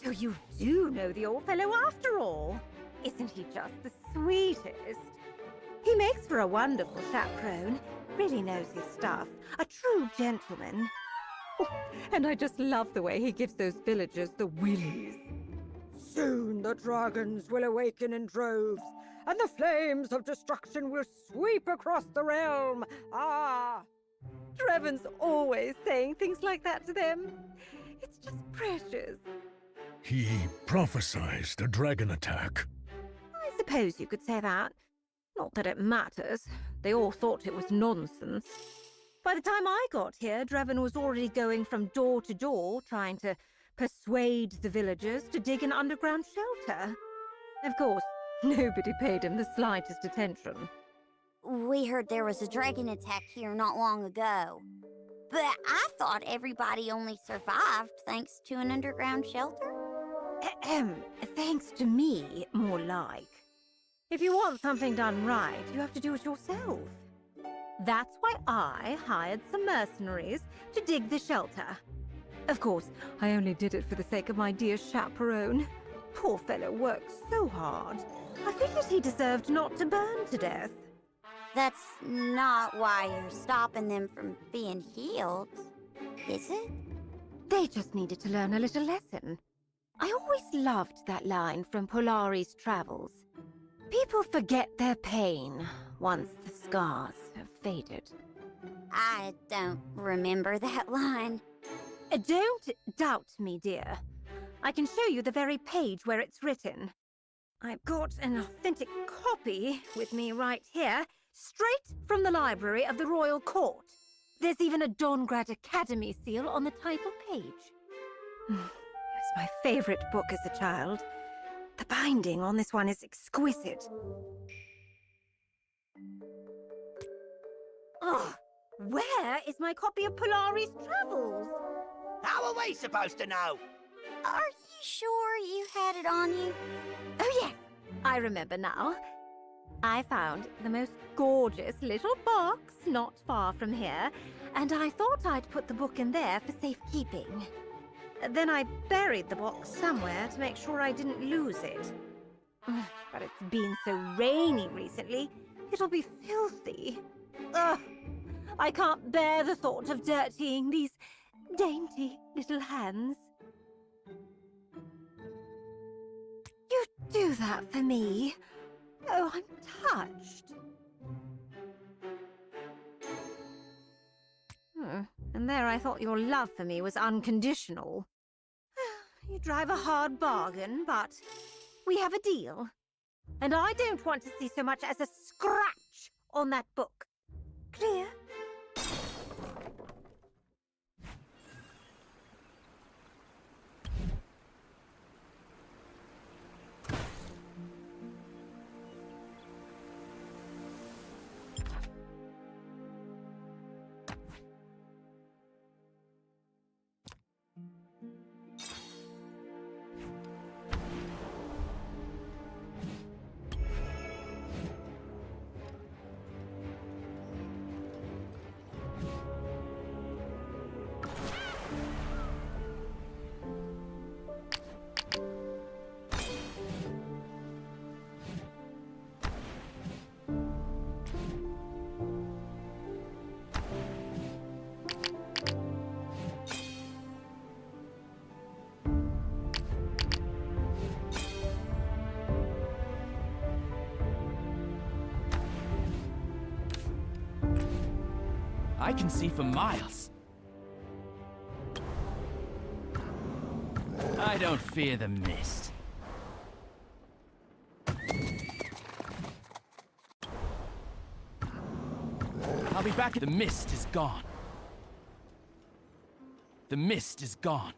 So you do know the old fellow after all. Isn't he just the sweetest? He makes for a wonderful chaperone. Really knows his stuff. A true gentleman. Oh, and I just love the way he gives those villagers the willies. Soon the dragons will awaken in droves, and the flames of destruction will sweep across the realm. Ah! Drevin's always saying things like that to them. It's just precious. He prophesied a dragon attack. I suppose you could say that. Not that it matters. They all thought it was nonsense. By the time I got here, Drevin was already going from door to door, trying to persuade the villagers to dig an underground shelter. Of course, nobody paid him the slightest attention. We heard there was a dragon attack here not long ago. But I thought everybody only survived thanks to an underground shelter? Thanks to me, more like. If you want something done right, you have to do it yourself. That's why I hired some mercenaries to dig the shelter. Of course, I only did it for the sake of my dear chaperone. Poor fellow worked so hard. I figured he deserved not to burn to death. That's not why you're stopping them from being healed, is it? They just needed to learn a little lesson. I always loved that line from Polari's Travels. People forget their pain once the scars have faded. I don't remember that line. Don't doubt me, dear. I can show you the very page where it's written. I've got an authentic copy with me right here, straight from the library of the Royal Court. There's even a Dongrad Academy seal on the title page. It was my favorite book as a child. The binding on this one is exquisite. Oh, where is my copy of Polari's Travels? How are we supposed to know? Are you sure you had it on you? Oh yes, I remember now. I found the most gorgeous little box not far from here, and I thought I'd put the book in there for safekeeping. Then I buried the box somewhere to make sure I didn't lose it. But it's been so rainy recently, it'll be filthy. Ugh, I can't bear the thought of dirtying these dainty little hands. You do that for me? Oh, I'm touched. And there I thought your love for me was unconditional. You drive a hard bargain, but we have a deal. And I don't want to see so much as a scratch on that book. Clear? I can see for miles. I don't fear the mist. I'll be back. The mist is gone. The mist is gone.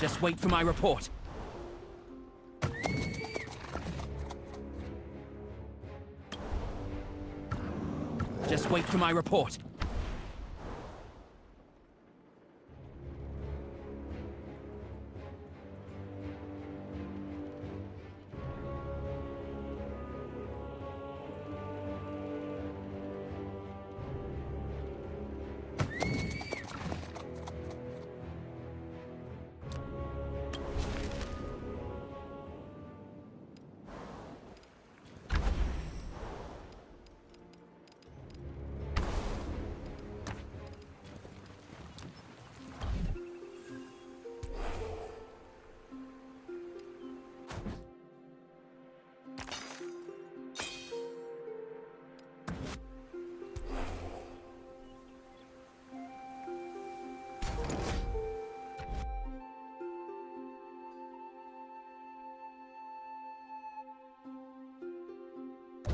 Just wait for my report. Just wait for my report.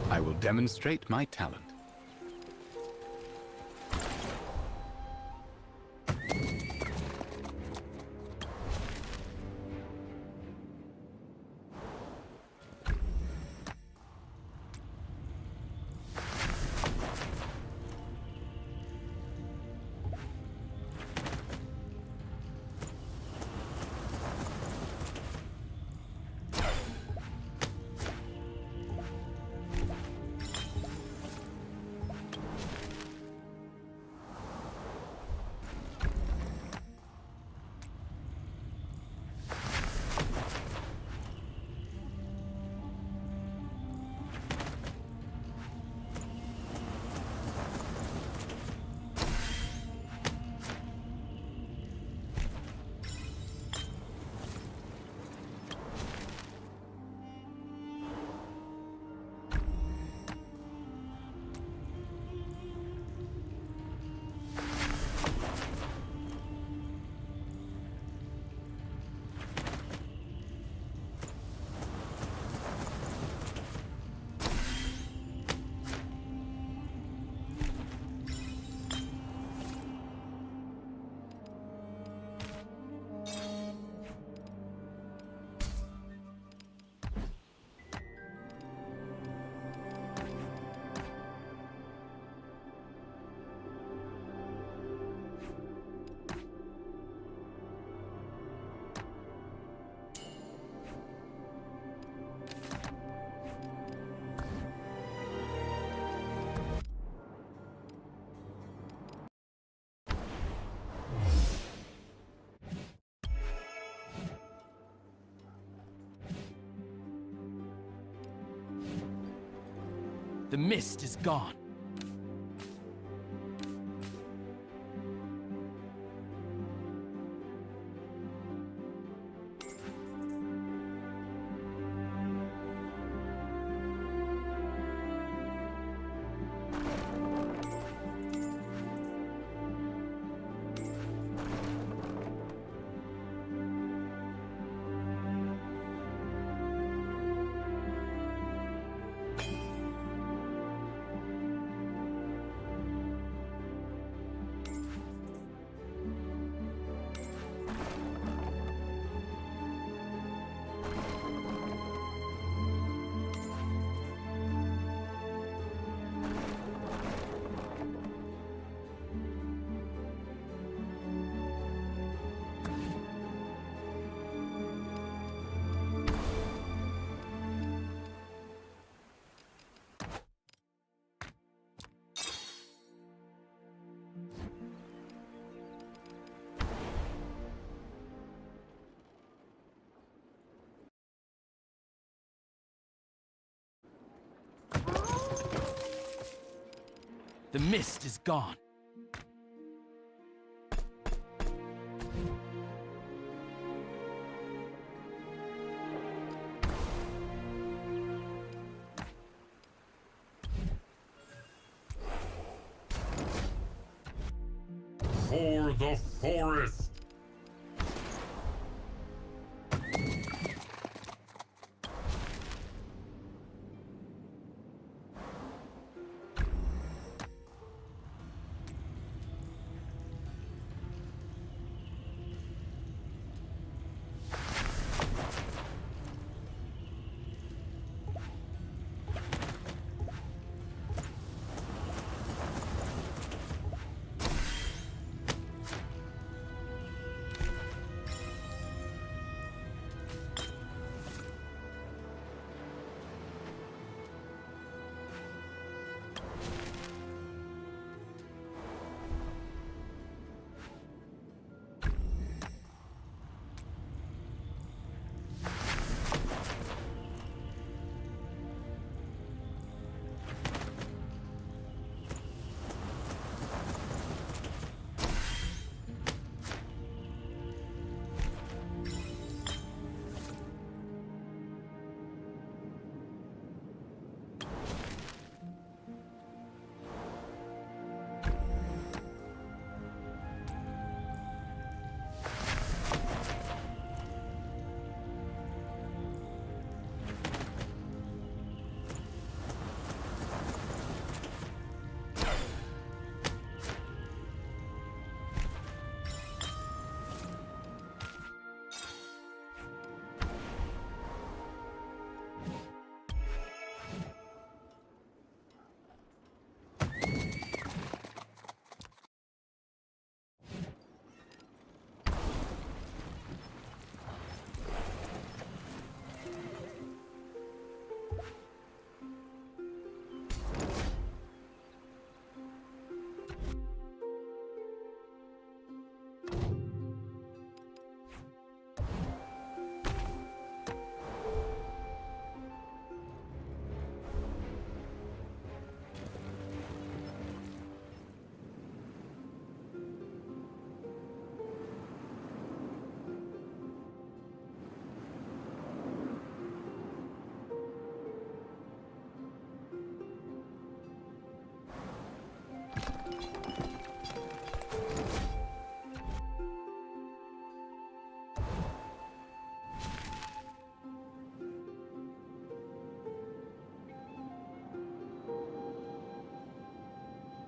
I will demonstrate my talent. The mist is gone. The mist is gone. For the forest!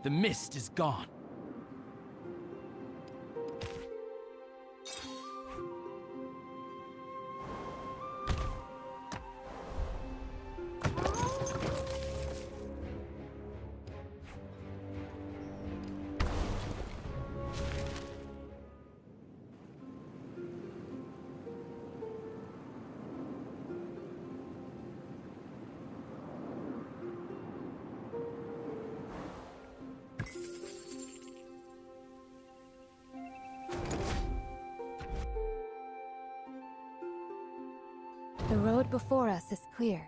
The mist is gone. The road before us is clear.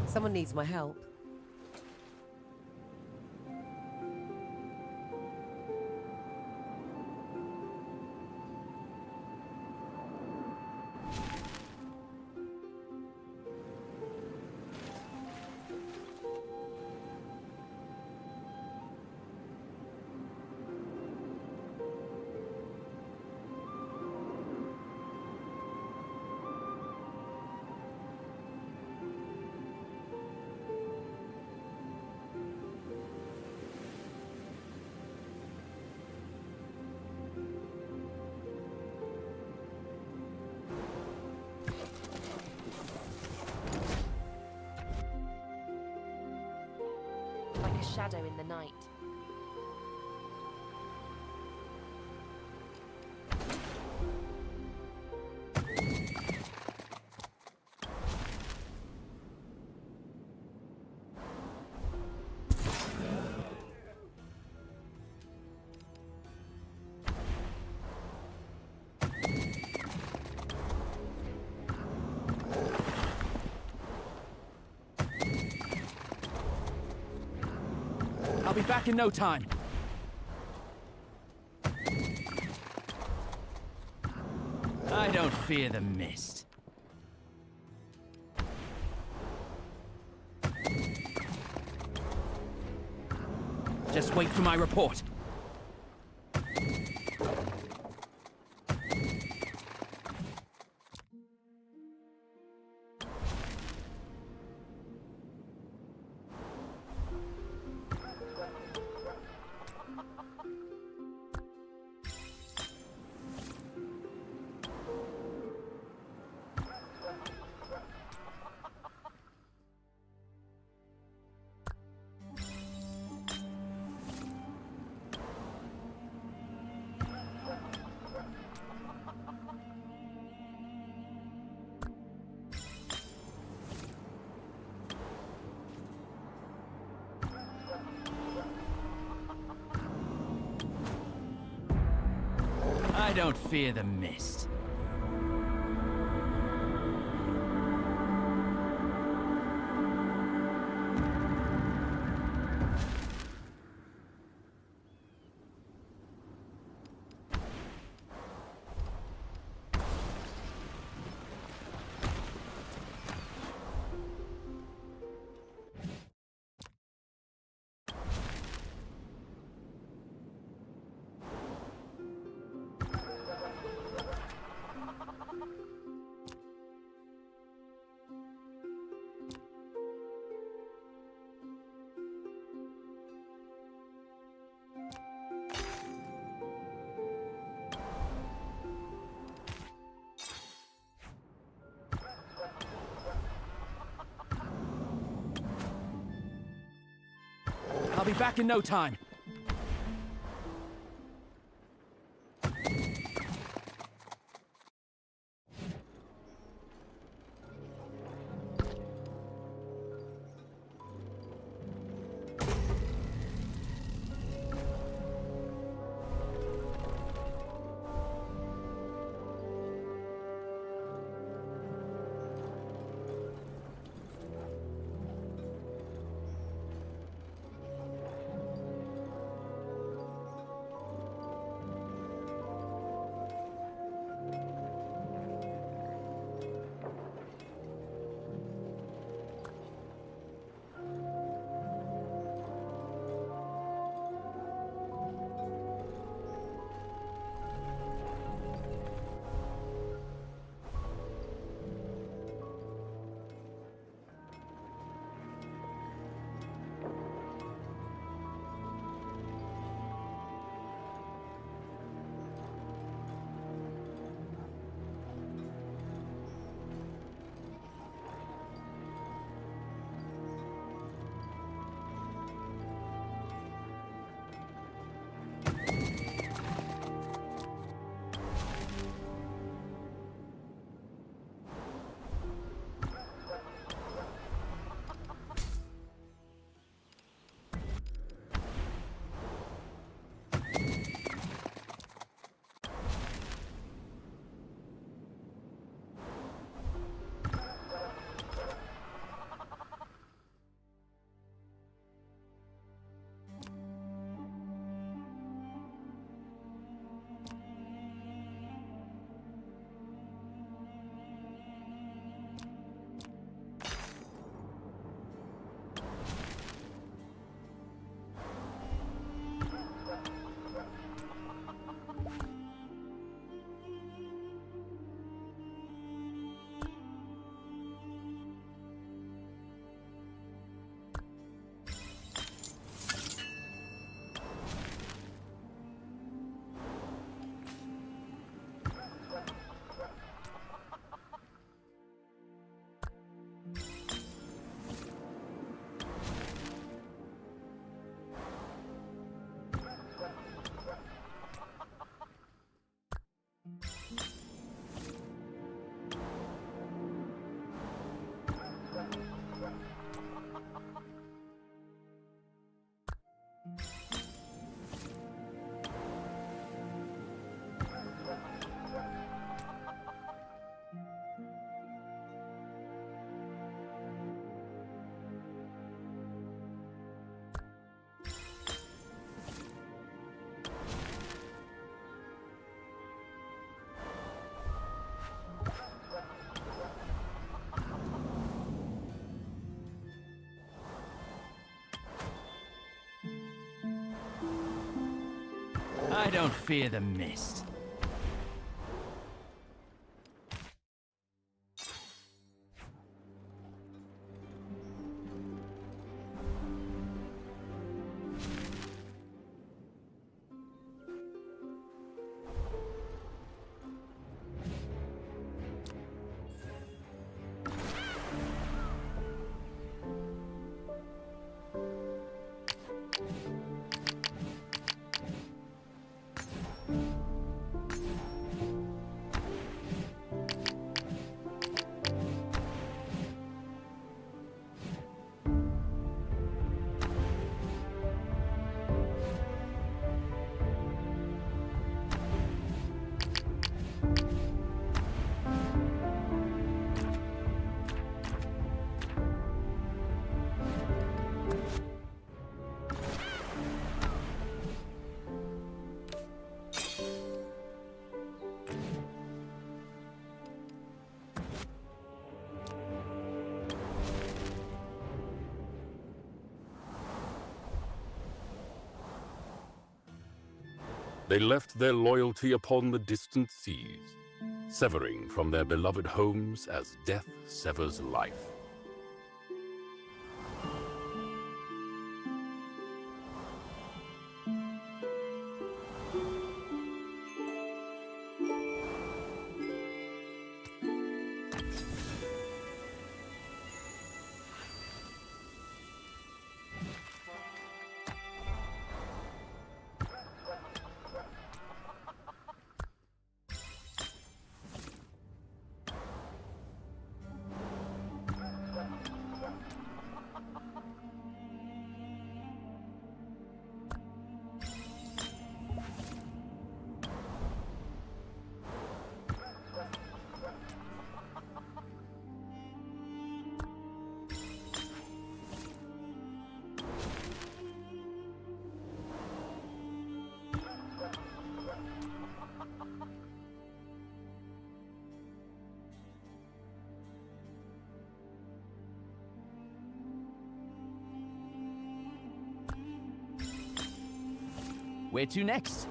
Someone needs my help. Like a shadow in the night. I'll be back in no time. I don't fear the mist. Just wait for my report. I don't fear the mist. I'll be back in no time. don't fear the mist. They left their loyalty upon the distant seas, severing from their beloved homes as death severs life. Where to next?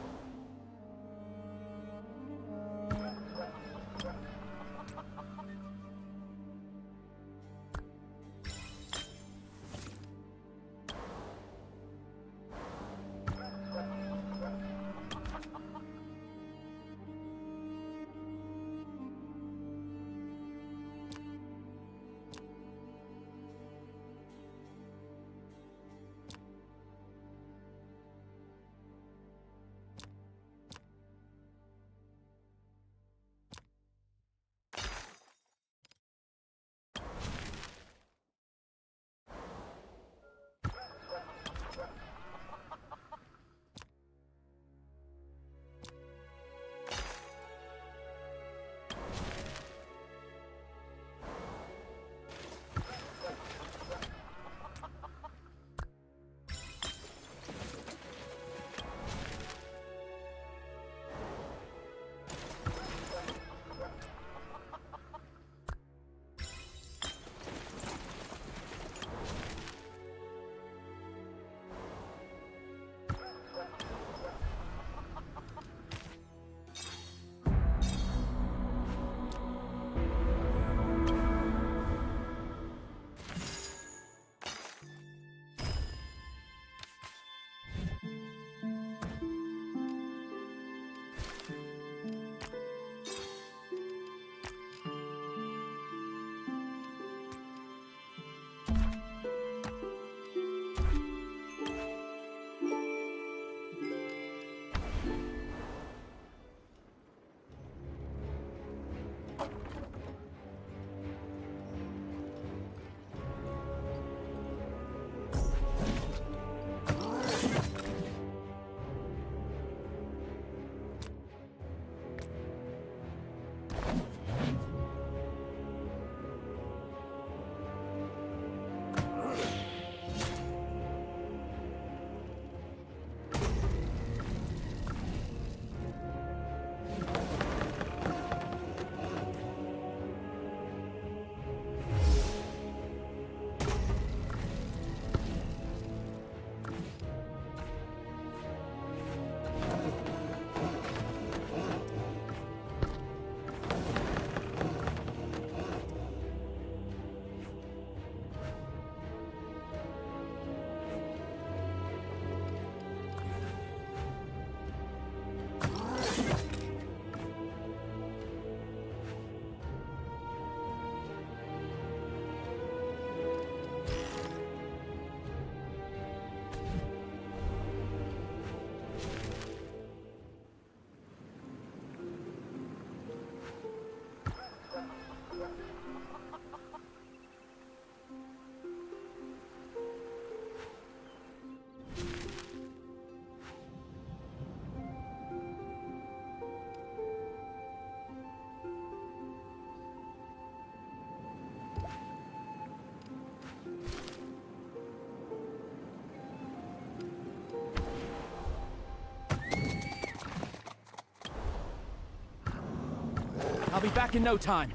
I'll be back in no time.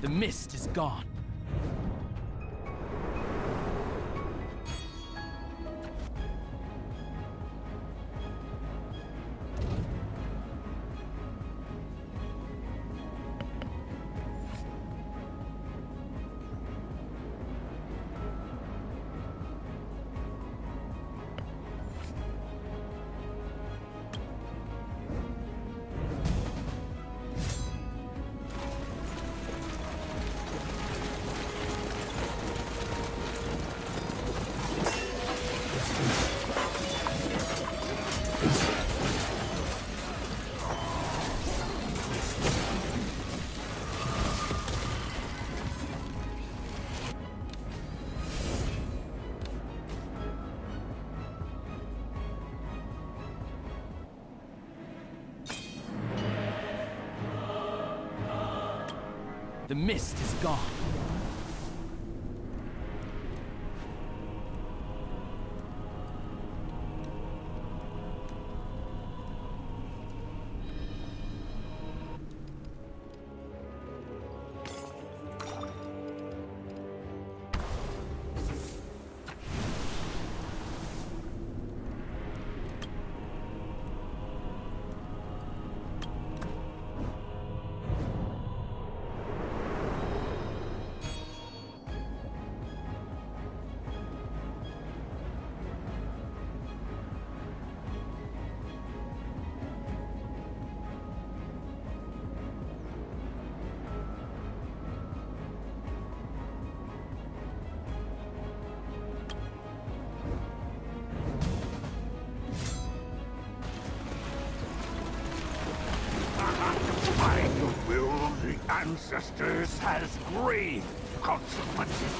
The mist is gone. The mist is gone. By the will of the ancestors has grave consequences.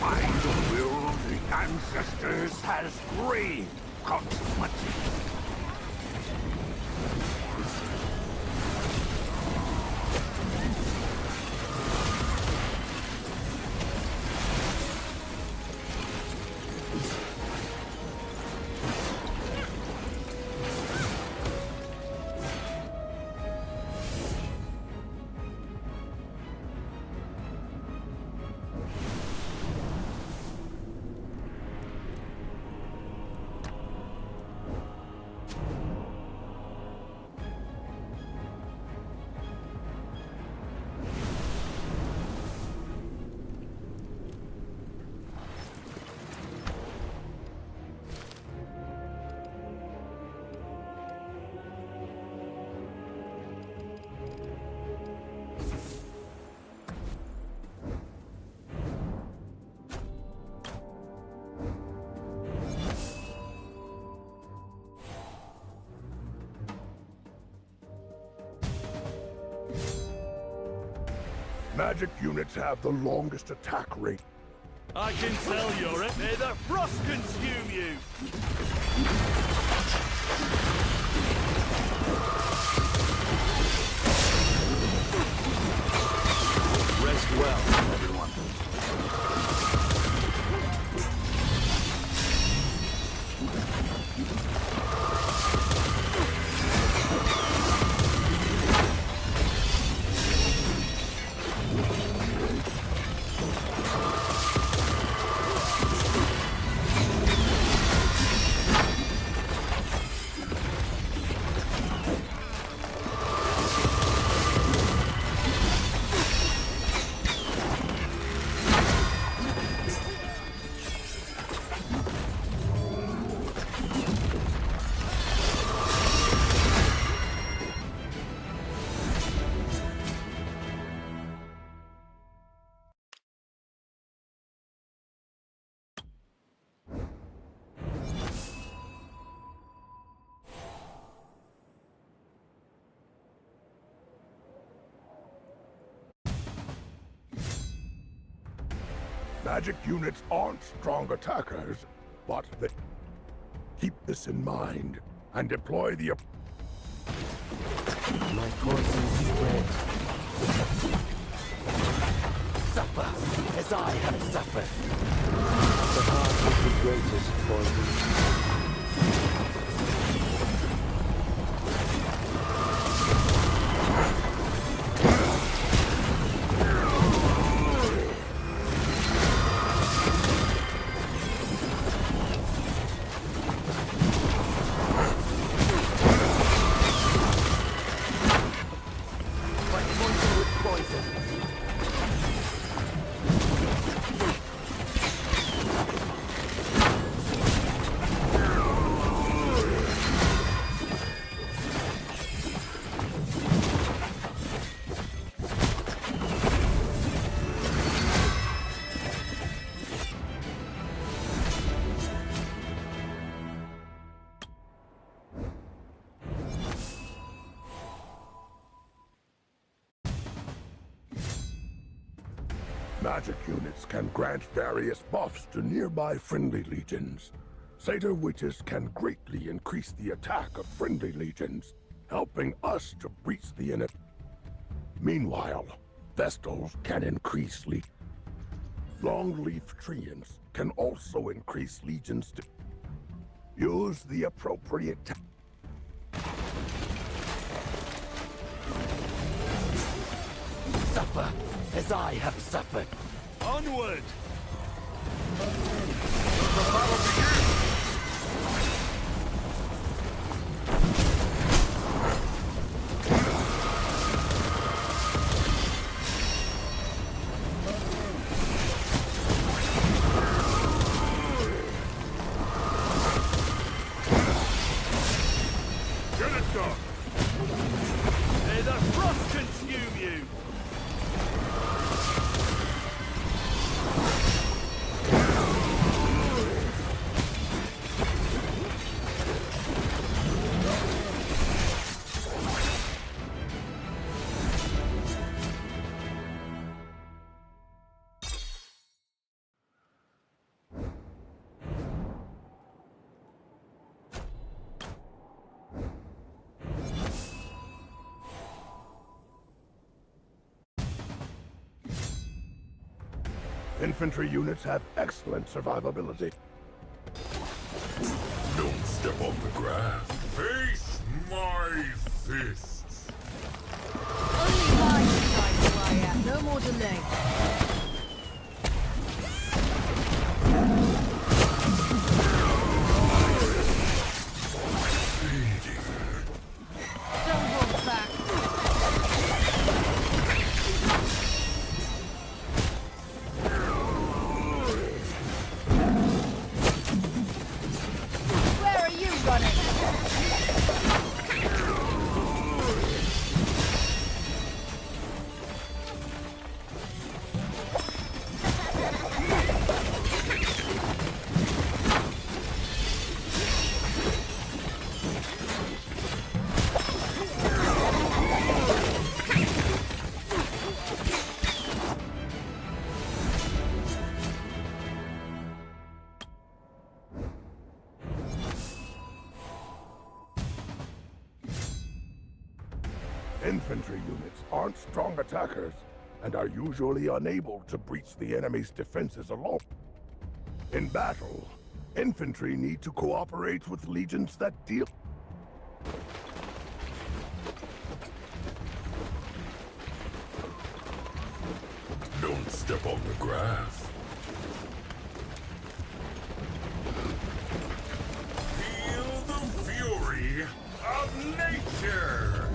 By the will of the ancestors has grave consequences. Magic units have the longest attack rate. I can tell you're it. May the frost consume you! Rest well, everyone. Magic units aren't strong attackers, but they keep this in mind and deploy the... My poison spread. Suffer as I have suffered. The heart is the greatest poison. Magic units can grant various buffs to nearby friendly legions. Satyr witches can greatly increase the attack of friendly legions, helping us to breach the enemy. Meanwhile, Vestals can increase Longleaf treants can also increase legions to use the appropriate Suffer as I have suffered. Onward! Get it done! May the frost consume you! Infantry units have excellent survivability. Don't step on the grass. Face my fists. Only my side, warrior. No more delay. Don't hold back. Where are you running? Infantry units aren't strong attackers and are usually unable to breach the enemy's defenses alone. In battle, infantry need to cooperate with legions that deal... Don't step on the grass. Feel the fury of nature!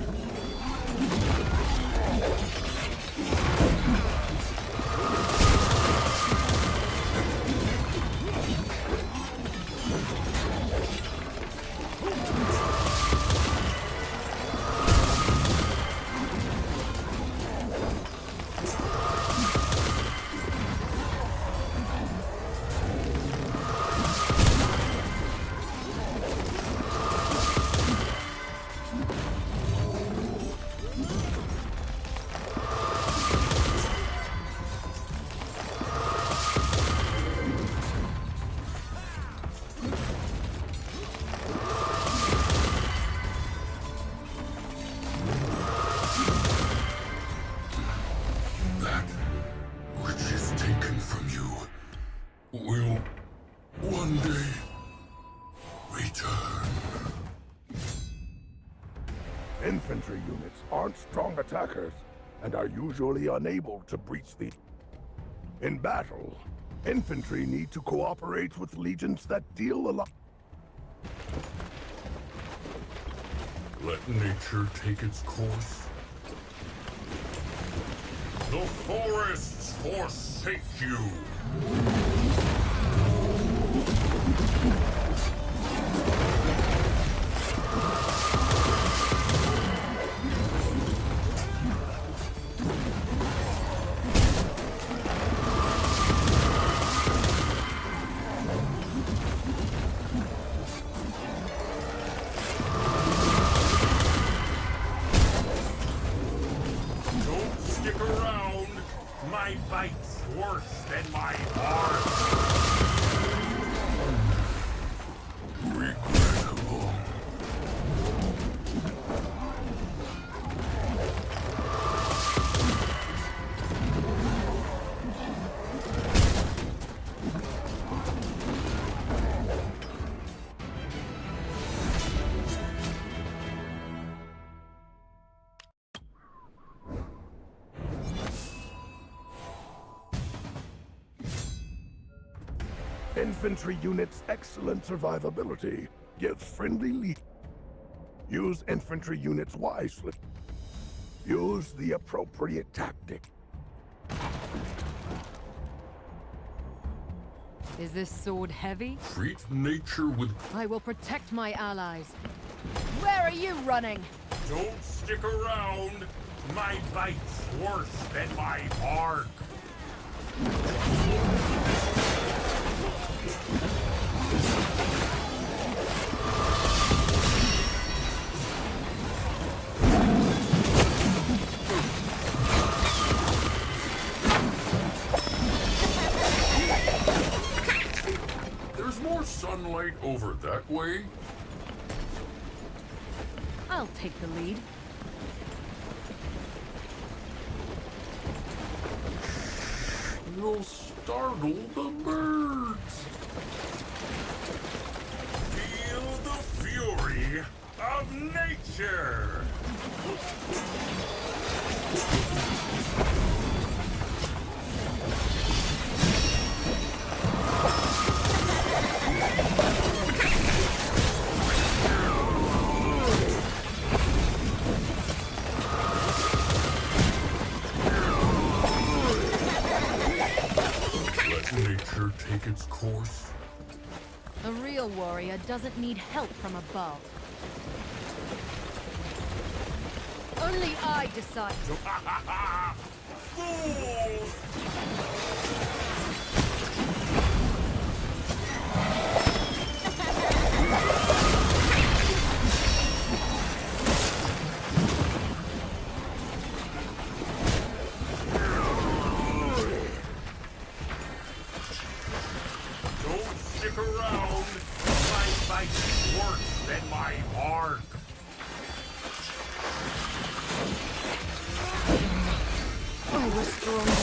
return. Infantry units aren't strong attackers and are usually unable to breach the... In battle, infantry need to cooperate with legions that deal a lot. Let nature take its course. The forests forsake you! Don't stick around! My bite's worse than my heart! Regrettable. Infantry units' excellent survivability gives friendly lead. Use infantry units wisely. Use the appropriate tactic. Is this sword heavy? Treat nature with... I will protect my allies. Where are you running? Don't stick around! My bite's worse than my bark! There's more sunlight over that way. I'll take the lead. You'll startle the birds. Feel the fury of nature. Let nature take its course. A real warrior doesn't need help from above. Only I decide. Fools! Don't stick around. My bite's worse than my bark. I was stronger.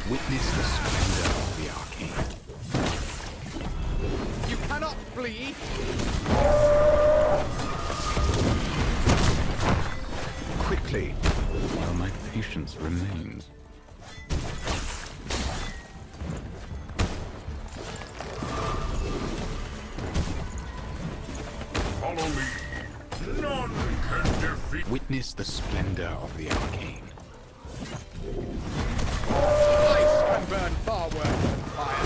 Witness the splendor of the arcane. You cannot flee! Quickly, while my patience remains. Follow me. None can defeat. Witness the splendor of the arcane. Ice can burn far worse than fire.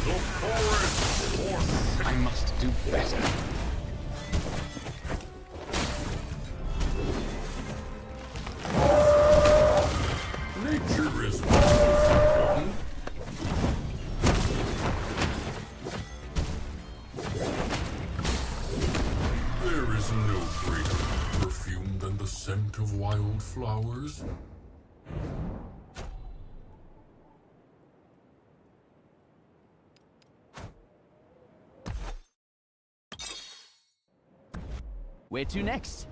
The forest force. I must do better. greater perfume than the scent of wildflowers? Where to next?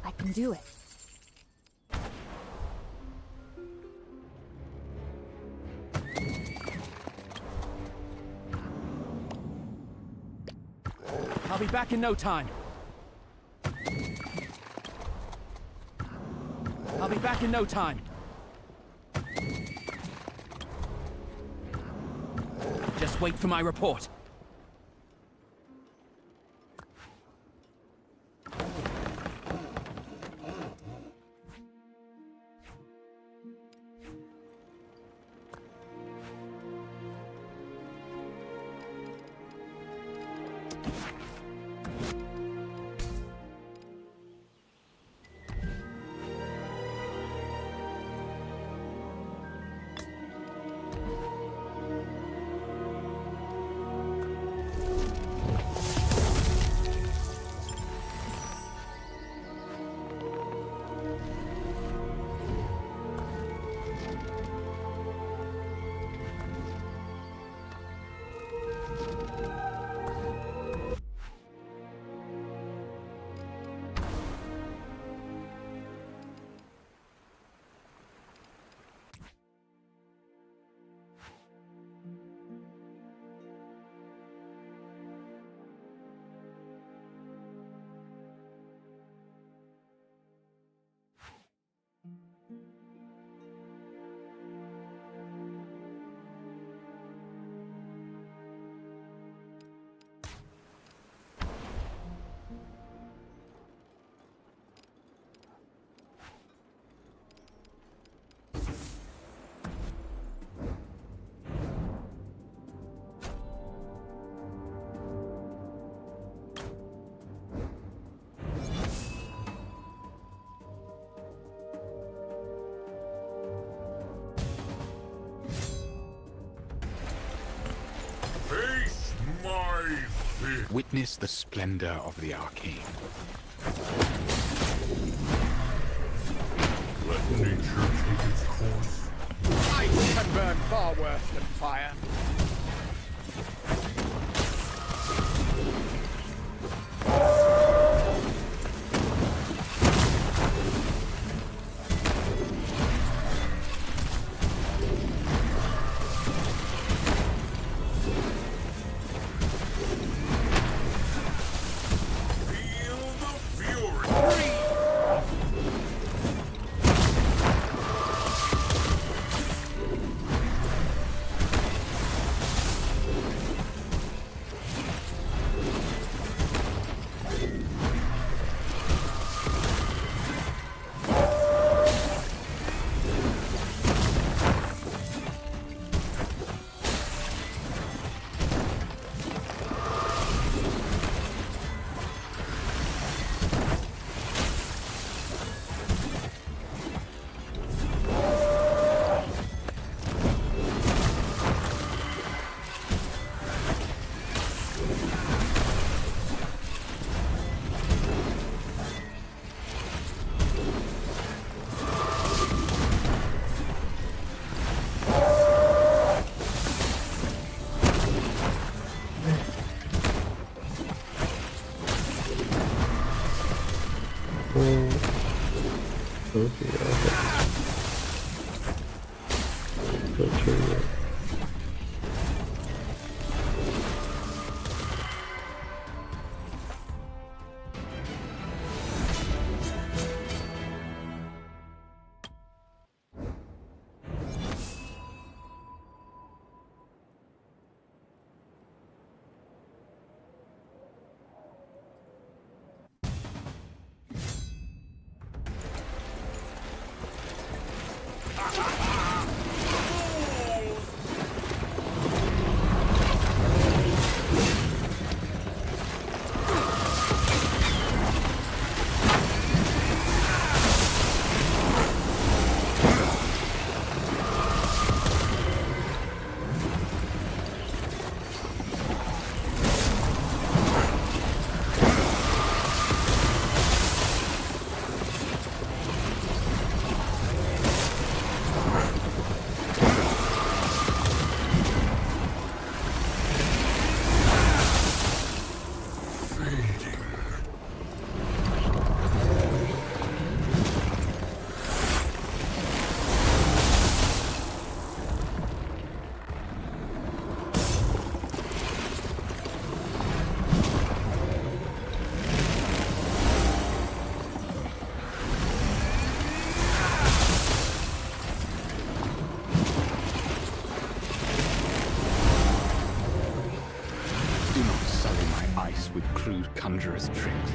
I can do it. I'll be back in no time. I'll be back in no time. Just wait for my report. Face my fist. Witness the splendor of the arcane. Let nature take its course. Ice can burn far worse than fire. material. With crude conjurer's tricks.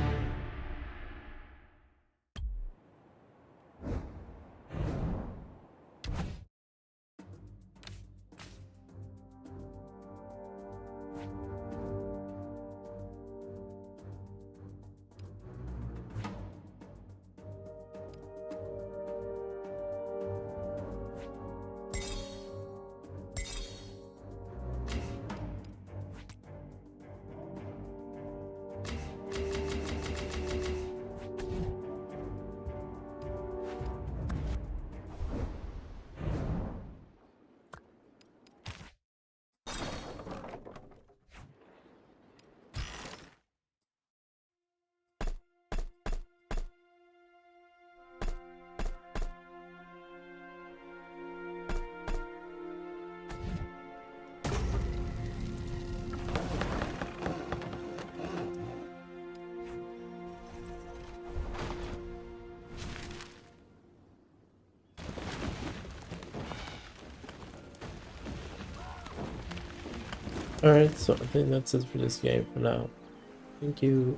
Alright, so I think that's it for this game for now. Thank you.